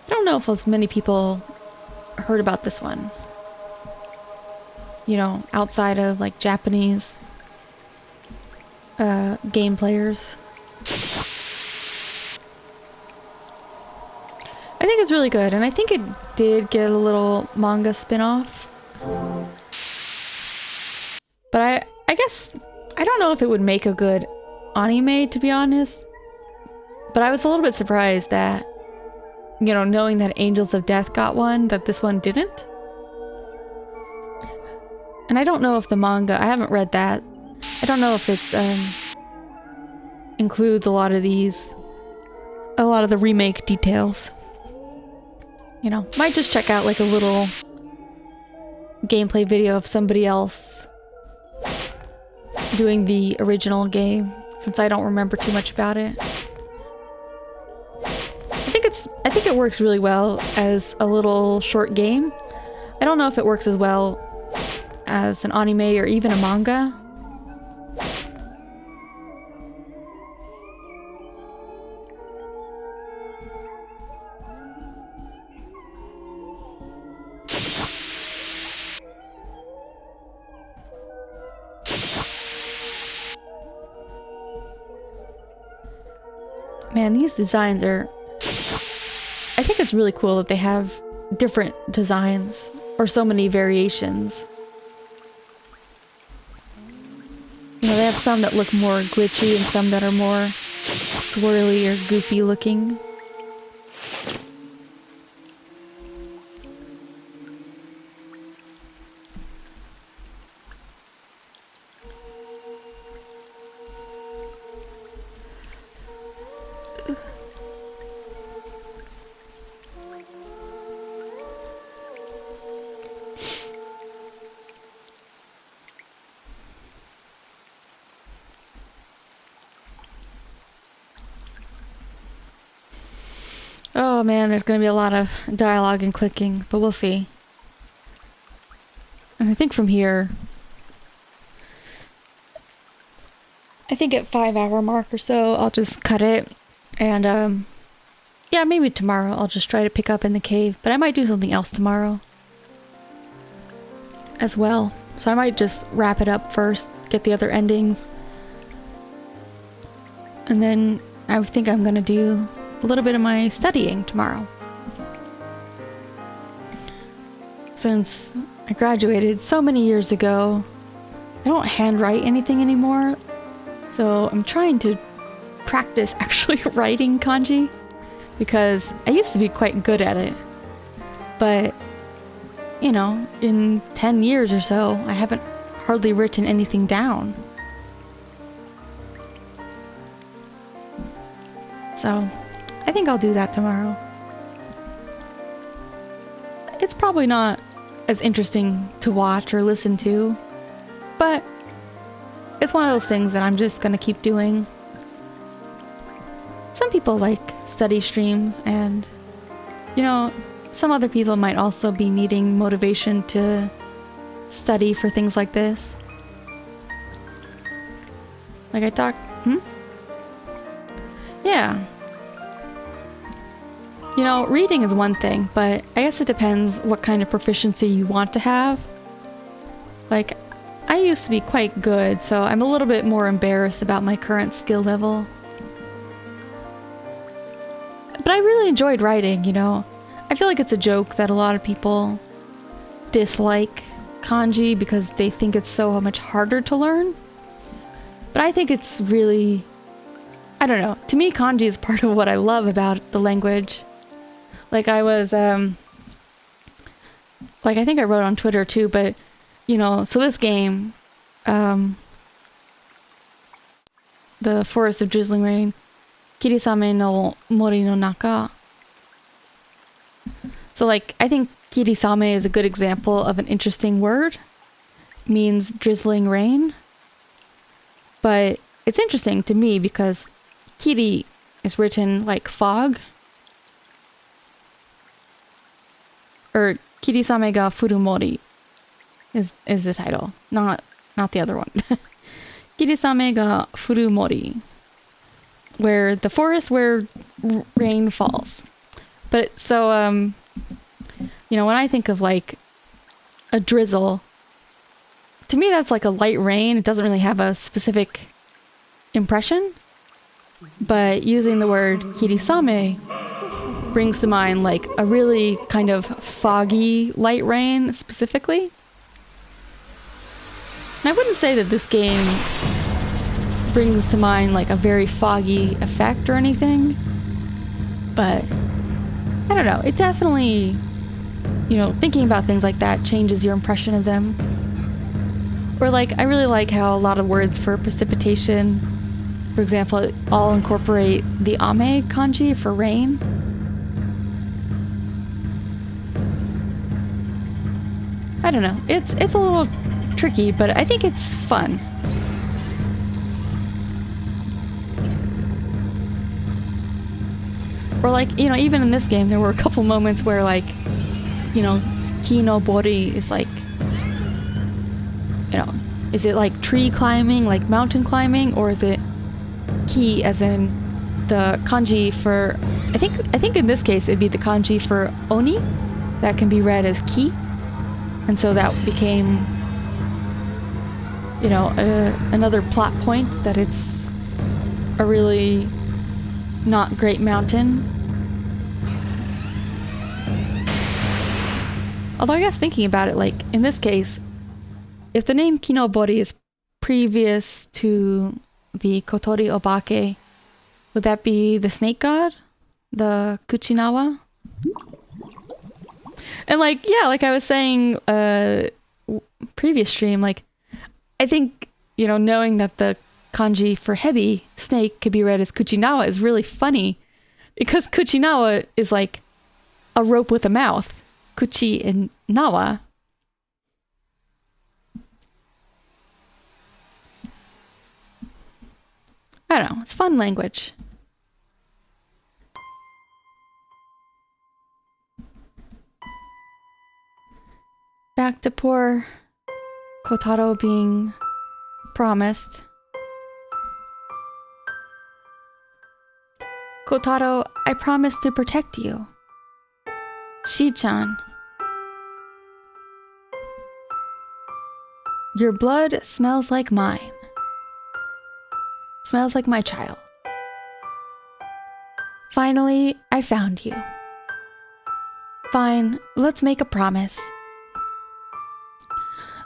I don't know if as many people heard about this one. You know, outside of like Japanese game players. I think it's really good, and I think it did get a little manga spin-off. But I guess, I don't know if it would make a good anime, to be honest. But I was a little bit surprised that, you know, knowing that Angels of Death got one, that this one didn't. And I don't know if the manga, I haven't read that. I don't know if it's, includes a lot of the remake details. You know, might just check out like a little gameplay video of somebody else doing the original game, since I don't remember too much about it. I think it works really well as a little short game. I don't know if it works as well as an anime or even a manga. Man, these designs are... I think it's really cool that they have different designs, or so many variations. You know, they have some that look more glitchy and some that are more swirly or goopy looking. Oh man, there's gonna be a lot of dialogue and clicking, but we'll see. And I think from here, I think at 5-hour mark or so, I'll just cut it. And yeah, maybe tomorrow I'll just try to pick up in the cave, but I might do something else tomorrow as well. So I might just wrap it up first, get the other endings. And then I think I'm gonna do a little bit of my studying tomorrow. Since I graduated so many years ago, I don't handwrite anything anymore. So I'm trying to practice actually writing kanji, because I used to be quite good at it. But, you know, in 10 years or so, I haven't hardly written anything down. So I think I'll do that tomorrow. It's probably not as interesting to watch or listen to, but it's one of those things that I'm just gonna keep doing. Some people like study streams, and, you know, some other people might also be needing motivation to study for things like this. Like I talked, Yeah. You know, reading is one thing, but I guess it depends what kind of proficiency you want to have. Like, I used to be quite good, so I'm a little bit more embarrassed about my current skill level. But I really enjoyed writing, you know. I feel like it's a joke that a lot of people dislike kanji because they think it's so much harder to learn. But I think it's really, I don't know. To me, kanji is part of what I love about the language. Like I was, like I think I wrote on Twitter too, but you know, so this game, the Forest of Drizzling Rain, Kirisame no Mori no Naka. So like, I think Kirisame is a good example of an interesting word. It means drizzling rain. But it's interesting to me because Kiri is written like fog. Or Kirisame ga furu mori is the title, not the other one. Kirisame ga furu mori, where the forest where rain falls. But so you know, when I think of like a drizzle, to me that's like a light rain. It doesn't really have a specific impression. But using the word kirisame brings to mind like a really kind of foggy light rain specifically. And I wouldn't say that this game brings to mind like a very foggy effect or anything, but I don't know. It definitely, you know, thinking about things like that changes your impression of them. Or like, I really like how a lot of words for precipitation, for example, all incorporate the ame kanji for rain. I don't know. It's a little tricky, but I think it's fun. Or like, you know, even in this game, there were a couple moments where like, you know, ki no bori is like, you know, is it like tree climbing, like mountain climbing, or is it ki as in the kanji for, I think in this case it'd be the kanji for oni that can be read as ki. And so that became, you know, another plot point that it's a really not great mountain. Although I guess thinking about it, like in this case, if the name Kinobori is previous to the Kotori Obake, would that be the snake god? The Kuchinawa? And like, yeah, like I was saying, previous stream, like, I think, you know, knowing that the kanji for hebi, snake, could be read as Kuchinawa is really funny because Kuchinawa is like a rope with a mouth. Kuchi and Nawa. I don't know, it's fun language. Back to poor Kotaro being promised. Kotaro, I promise to protect you. Shi-chan. Your blood smells like mine. Smells like my child. Finally, I found you. Fine, let's make a promise.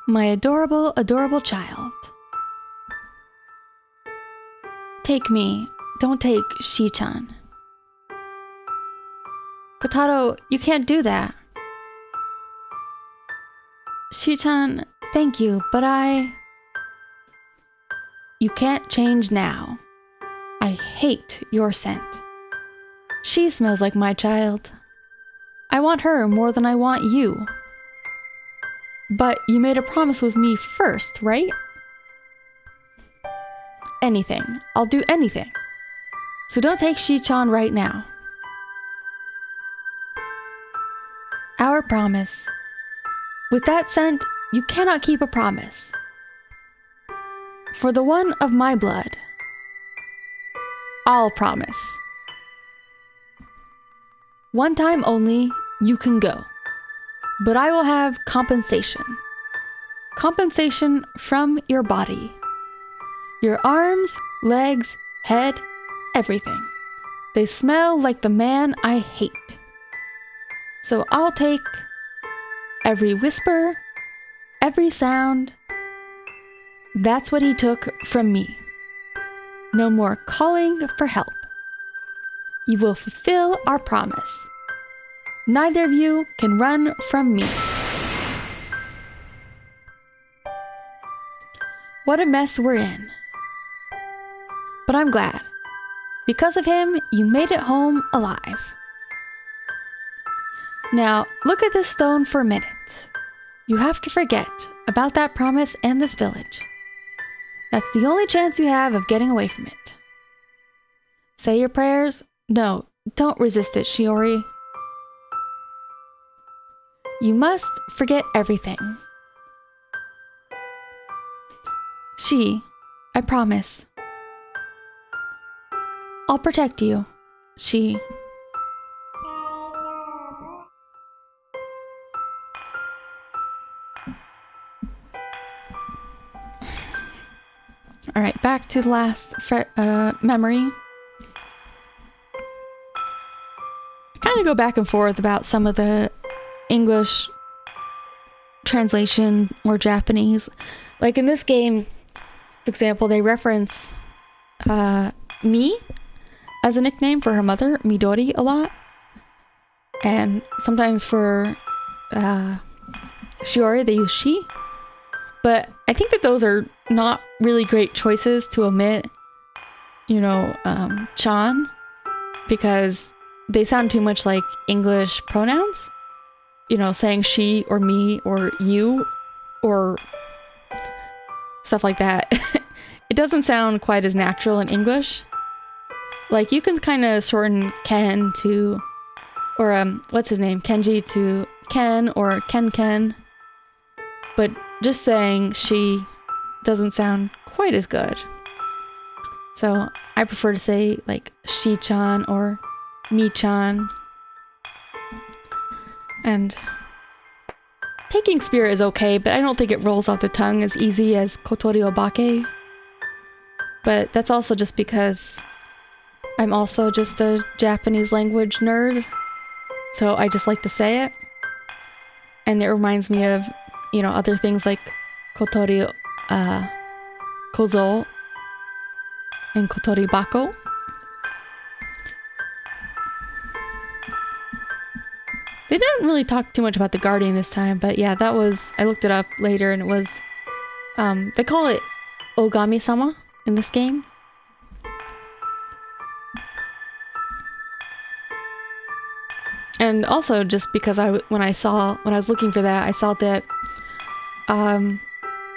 My adorable, adorable child. Take me, don't take Shi-chan. Kotaro, you can't do that. Shi-chan, thank you, but You can't change now. I hate your scent. She smells like my child. I want her more than I want you. But you made a promise with me first, right? Anything. I'll do anything. So don't take Shi-chan right now. Our promise. With that scent, you cannot keep a promise. For the one of my blood, I'll promise. One time only, you can go. But I will have compensation. Compensation from your body. Your arms, legs, head, everything. They smell like the man I hate. So I'll take every whisper, every sound. That's what he took from me. No more calling for help. You will fulfill our promise. Neither of you can run from me. What a mess we're in. But I'm glad. Because of him, you made it home alive. Now, look at this stone for a minute. You have to forget about that promise and this village. That's the only chance you have of getting away from it. Say your prayers. No, don't resist it, Shiori. You must forget everything. I promise. I'll protect you. Alright, back to the last memory. I kind of go back and forth about some of the English translation or Japanese. Like in this game, for example, they reference Mi as a nickname for her mother, Midori, a lot. And sometimes for Shiori, they use she. But I think that those are not really great choices to omit, Chan, because they sound too much like English pronouns. Saying she or me or you or stuff like that. It doesn't sound quite as natural in English. Like, you can kind of shorten Ken to, or what's his name? Kenji to Ken or Ken. But just saying she doesn't sound quite as good. So I prefer to say like she-chan or me-chan. And taking spirit is okay, but I don't think it rolls off the tongue as easy as Kotori Obake. But that's also just because I'm also just a Japanese language nerd. So I just like to say it. And it reminds me of, other things like Kotori Kozo and Kotori Bako. They didn't really talk too much about the Guardian this time, but yeah, I looked it up later and it was, they call it Ogami-sama in this game. And also just because when I was looking for that, I saw that,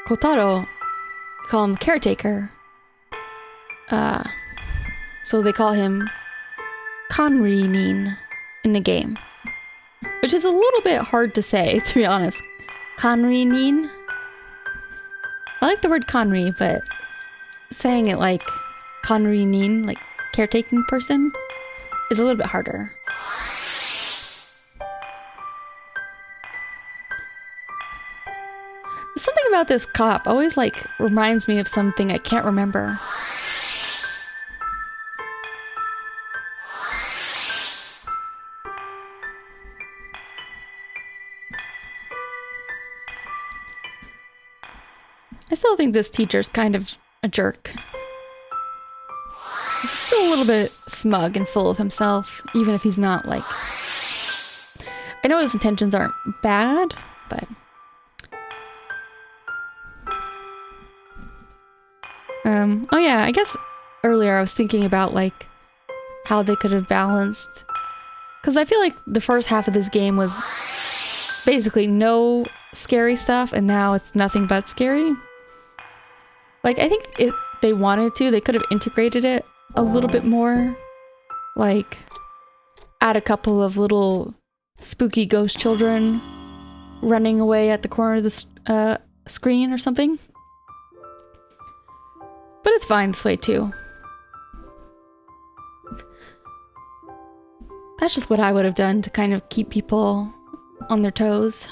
Kotaro, they call him caretaker. So they call him Kanri-nin in the game. Which is a little bit hard to say, to be honest. Kanri-nin. I like the word Kanri, but saying it like Kanri-nin, like caretaking person, is a little bit harder. Something about this cop always reminds me of something I can't remember. I still think this teacher's kind of a jerk. He's still a little bit smug and full of himself, even if he's not I know his intentions aren't bad, but... oh yeah, I guess earlier I was thinking about how they could have balanced, because I feel like the first half of this game was basically no scary stuff, and now it's nothing but scary. I think if they wanted to, they could have integrated it a little bit more. Add a couple of little spooky ghost children running away at the corner of the screen or something. But it's fine this way too. That's just what I would have done to kind of keep people on their toes.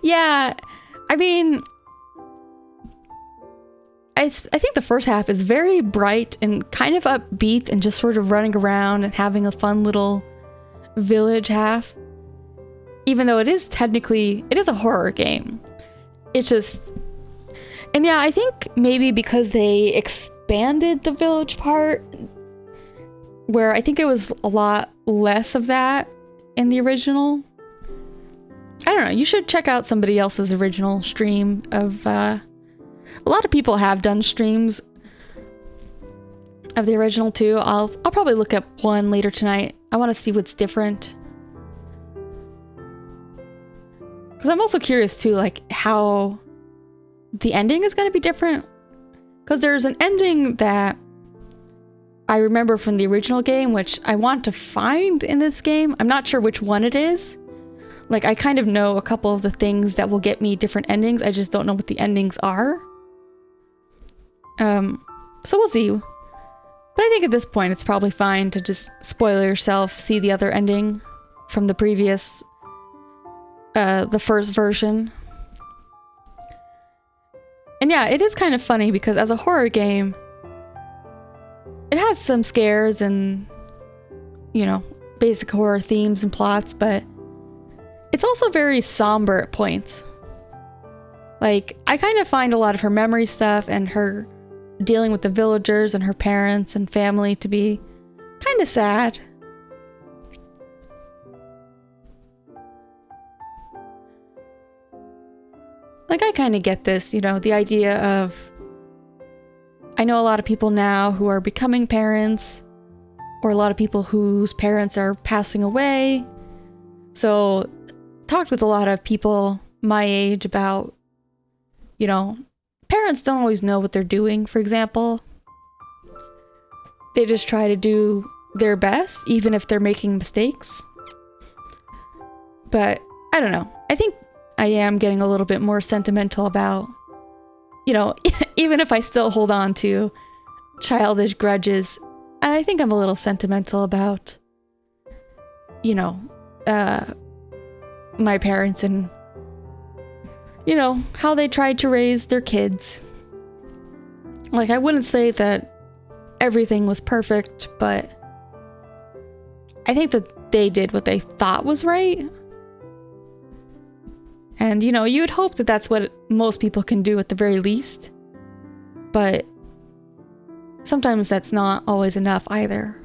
Yeah, I mean... I think the first half is very bright and kind of upbeat and just sort of running around and having a fun little village half. Even though it is a horror game. It's just, and yeah, I think maybe because they expanded the village part, where I think it was a lot less of that in the original. I don't know, you should check out somebody else's original stream of, a lot of people have done streams of the original too. I'll probably look up one later tonight. I want to see what's different. Because I'm also curious too, like how the ending is going to be different. Because there's an ending that I remember from the original game, which I want to find in this game. I'm not sure which one it is. Like, I kind of know a couple of the things that will get me different endings. I just don't know what the endings are. So we'll see. But I think at this point, it's probably fine to just spoil yourself, see the other ending from the previous, the first version. And yeah, it is kind of funny because as a horror game, it has some scares and, you know, basic horror themes and plots, but it's also very somber at points. Like, I kind of find a lot of her memory stuff and her dealing with the villagers and her parents and family to be kind of sad. Like, I kind of get this, you know, the idea of, I know a lot of people now who are becoming parents, or a lot of people whose parents are passing away. So, talked with a lot of people my age about, you know, parents don't always know what they're doing, for example. They just try to do their best, even if they're making mistakes. But, I don't know. I think I am getting a little bit more sentimental about, you know, even if I still hold on to childish grudges, I think I'm a little sentimental about, you know, my parents and, you know, how they tried to raise their kids. Like, I wouldn't say that everything was perfect, but I think that they did what they thought was right. And, you know, you would hope that that's what most people can do at the very least. But sometimes that's not always enough either.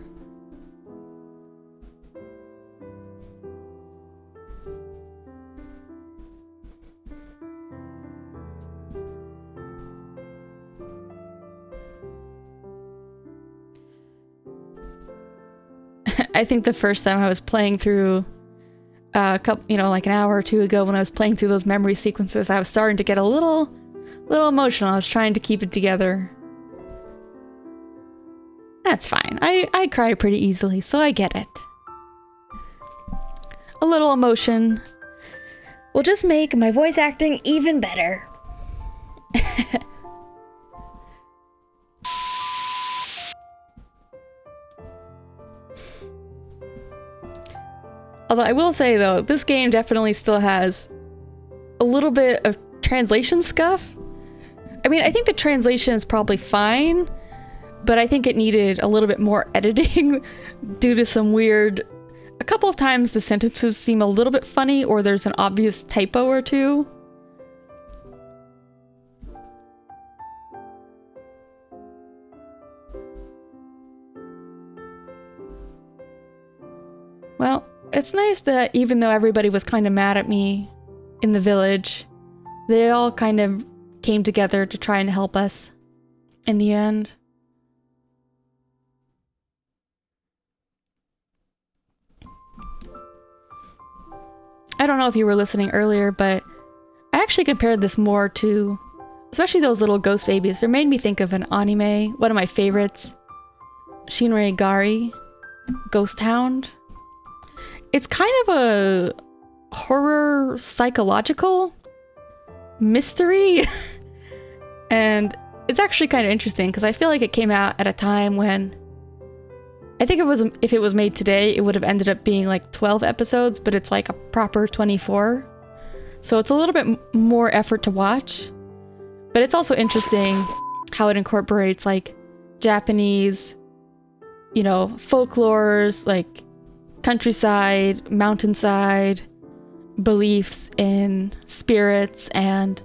I think the first time I was playing through a couple, you know, like an hour or two ago when I was playing through those memory sequences, I was starting to get a little emotional. I was trying to keep it together. That's fine. I cry pretty easily, so I get it. A little emotion will just make my voice acting even better. Although I will say, though, this game definitely still has a little bit of translation scuff. I mean, I think the translation is probably fine, but I think it needed a little bit more editing due to some weird... A couple of times the sentences seem a little bit funny, or there's an obvious typo or two. Well, it's nice that even though everybody was kind of mad at me in the village, they all kind of came together to try and help us in the end. I don't know if you were listening earlier, but I actually compared this more to, especially those little ghost babies. It made me think of an anime, one of my favorites, Shinrai Gari, Ghost Hound. It's kind of a horror psychological mystery. And it's actually kind of interesting because I feel like it came out at a time when I think if it was made today, it would have ended up being like 12 episodes, but it's like a proper 24. So it's a little bit more effort to watch. But it's also interesting how it incorporates like Japanese, folklores, like countryside, mountainside beliefs in spirits and,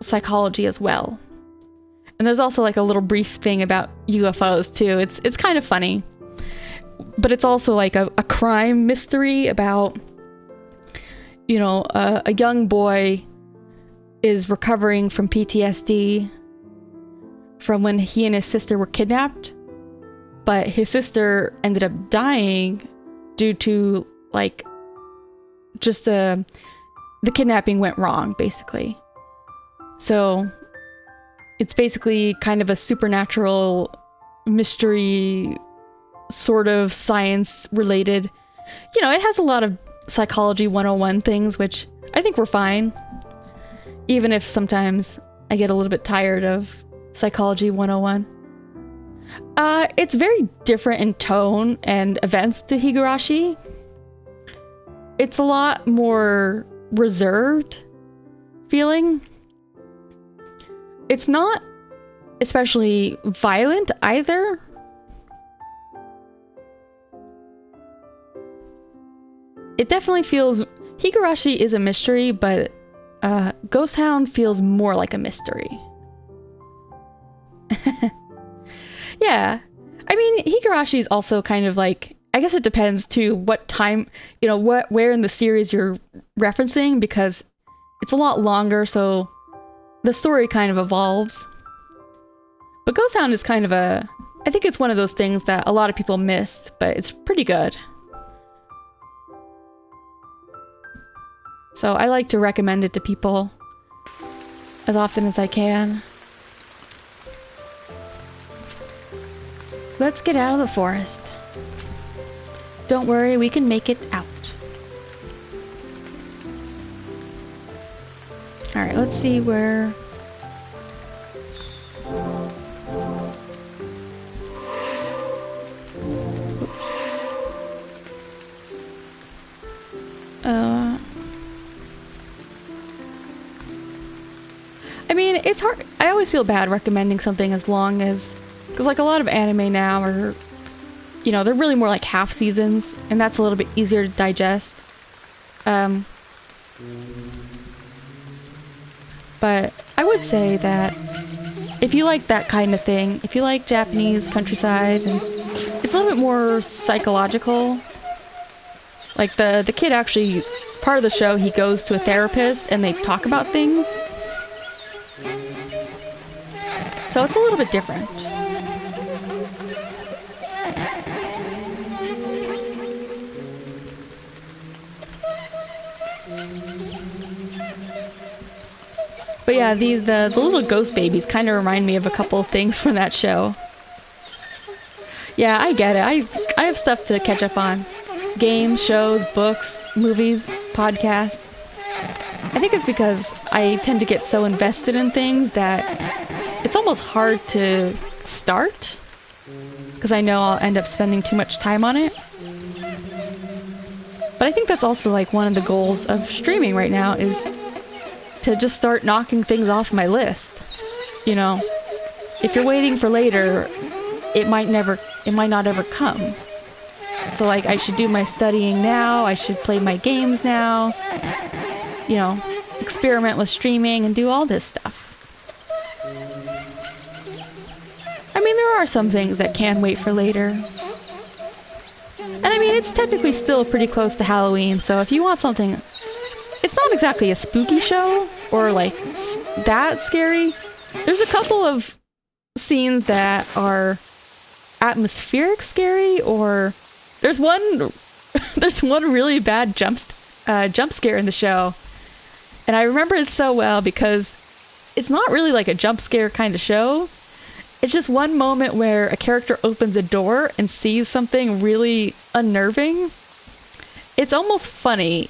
psychology as well. And there's also like a little brief thing about UFOs too. It's kind of funny, but it's also like a crime mystery about, a young boy is recovering from PTSD from when he and his sister were kidnapped, but his sister ended up dying due to like just the kidnapping went wrong, basically. So it's basically kind of a supernatural mystery, sort of science related. It has a lot of psychology 101 things, which I think were fine. Even if sometimes I get a little bit tired of psychology 101. It's very different in tone and events to Higurashi. It's a lot more reserved feeling. It's not especially violent either. It definitely feels... Higurashi is a mystery, but Ghost Hound feels more like a mystery. Yeah. I mean, Higurashi is also kind of like... I guess it depends too what time, where in the series you're referencing, because it's a lot longer, so the story kind of evolves. But Ghost Hound is kind of I think it's one of those things that a lot of people missed, but it's pretty good. So I like to recommend it to people as often as I can. Let's get out of the forest. Don't worry, we can make it out. Alright, let's see where... I mean, it's hard. I always feel bad recommending something as long as... Because like a lot of anime now are... they're really more like half seasons, and that's a little bit easier to digest. But I would say that if you like that kind of thing, if you like Japanese countryside, and it's a little bit more psychological. Like the kid actually, part of the show, he goes to a therapist and they talk about things. So it's a little bit different. But yeah, the little ghost babies kind of remind me of a couple of things from that show. Yeah, I get it. I have stuff to catch up on. Games, shows, books, movies, podcasts. I think it's because I tend to get so invested in things that it's almost hard to start. Because I know I'll end up spending too much time on it. But I think that's also like one of the goals of streaming right now is to just start knocking things off my list. If you're waiting for later, it might not ever come. So like I should do my studying now, I should play my games now, experiment with streaming and do all this stuff. I mean, there are some things that can wait for later. And I mean, it's technically still pretty close to Halloween, so if you want something... It's not exactly a spooky show, or like that scary. There's a couple of scenes that are atmospheric scary, or there's one really bad jump scare in the show. And I remember it so well because it's not really like a jump scare kind of show. It's just one moment where a character opens a door and sees something really unnerving. It's almost funny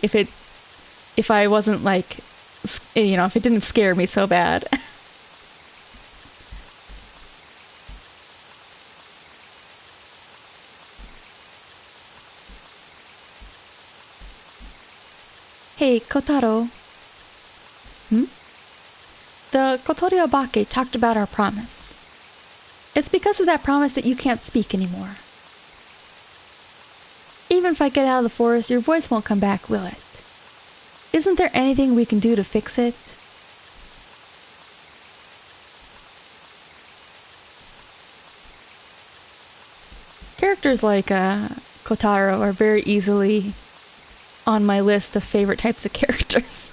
if I wasn't like, if it didn't scare me so bad. Hey, Kotaro. the Kotori Obake talked about our promise. It's because of that promise that you can't speak anymore. Even if I get out of the forest, your voice won't come back, will it? Isn't there anything we can do to fix it? Characters like Kotaro are very easily on my list of favorite types of characters.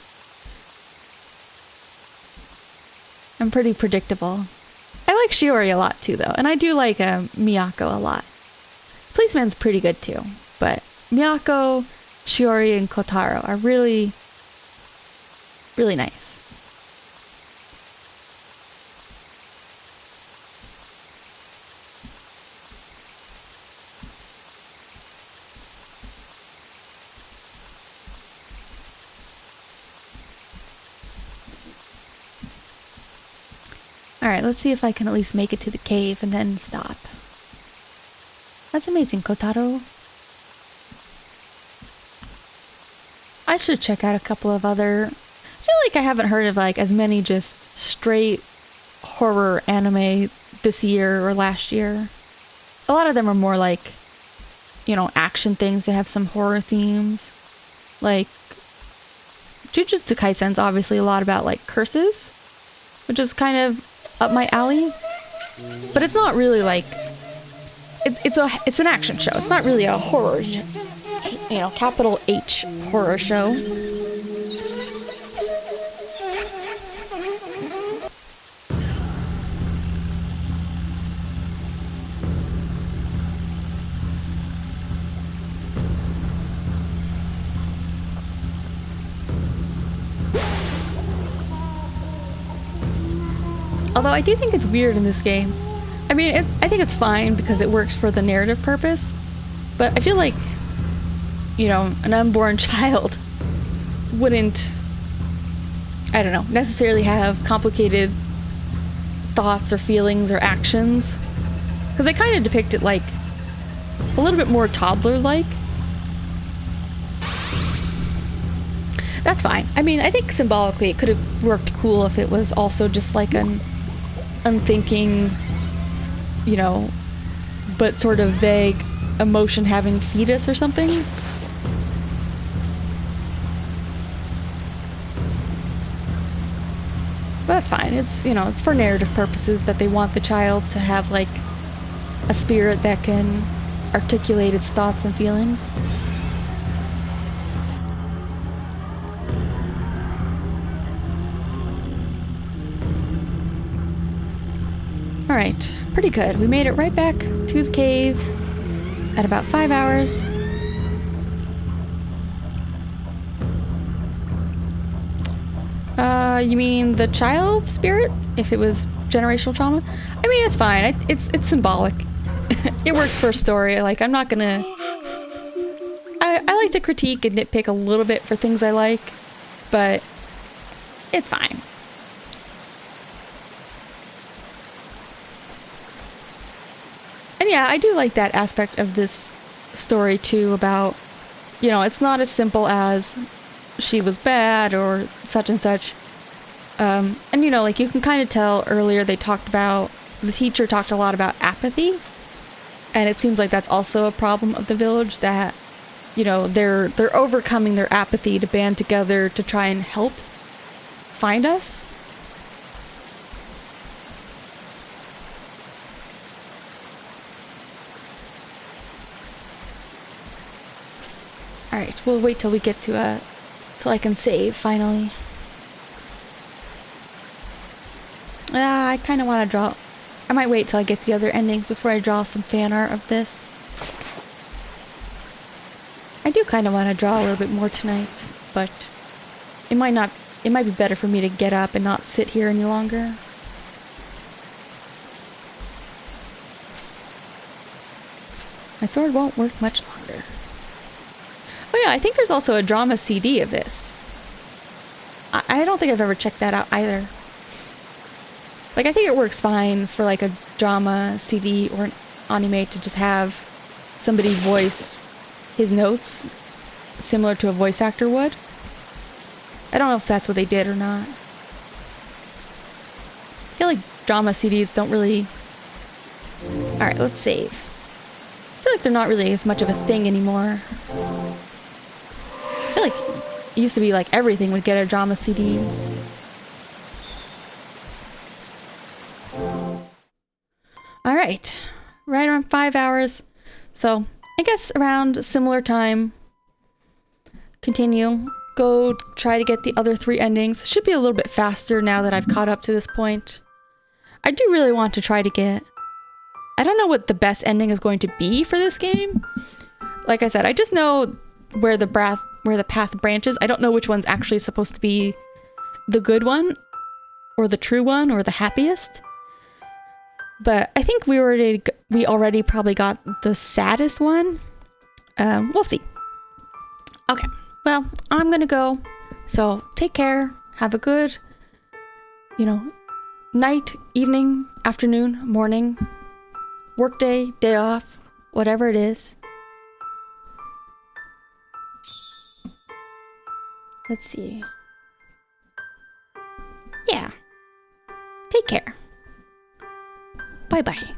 I'm pretty predictable. I like Shiori a lot too, though, and I do like Miyako a lot. Policeman's pretty good too, but Miyako, Shiori, and Kotaro are really, really nice. Alright, let's see if I can at least make it to the cave and then stop. That's amazing, Kotaro. I should check out a couple of other... I feel like I haven't heard of like as many just straight horror anime this year or last year. A lot of them are more like, you know, action things that have some horror themes. Like, Jujutsu Kaisen's obviously a lot about like curses, which is kind of up my alley, but it's not really like it's an action show. It's not really a horror, you know, capital H horror show. Although I do think it's weird in this game. I mean, I think it's fine because it works for the narrative purpose, but I feel like, you know, an unborn child wouldn't, I don't know, necessarily have complicated thoughts or feelings or actions, because they kind of depict it like a little bit more toddler-like. That's fine. I mean, I think symbolically it could have worked cool if it was also just like an unthinking, you know, but sort of vague emotion having fetus or something. But that's fine. It's, you know, it's for narrative purposes that they want the child to have like a spirit that can articulate its thoughts and feelings. Alright, pretty good. We made it right back to the cave at about 5 hours. You mean the child spirit? If it was generational trauma? I mean, it's fine. It's symbolic. It works for a story. Like, I'm not gonna... I like to critique and nitpick a little bit for things I like, but it's fine. And yeah, I do like that aspect of this story too about, you know, it's not as simple as she was bad or such and such. And you know, like you can kind of tell earlier the teacher talked a lot about apathy. And it seems like that's also a problem of the village, that, you know, they're overcoming their apathy to band together to try and help find us. Alright, we'll wait till we get to till I can save, finally. I kind of want to draw... I might wait till I get the other endings before I draw some fan art of this. I do kind of want to draw a little bit more tonight, but it might be better for me to get up and not sit here any longer. My sword won't work much longer. Oh yeah, I think there's also a drama CD of this. I don't think I've ever checked that out either. Like, I think it works fine for like a drama CD or an anime to just have somebody voice his notes similar to a voice actor would. I don't know if that's what they did or not. drama CDs don't really... Alright, let's save. I feel like they're not really as much of a thing anymore. I feel like it used to be like everything would get a drama CD. Alright, right around 5 hours. So, I guess around similar time. Continue. Go try to get the other 3 endings. Should be a little bit faster now that I've caught up to this point. I do really want to try to get... I don't know what the best ending is going to be for this game. Like I said, I just know where the path branches. I don't know which one's actually supposed to be the good one, or the true one, or the happiest. But I think we already probably got the saddest one. We'll see. Okay, well, I'm gonna go. So take care. Have a good, night, evening, afternoon, morning, workday, day off, whatever it is. Let's see. Yeah. Take care. Bye-bye.